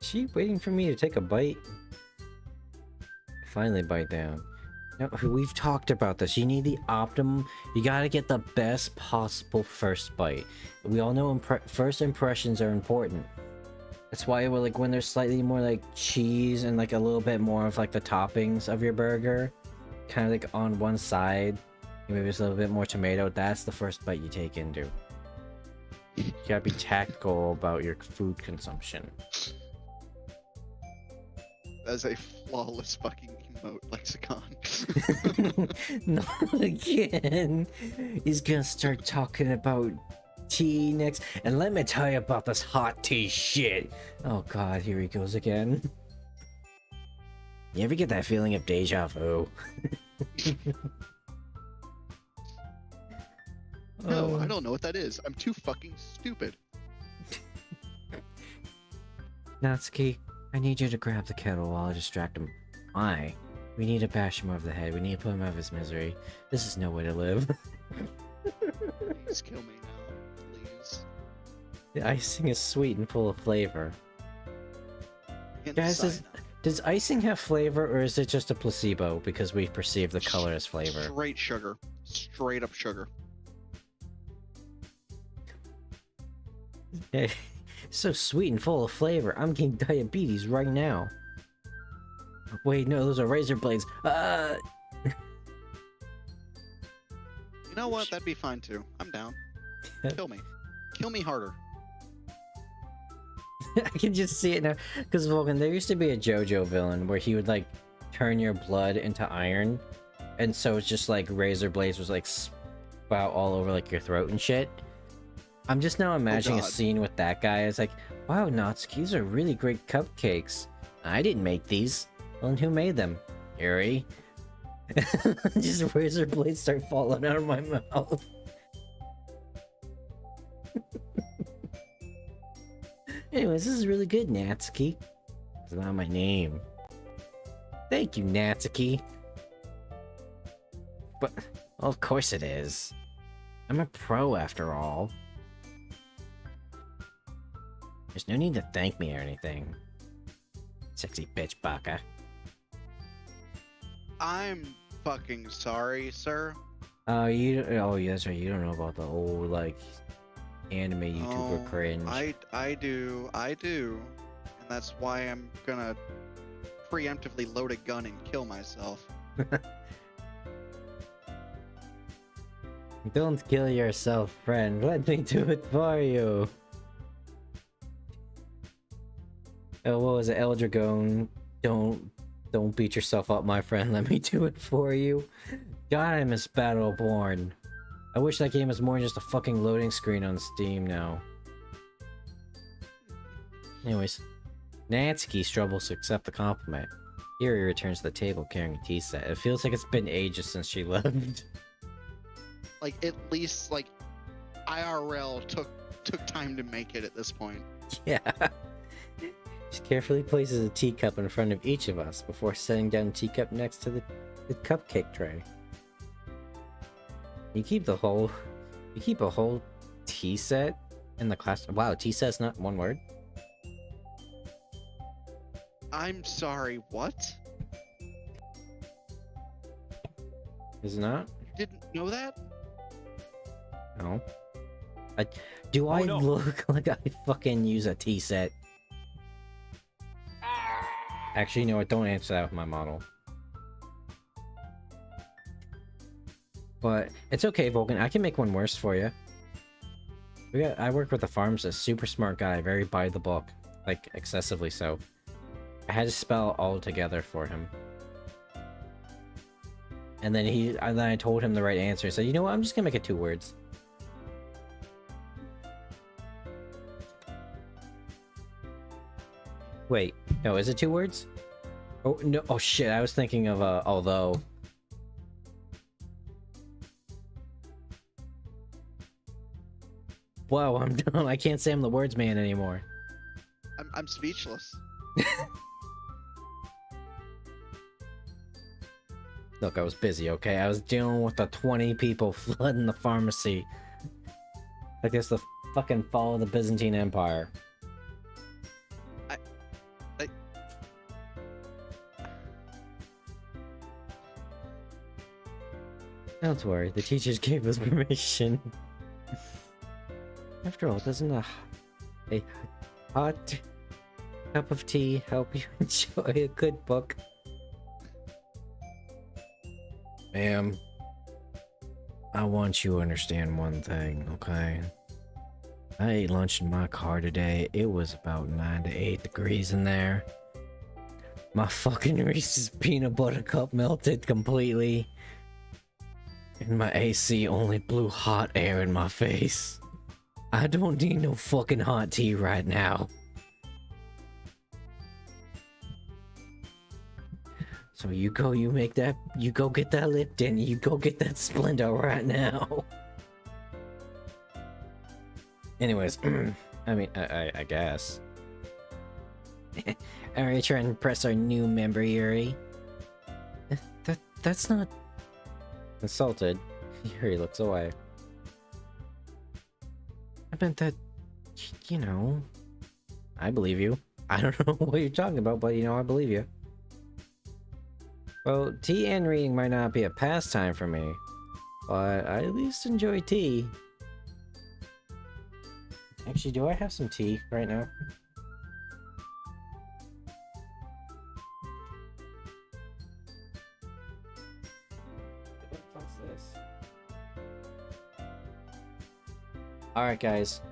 Is she waiting for me to take a bite? Finally bite down. No, we've talked about this. You need the optimum. You gotta get the best possible first bite. We all know first impressions are important. That's why we're like when there's slightly more like cheese and like a little bit more of like the toppings of your burger, kind of like on one side, maybe there's a little bit more tomato. That's the first bite you take into. You gotta be tactical about your food consumption. As a flawless fucking emote lexicon. Not again. He's gonna start talking about tea next, and let me tell you about this hot tea shit. Oh god, here he goes again. You ever get that feeling of deja vu? No, I don't know what that is. I'm too fucking stupid. Natsuki, I need you to grab the kettle while I distract him. Why? We need to bash him over the head. We need to put him out of his misery. This is no way to live. Please kill me now. Please. The icing is sweet and full of flavor. Guys, Inside. does icing have flavor, or is it just a placebo because we perceive the color as flavor? Straight sugar. Straight up sugar. Hey, so sweet and full of flavor. I'm getting diabetes right now. Wait, no, those are razor blades. You know what? That'd be fine too. I'm down. Kill me. Kill me harder. I can just see it now. Because Vulcan, there used to be a JoJo villain where he would like turn your blood into iron, and so it's just like razor blades was like spout all over like your throat and shit. I'm just now imagining a God. scene with that guy. It's like, wow, Natsuki, these are really great cupcakes. I didn't make these. Well, and who made them? Yuri. Just razor blades start falling out of my mouth. Anyways, this is really good, Natsuki. It's not my name. Thank you, Natsuki. But, well, of course it is. I'm a pro after all. There's no need to thank me or anything. Sexy bitch baka. I'm fucking sorry, sir. Oh, yeah, that's right. You don't know about the old, like, anime YouTuber cringe. I do. And that's why I'm gonna preemptively load a gun and kill myself. Don't kill yourself, friend. Let me do it for you. Oh, what was it? Eldragon. Don't beat yourself up, my friend. Let me do it for you. God, I miss Battleborn. I wish that game was more than just a fucking loading screen on Steam now. Anyways, Natsuki struggles to accept the compliment. Yuri returns to the table carrying a tea set. It feels like it's been ages since she left. Like at least like IRL took time to make it at this point. Yeah. She carefully places a teacup in front of each of us before setting down the teacup next to the cupcake tray. You keep a whole tea set in the class. Wow, tea set's not one word. I'm sorry, what? Is it not? You didn't know that? No. Do I no. look like I fucking use a tea set? Actually, you know what? Don't answer that with my model. But it's okay, Vulcan. I can make one worse for you. I work with a pharmacist, super smart guy, very by the book, like excessively so. I had to spell all together for him. And then I told him the right answer. So you know what? I'm just gonna make it 2 words. Wait, no, is it 2 words? Oh no! Oh shit! I was thinking of although. Whoa! I'm done. I can't say I'm the words man anymore. I'm speechless. Look, I was busy, okay? I was dealing with the 20 people flooding the pharmacy. I guess the fucking fall of the Byzantine Empire. Don't worry, the teachers gave us permission. After all, doesn't a hot cup of tea help you enjoy a good book? Ma'am, I want you to understand one thing, okay? I ate lunch in my car today. It was about 9 to 8 degrees in there. My fucking Reese's peanut butter cup melted completely. And my AC only blew hot air in my face. I don't need no fucking hot tea right now. So you go get that Lipton, you go get that Splenda right now. Anyways, I mean, I guess. Are you trying to impress our new member, Yuri? That's not... Insulted, Yuri looks away. I meant that, you know... I believe you. I don't know what you're talking about, but you know, I believe you. Well, tea and reading might not be a pastime for me, but I at least enjoy tea. Actually, do I have some tea right now? What's this? Alright guys.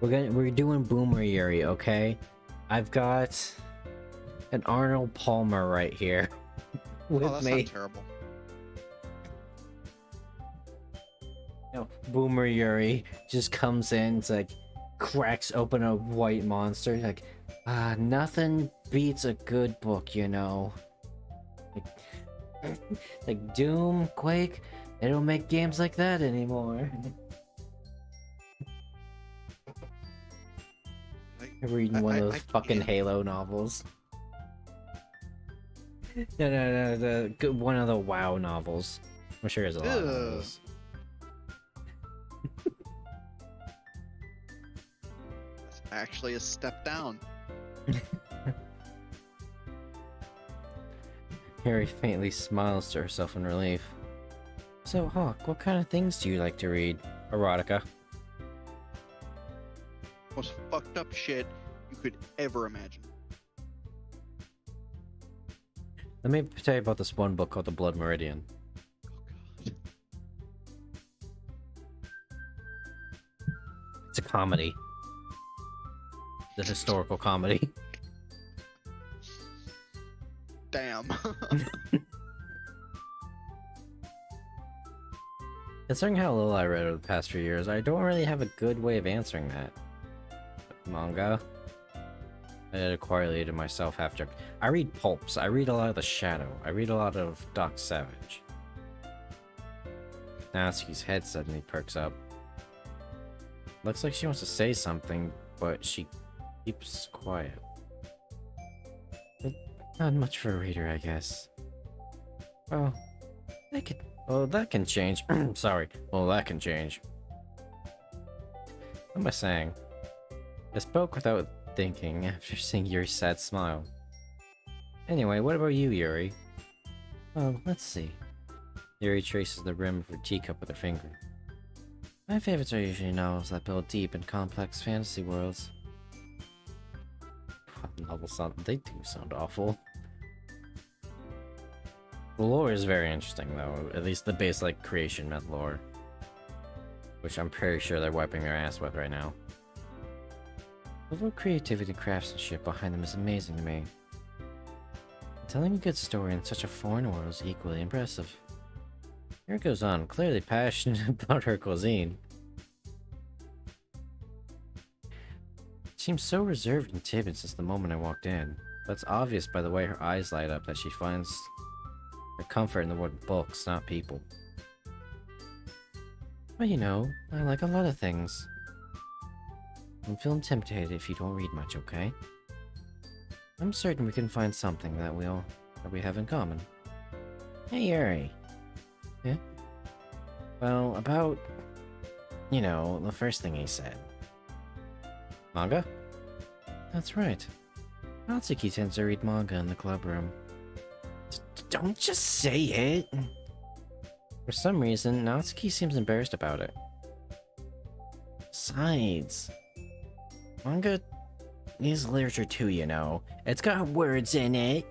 We're doing Boomer Yuri, okay? I've got an Arnold Palmer right here with Oh, that's me. not terrible. No, Boomer Yuri just comes in, it's like cracks open a white monster, like, nothing beats a good book, you know. Like Doom, Quake, they don't make games like that anymore. I'm reading one of those fucking Halo novels. No, one of the WoW novels. I'm sure there's a lot of those. That's actually a step down. Harry faintly smiles to herself in relief. So, Hawk, what kind of things do you like to read? Erotica. Most fucked up shit you could ever imagine. Let me tell you about this one book called The Blood Meridian. Oh god. It's a comedy. It's a historical comedy. Damn. Considering how little I read over the past few years, I don't really have a good way of answering that. Manga? I did it quietly to myself after. I read pulps. I read a lot of The Shadow. I read a lot of Doc Savage. Natsuki's head suddenly perks up. Looks like she wants to say something, but she keeps quiet. But not much for a reader, I guess. Well, that can change. Sorry. Well, that can change. What am I saying? I spoke without thinking after seeing Yuri's sad smile. Anyway, what about you, Yuri? Well, let's see. Yuri traces the rim of her teacup with her finger. My favorites are usually novels that build deep and complex fantasy worlds. Novels they do sound awful. The lore is very interesting, though. At least the base, like, creation myth lore. Which I'm pretty sure they're wiping their ass with right now. The level of creativity and craftsmanship behind them is amazing to me. Telling a good story in such a foreign world is equally impressive. Here it goes on, clearly passionate about her cuisine. She seems so reserved and timid since the moment I walked in, but it's obvious by the way her eyes light up that she finds her comfort in the word books, not people. But you know, I like a lot of things. Don't feel intimidated if you don't read much, okay? I'm certain we can find something that we have in common. Hey, Yuri. Yeah? Well, about... you know, the first thing he said. Manga? That's right. Natsuki tends to read manga in the club room. Don't just say it! For some reason, Natsuki seems embarrassed about it. Besides... manga is literature too, you know. It's got words in it.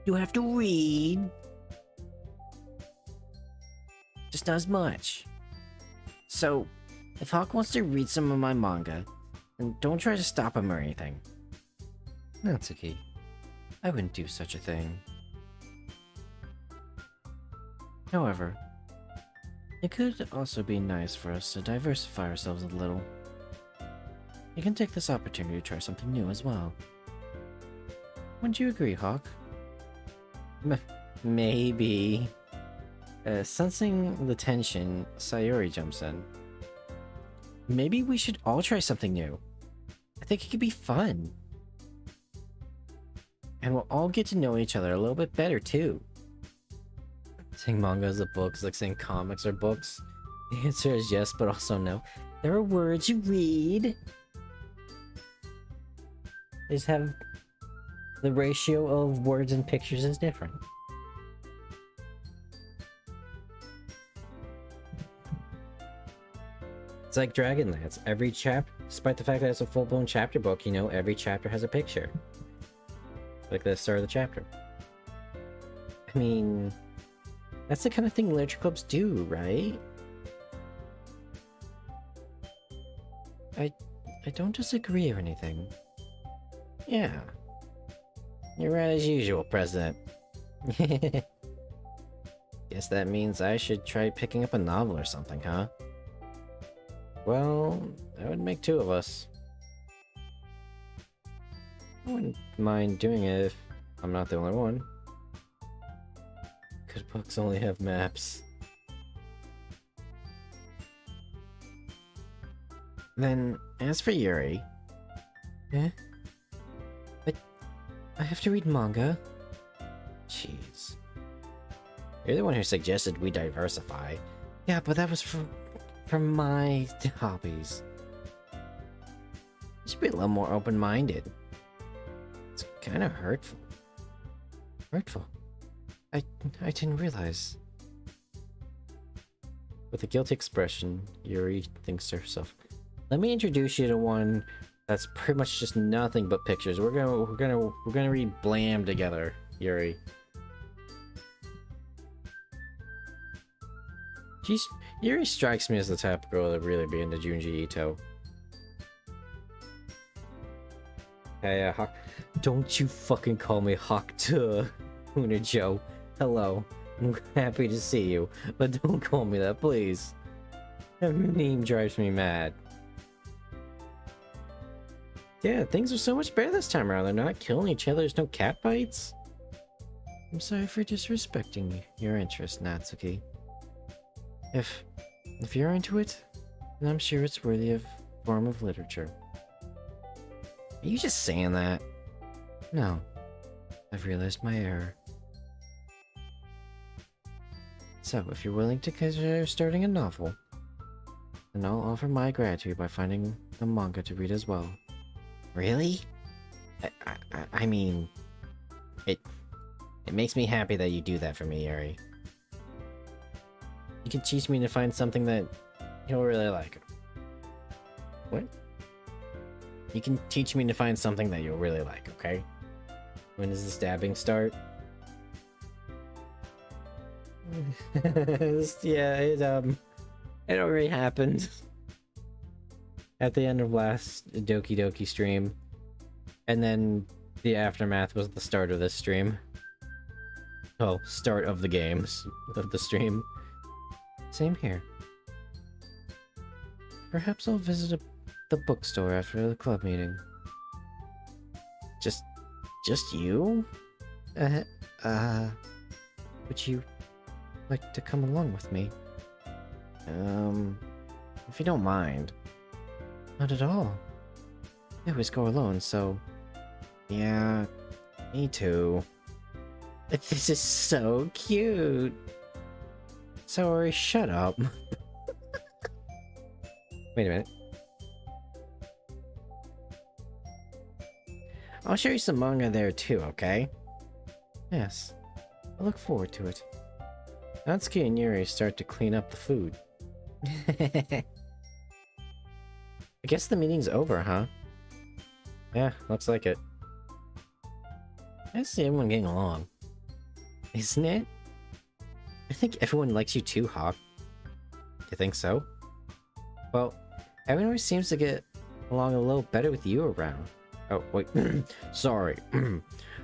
You have to read. Just not as much. So, if Hawk wants to read some of my manga, then don't try to stop him or anything. Natsuki, I wouldn't do such a thing. However, it could also be nice for us to diversify ourselves a little. You can take this opportunity to try something new as well. Wouldn't you agree, Hawk? Maybe. Sensing the tension, Sayuri jumps in. Maybe we should all try something new. I think it could be fun. And we'll all get to know each other a little bit better, too. Saying manga is a book is like saying comics are books. The answer is yes, but also no. There are words you read. They just have... the ratio of words and pictures is different. It's like Dragonlance. Every chapter, despite the fact that it's a full-blown chapter book, you know, every chapter has a picture. Like the start of the chapter. I mean, that's the kind of thing literature clubs do, right? I don't disagree or anything. Yeah. You're right as usual, President. Guess that means I should try picking up a novel or something, huh? Well, that would make two of us. I wouldn't mind doing it if I'm not the only one. Good books only have maps. Then, as for Yuri... Eh? But I have to read manga? Jeez. You're the one who suggested we diversify. Yeah, but that was from my hobbies. You should be a little more open-minded. It's kind of hurtful. Hurtful? I didn't realize. With a guilty expression, Yuri thinks to herself, "Let me introduce you to one that's pretty much just nothing but pictures. We're gonna read Blam together, Yuri." Yuri strikes me as the type of girl that really be into Junji Ito. Hey, don't you fucking call me Hakuto, Joe. Hello, I'm happy to see you, but don't call me that, please. That name drives me mad. Yeah, things are so much better this time around. They're not killing each other. There's no cat fights. I'm sorry for disrespecting your interest, Natsuki. If you're into it, then I'm sure it's worthy of form of literature. Are you just saying that? No. I've realized my error. So, if you're willing to consider starting a novel, then I'll offer my gratitude by finding a manga to read as well. Really? I mean, it makes me happy that you do that for me, Yuri. You can teach me to find something that you'll really like. What? You can teach me to find something that you'll really like, okay? When does the stabbing start? Yeah, it already happened. At the end of last Doki Doki stream. And then the aftermath was the start of this stream. Well, start of the games of the stream. Same here. Perhaps I'll visit the bookstore after the club meeting. Just you? Would you like to come along with me? If you don't mind. Not at all. I always go alone, so... Yeah, me too. This is so cute! Sorry, shut up. Wait a minute. I'll show you some manga there too, okay? Yes. I look forward to it. Natsuki and Yuri start to clean up the food. I guess the meeting's over, huh? Yeah, looks like it. I see everyone getting along. Isn't it? I think everyone likes you too, Hawk. You think so? Well, everyone always seems to get along a little better with you around. Oh, wait. Sorry.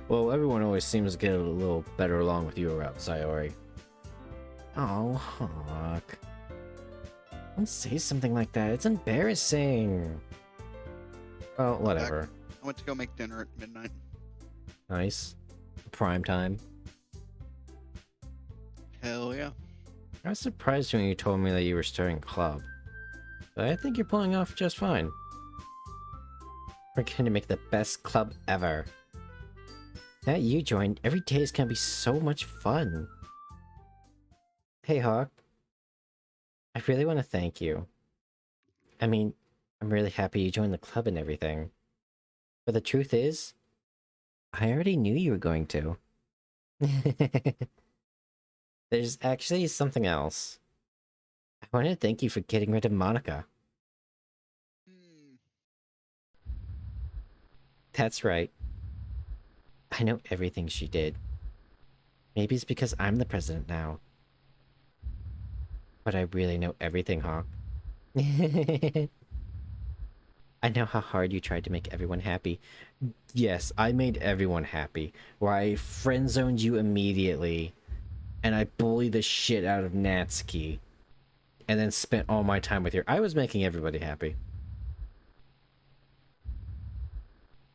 Well, everyone always seems to get a little better along with you around, Sayori. Oh, Hawk. Don't say something like that. It's embarrassing. Well, whatever. I went to go make dinner at midnight. Nice. Prime time. Hell yeah. I was surprised when you told me that you were starting a club. But I think you're pulling off just fine. We're going to make the best club ever. Now you joined, every day is going to be so much fun. Hey, Hawk. I really want to thank you. I mean, I'm really happy you joined the club and everything. But the truth is, I already knew you were going to. There's actually something else. I want to thank you for getting rid of Monika. That's right. I know everything she did. Maybe it's because I'm the president now. But I really know everything, Hawk. I know how hard you tried to make everyone happy. Yes, I made everyone happy. Where I friend-zoned you immediately. And I bullied the shit out of Natsuki. And then spent all my time with her. I was making everybody happy.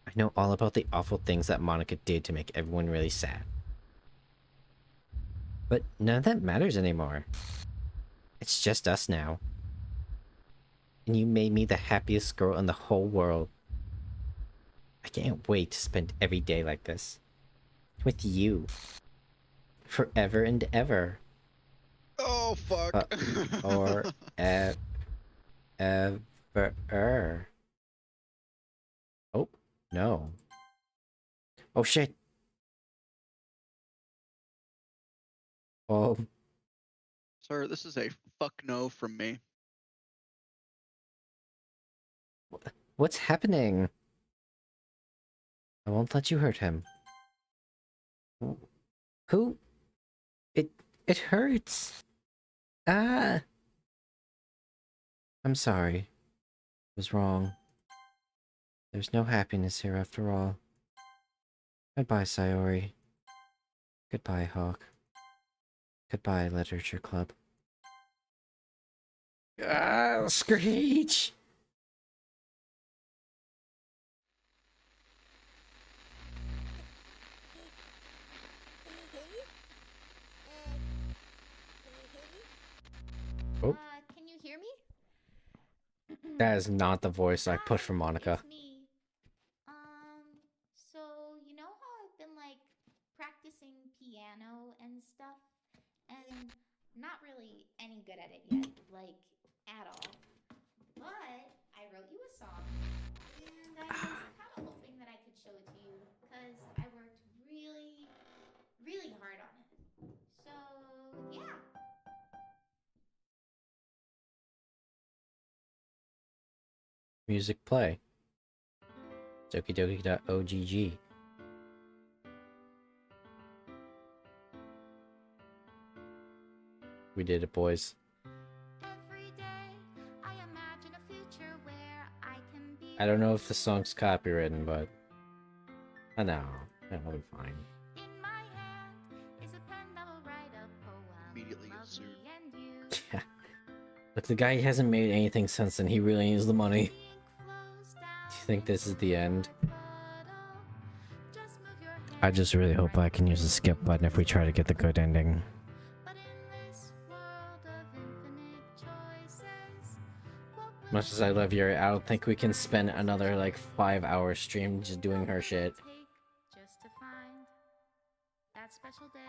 I know all about the awful things that Monika did to make everyone really sad. But none of that matters anymore. It's just us now. And you made me the happiest girl in the whole world. I can't wait to spend every day like this. With you. Forever and ever. Oh, fuck. Or ever. Oh, no. Oh, shit. Oh. Sir, this is a fuck no from me. What's happening? I won't let you hurt him. Who? It hurts. Ah! I'm sorry. I was wrong. There's no happiness here after all. Goodbye, Sayori. Goodbye, Hawk. Goodbye, Literature Club. Ah, Screech! Oh. Can you hear me? That is not the voice I put for Monika. It's me. So you know how I've been like practicing piano and stuff, and not really any good at it yet, like at all. But I wrote you a song, and I was kind of hoping that I could show it to you because I worked really, really hard on it. So yeah. Music play. Doki. We did it, boys. Every day I imagine a future where I can be. I don't know if the song's copywritten, but I know that'll be fine. In my hand is a pen that will write a poem. Immediately get Love sued. me and you. Yeah. Look, the guy hasn't made anything since then. He really needs the money. The ink flows down Do you think this is the end? my puddle. Just move your hand I just really hope I can use the skip button if we try to get the good ending. But in this world of infinite choices, what will Much as I love Yuri, I don't think we can spend another like 5-hour stream just doing her shit. it take just to find that special day?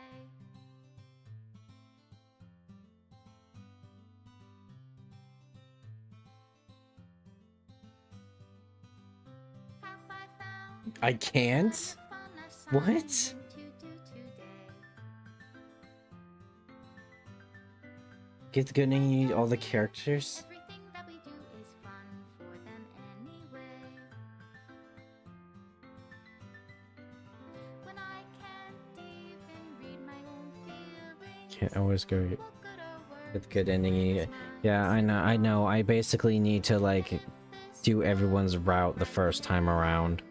Have I found I can't? the fun What? assignment to do today? Get the good ending, you need all the characters? Everything that we do is fun for them anyway. When I can't even read my own feelings, Can't always go what good are get the words good ending. You need if it. it's Yeah, I know. I basically need to like this do everyone's route the first time around.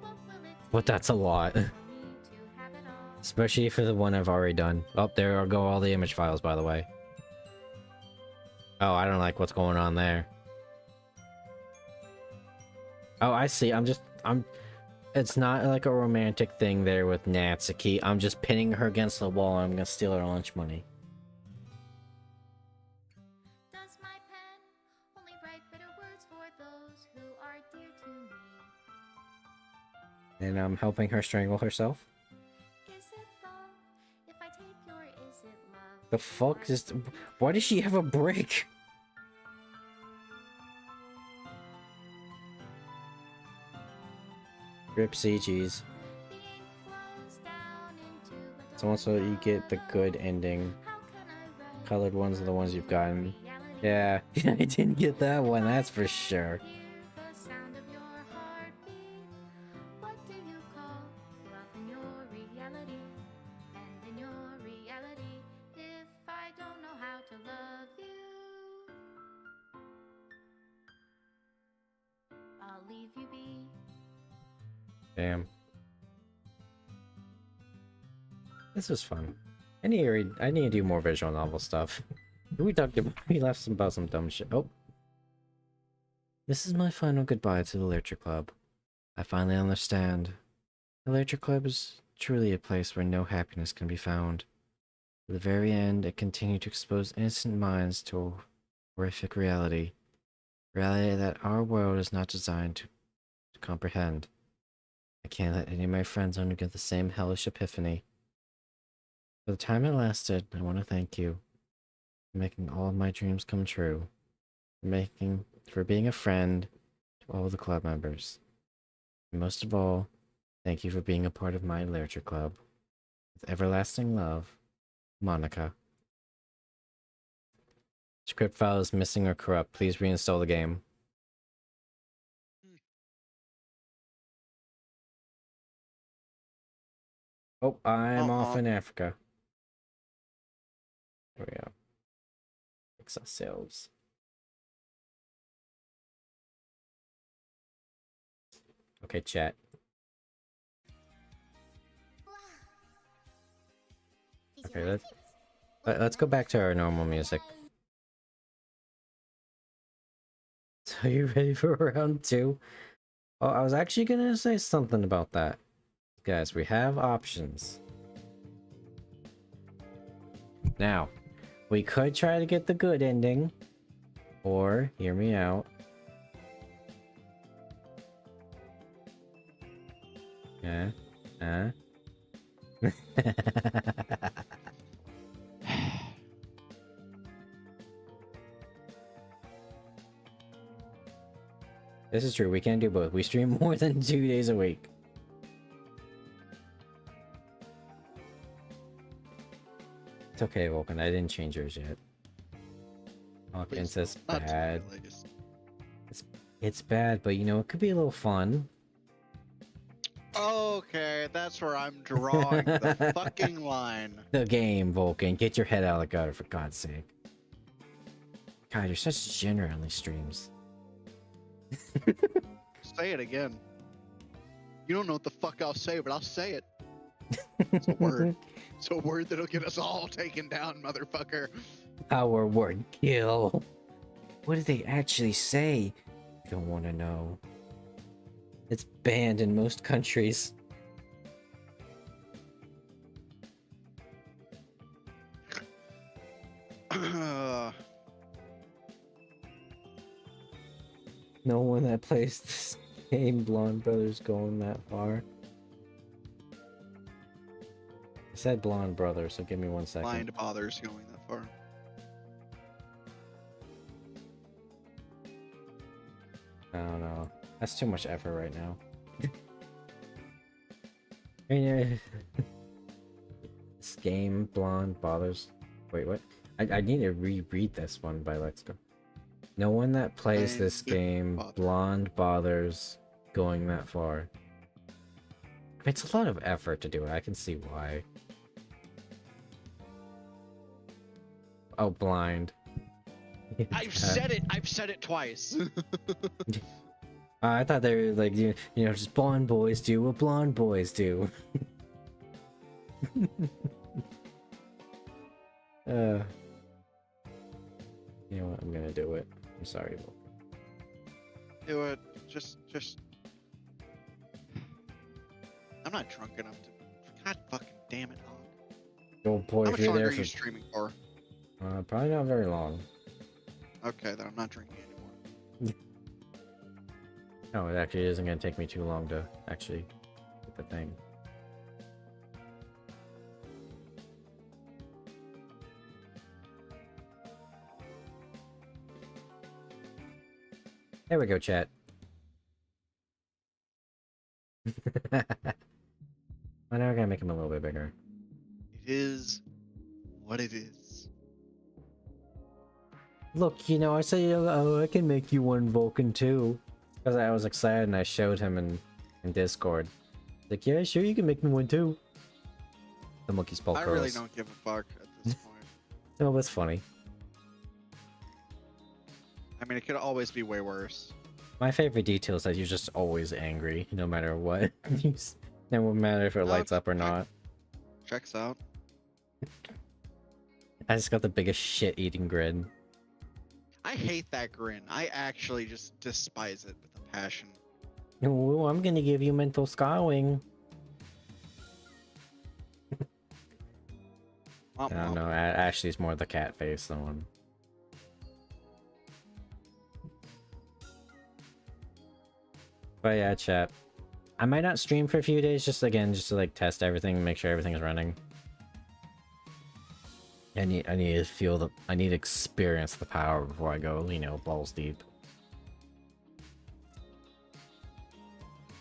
what will it But that's a lot. take me to have it all? Especially for the one I've already done. Oh, there go all the image files, by the way. Oh, I don't like what's going on there. Oh, I see. It's not like a romantic thing there with Natsuki. I'm just pinning her against the wall and I'm gonna steal her lunch money. Does my pen only write bitter words for those who are dear to me? And I'm helping her strangle herself? Is it love if I take your is it love? The fuck is... Why does she have a brick? Rip CGs. The ink flows down into a So also you get the good ending. How can I write Colored ones are the ones you've gotten. reality? Yeah, I didn't get that one, that's for sure. Hear the sound of your heartbeat. What do you call love in your reality? And in your reality, if I don't know how to love you, I'll leave you be. Damn. This was fun. I need to do more visual novel stuff. We left some about some dumb shit. Oh. This is my final goodbye to the Literature Club. I finally understand. The Literature Club is truly a place where no happiness can be found. To the very end, it continued to expose innocent minds to a horrific reality. Reality that our world is not designed to comprehend. I can't let any of my friends undergo the same hellish epiphany. For the time it lasted, I want to thank you for making all of my dreams come true, for being a friend to all the club members. And most of all, thank you for being a part of my literature club. With everlasting love, Monika. Script file is missing or corrupt. Please reinstall the game. Oh, I'm off in Africa. There we go. Fix ourselves. Okay, chat. Okay, let's go back to our normal music. So are you ready for round 2? Oh, I was actually gonna say something about that. Guys, we have options. Now, We could try to get the good ending. Or, hear me out. This is true, we can't do both. We stream more than 2 days a week. It's okay, Vulcan, I didn't change yours yet. Hawkins Please says don't. Not to bad. my legacy. It's bad, but you know, it could be a little fun. Okay, that's where I'm drawing the fucking line. The game, Vulcan. Get your head out of the gutter, for God's sake. God, you're such a degenerate on these streams. Say it again. You don't know what the fuck I'll say, but I'll say it. It's a word. It's a word that'll get us all taken down, motherfucker. Power word kill. What did they actually say? I don't want to know. It's banned in most countries. No one that plays this game, Blonde Brothers, going that far. I said Blonde Brothers, so give me 1 second. Mind bothers going that far. I don't know. That's too much effort right now. I mean, this game, Blonde bothers. Wait, what? I need to reread this one by Let's Go. No one that plays this game, Blonde bothers going that far. It's a lot of effort to do it. I can see why. Oh, blind. I've said it. I've said it twice. I thought they were like, you know, just blonde boys do what blonde boys do. You know what? I'm gonna do it. I'm sorry, Vulcan. Do it. Just. I'm not drunk enough to. God fucking damn it, Hog. Oh boy, How if much you're longer there are you for streaming for? probably not very long. Okay, then I'm not drinking anymore. No, it actually isn't gonna take me too long to actually get the thing. There we go, chat. Well, now I gotta make him a little bit bigger. It is what it is. Look, you know, I said, oh, I can make you one Vulcan too. Because I was excited and I showed him in Discord. Like, yeah, sure, you can make me one too. The monkey's Paul I really don't give a fuck at this point. No, that's funny. I mean, it could always be way worse. My favorite detail is that you're just always angry, no matter what. No matter if it lights up or not. Checks out. I just got the biggest shit-eating grin. I hate that grin. I actually just despise it with a passion. Oh, I'm gonna give you mental scarring. I don't know. Ashley's more the cat face than one. But yeah, chat. I might not stream for a few days, just to like test everything, make sure everything's running. I need to feel I need to experience the power before I go, you know, balls deep.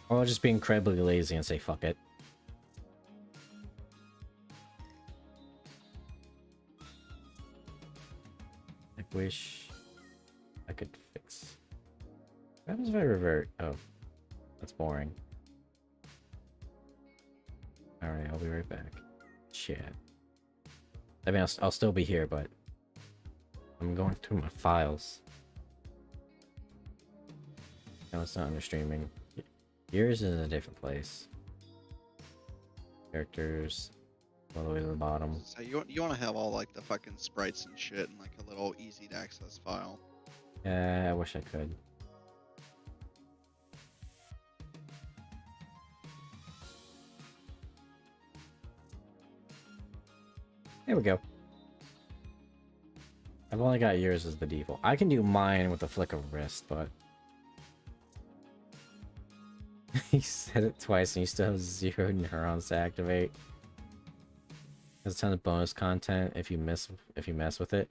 Or I'll just be incredibly lazy and say fuck it. I wish I could fix. What happens if I revert? Oh, that's boring. Alright, I'll be right back. Shit. I mean, I'll still be here, but I'm going through my files. No, it's not under streaming. Yours is in a different place. Characters, all the way to the bottom. So you want to have all like the fucking sprites and shit in like a little easy to access file. Yeah, I wish I could. There we go. I've only got yours as the default. I can do mine with a flick of wrist, but... He said it twice and you still have 0 neurons to activate. There's a ton of bonus content if you mess with it.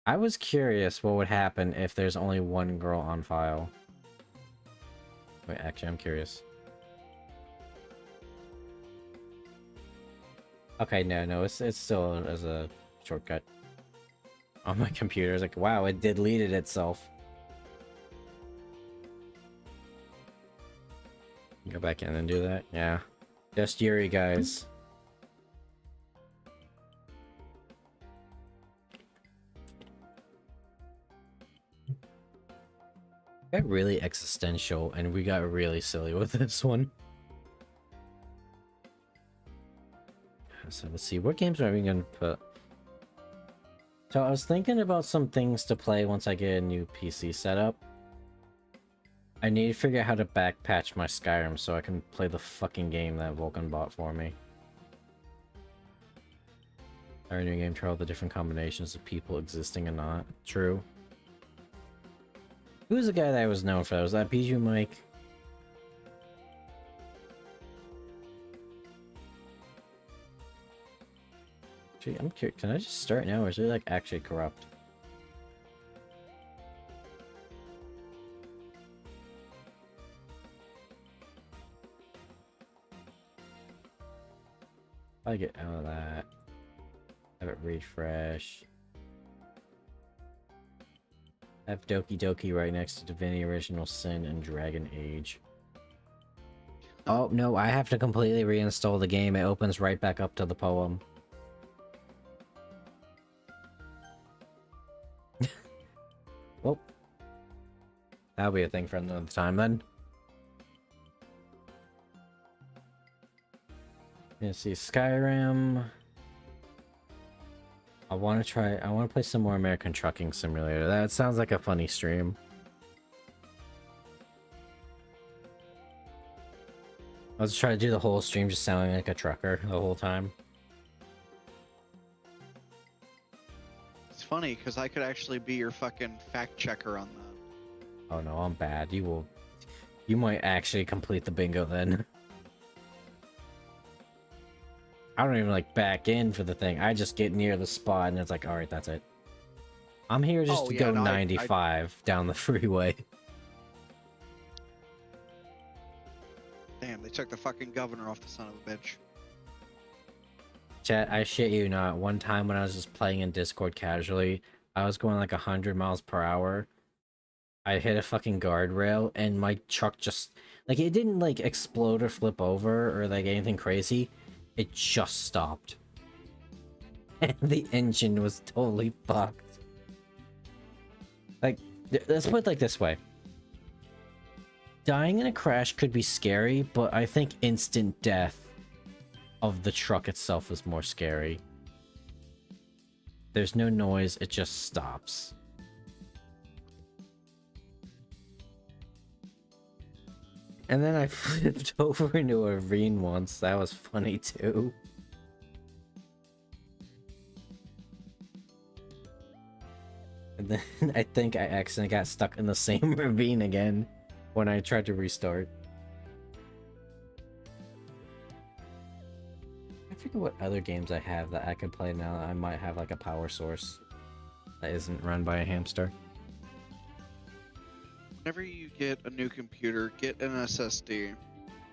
I was curious what would happen if there's only one girl on file. Wait, actually, I'm curious. Okay, no, it's still as a shortcut. On my computer, it's like, wow, it deleted itself. Go back in and do that? Yeah. Just Yuri, guys. Got really existential, and we got really silly with this one. So let's see, what games are we gonna put? So I was thinking about some things to play once I get a new PC setup. I need to figure out how to backpatch my Skyrim so I can play the fucking game that Vulcan bought for me. Our new game, try all the different combinations of people existing and not. True. Who was the guy that I was known for? Was that Bijou Mike? Gee, I'm curious. Can I just start now, or is it like actually corrupt? I get out of that. Have it refresh. Have Doki right next to Divinity Original Sin and Dragon Age. Oh no, I have to completely reinstall the game. It opens right back up to the poem. Well, that'll be a thing for another time then. Let's see, Skyrim. I want to play some more American Trucking Simulator. That sounds like a funny stream. I was trying to do the whole stream just sounding like a trucker the whole time. It's funny because I could actually be your fucking fact checker on that. Oh no, I'm bad. You might actually complete the bingo then. I don't even like back in for the thing. I just get near the spot and it's like, all right, that's it. I'm here just to go 95 down the freeway. Damn, they took the fucking governor off the son of a bitch. Chat, I shit you not. One time when I was just playing in Discord casually, I was going like 100 miles per hour. I hit a fucking guardrail and my truck just, like, it didn't like explode or flip over or like anything crazy. It just stopped. And the engine was totally fucked. Like, let's put it like this way. Dying in a crash could be scary, but I think instant death of the truck itself is more scary. There's no noise, it just stops. And then I flipped over into a ravine once. That was funny too. And then I think I accidentally got stuck in the same ravine again when I tried to restart. I forget what other games I have that I could play now. I might have like a power source that isn't run by a hamster. Whenever you get a new computer, get an SSD.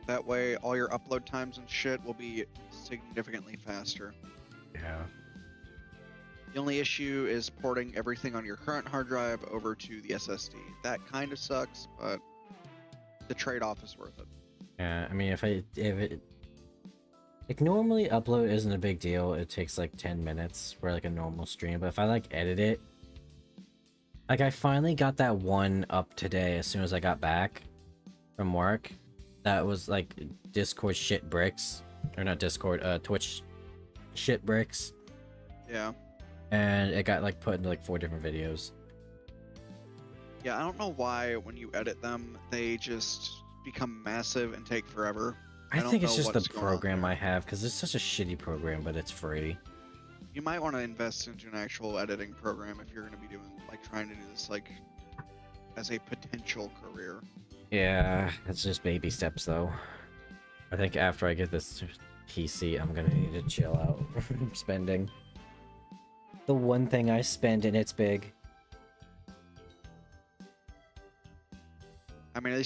That way, all your upload times and shit will be significantly faster. Yeah. The only issue is porting everything on your current hard drive over to the SSD. That kind of sucks, but the trade-off is worth it. Yeah, I mean, if it like normally upload isn't a big deal. It takes like 10 minutes for like a normal stream, but if I like edit it, like I finally got that one up today as soon as I got back from work. That was like Discord shit bricks, or not Discord, Twitch shit bricks. Yeah. And it got like put into like 4 different videos. Yeah, I don't know why when you edit them, they just become massive and take forever. I don't think it's know just the what's going on program there. I have, because it's such a shitty program, but it's free. You might want to invest into an actual editing program if you're going to be doing like trying to do this like as a potential career. Yeah, it's just baby steps though. I think after I get this PC, I'm gonna need to chill out from spending. The one thing I spend and it's big. I mean, at least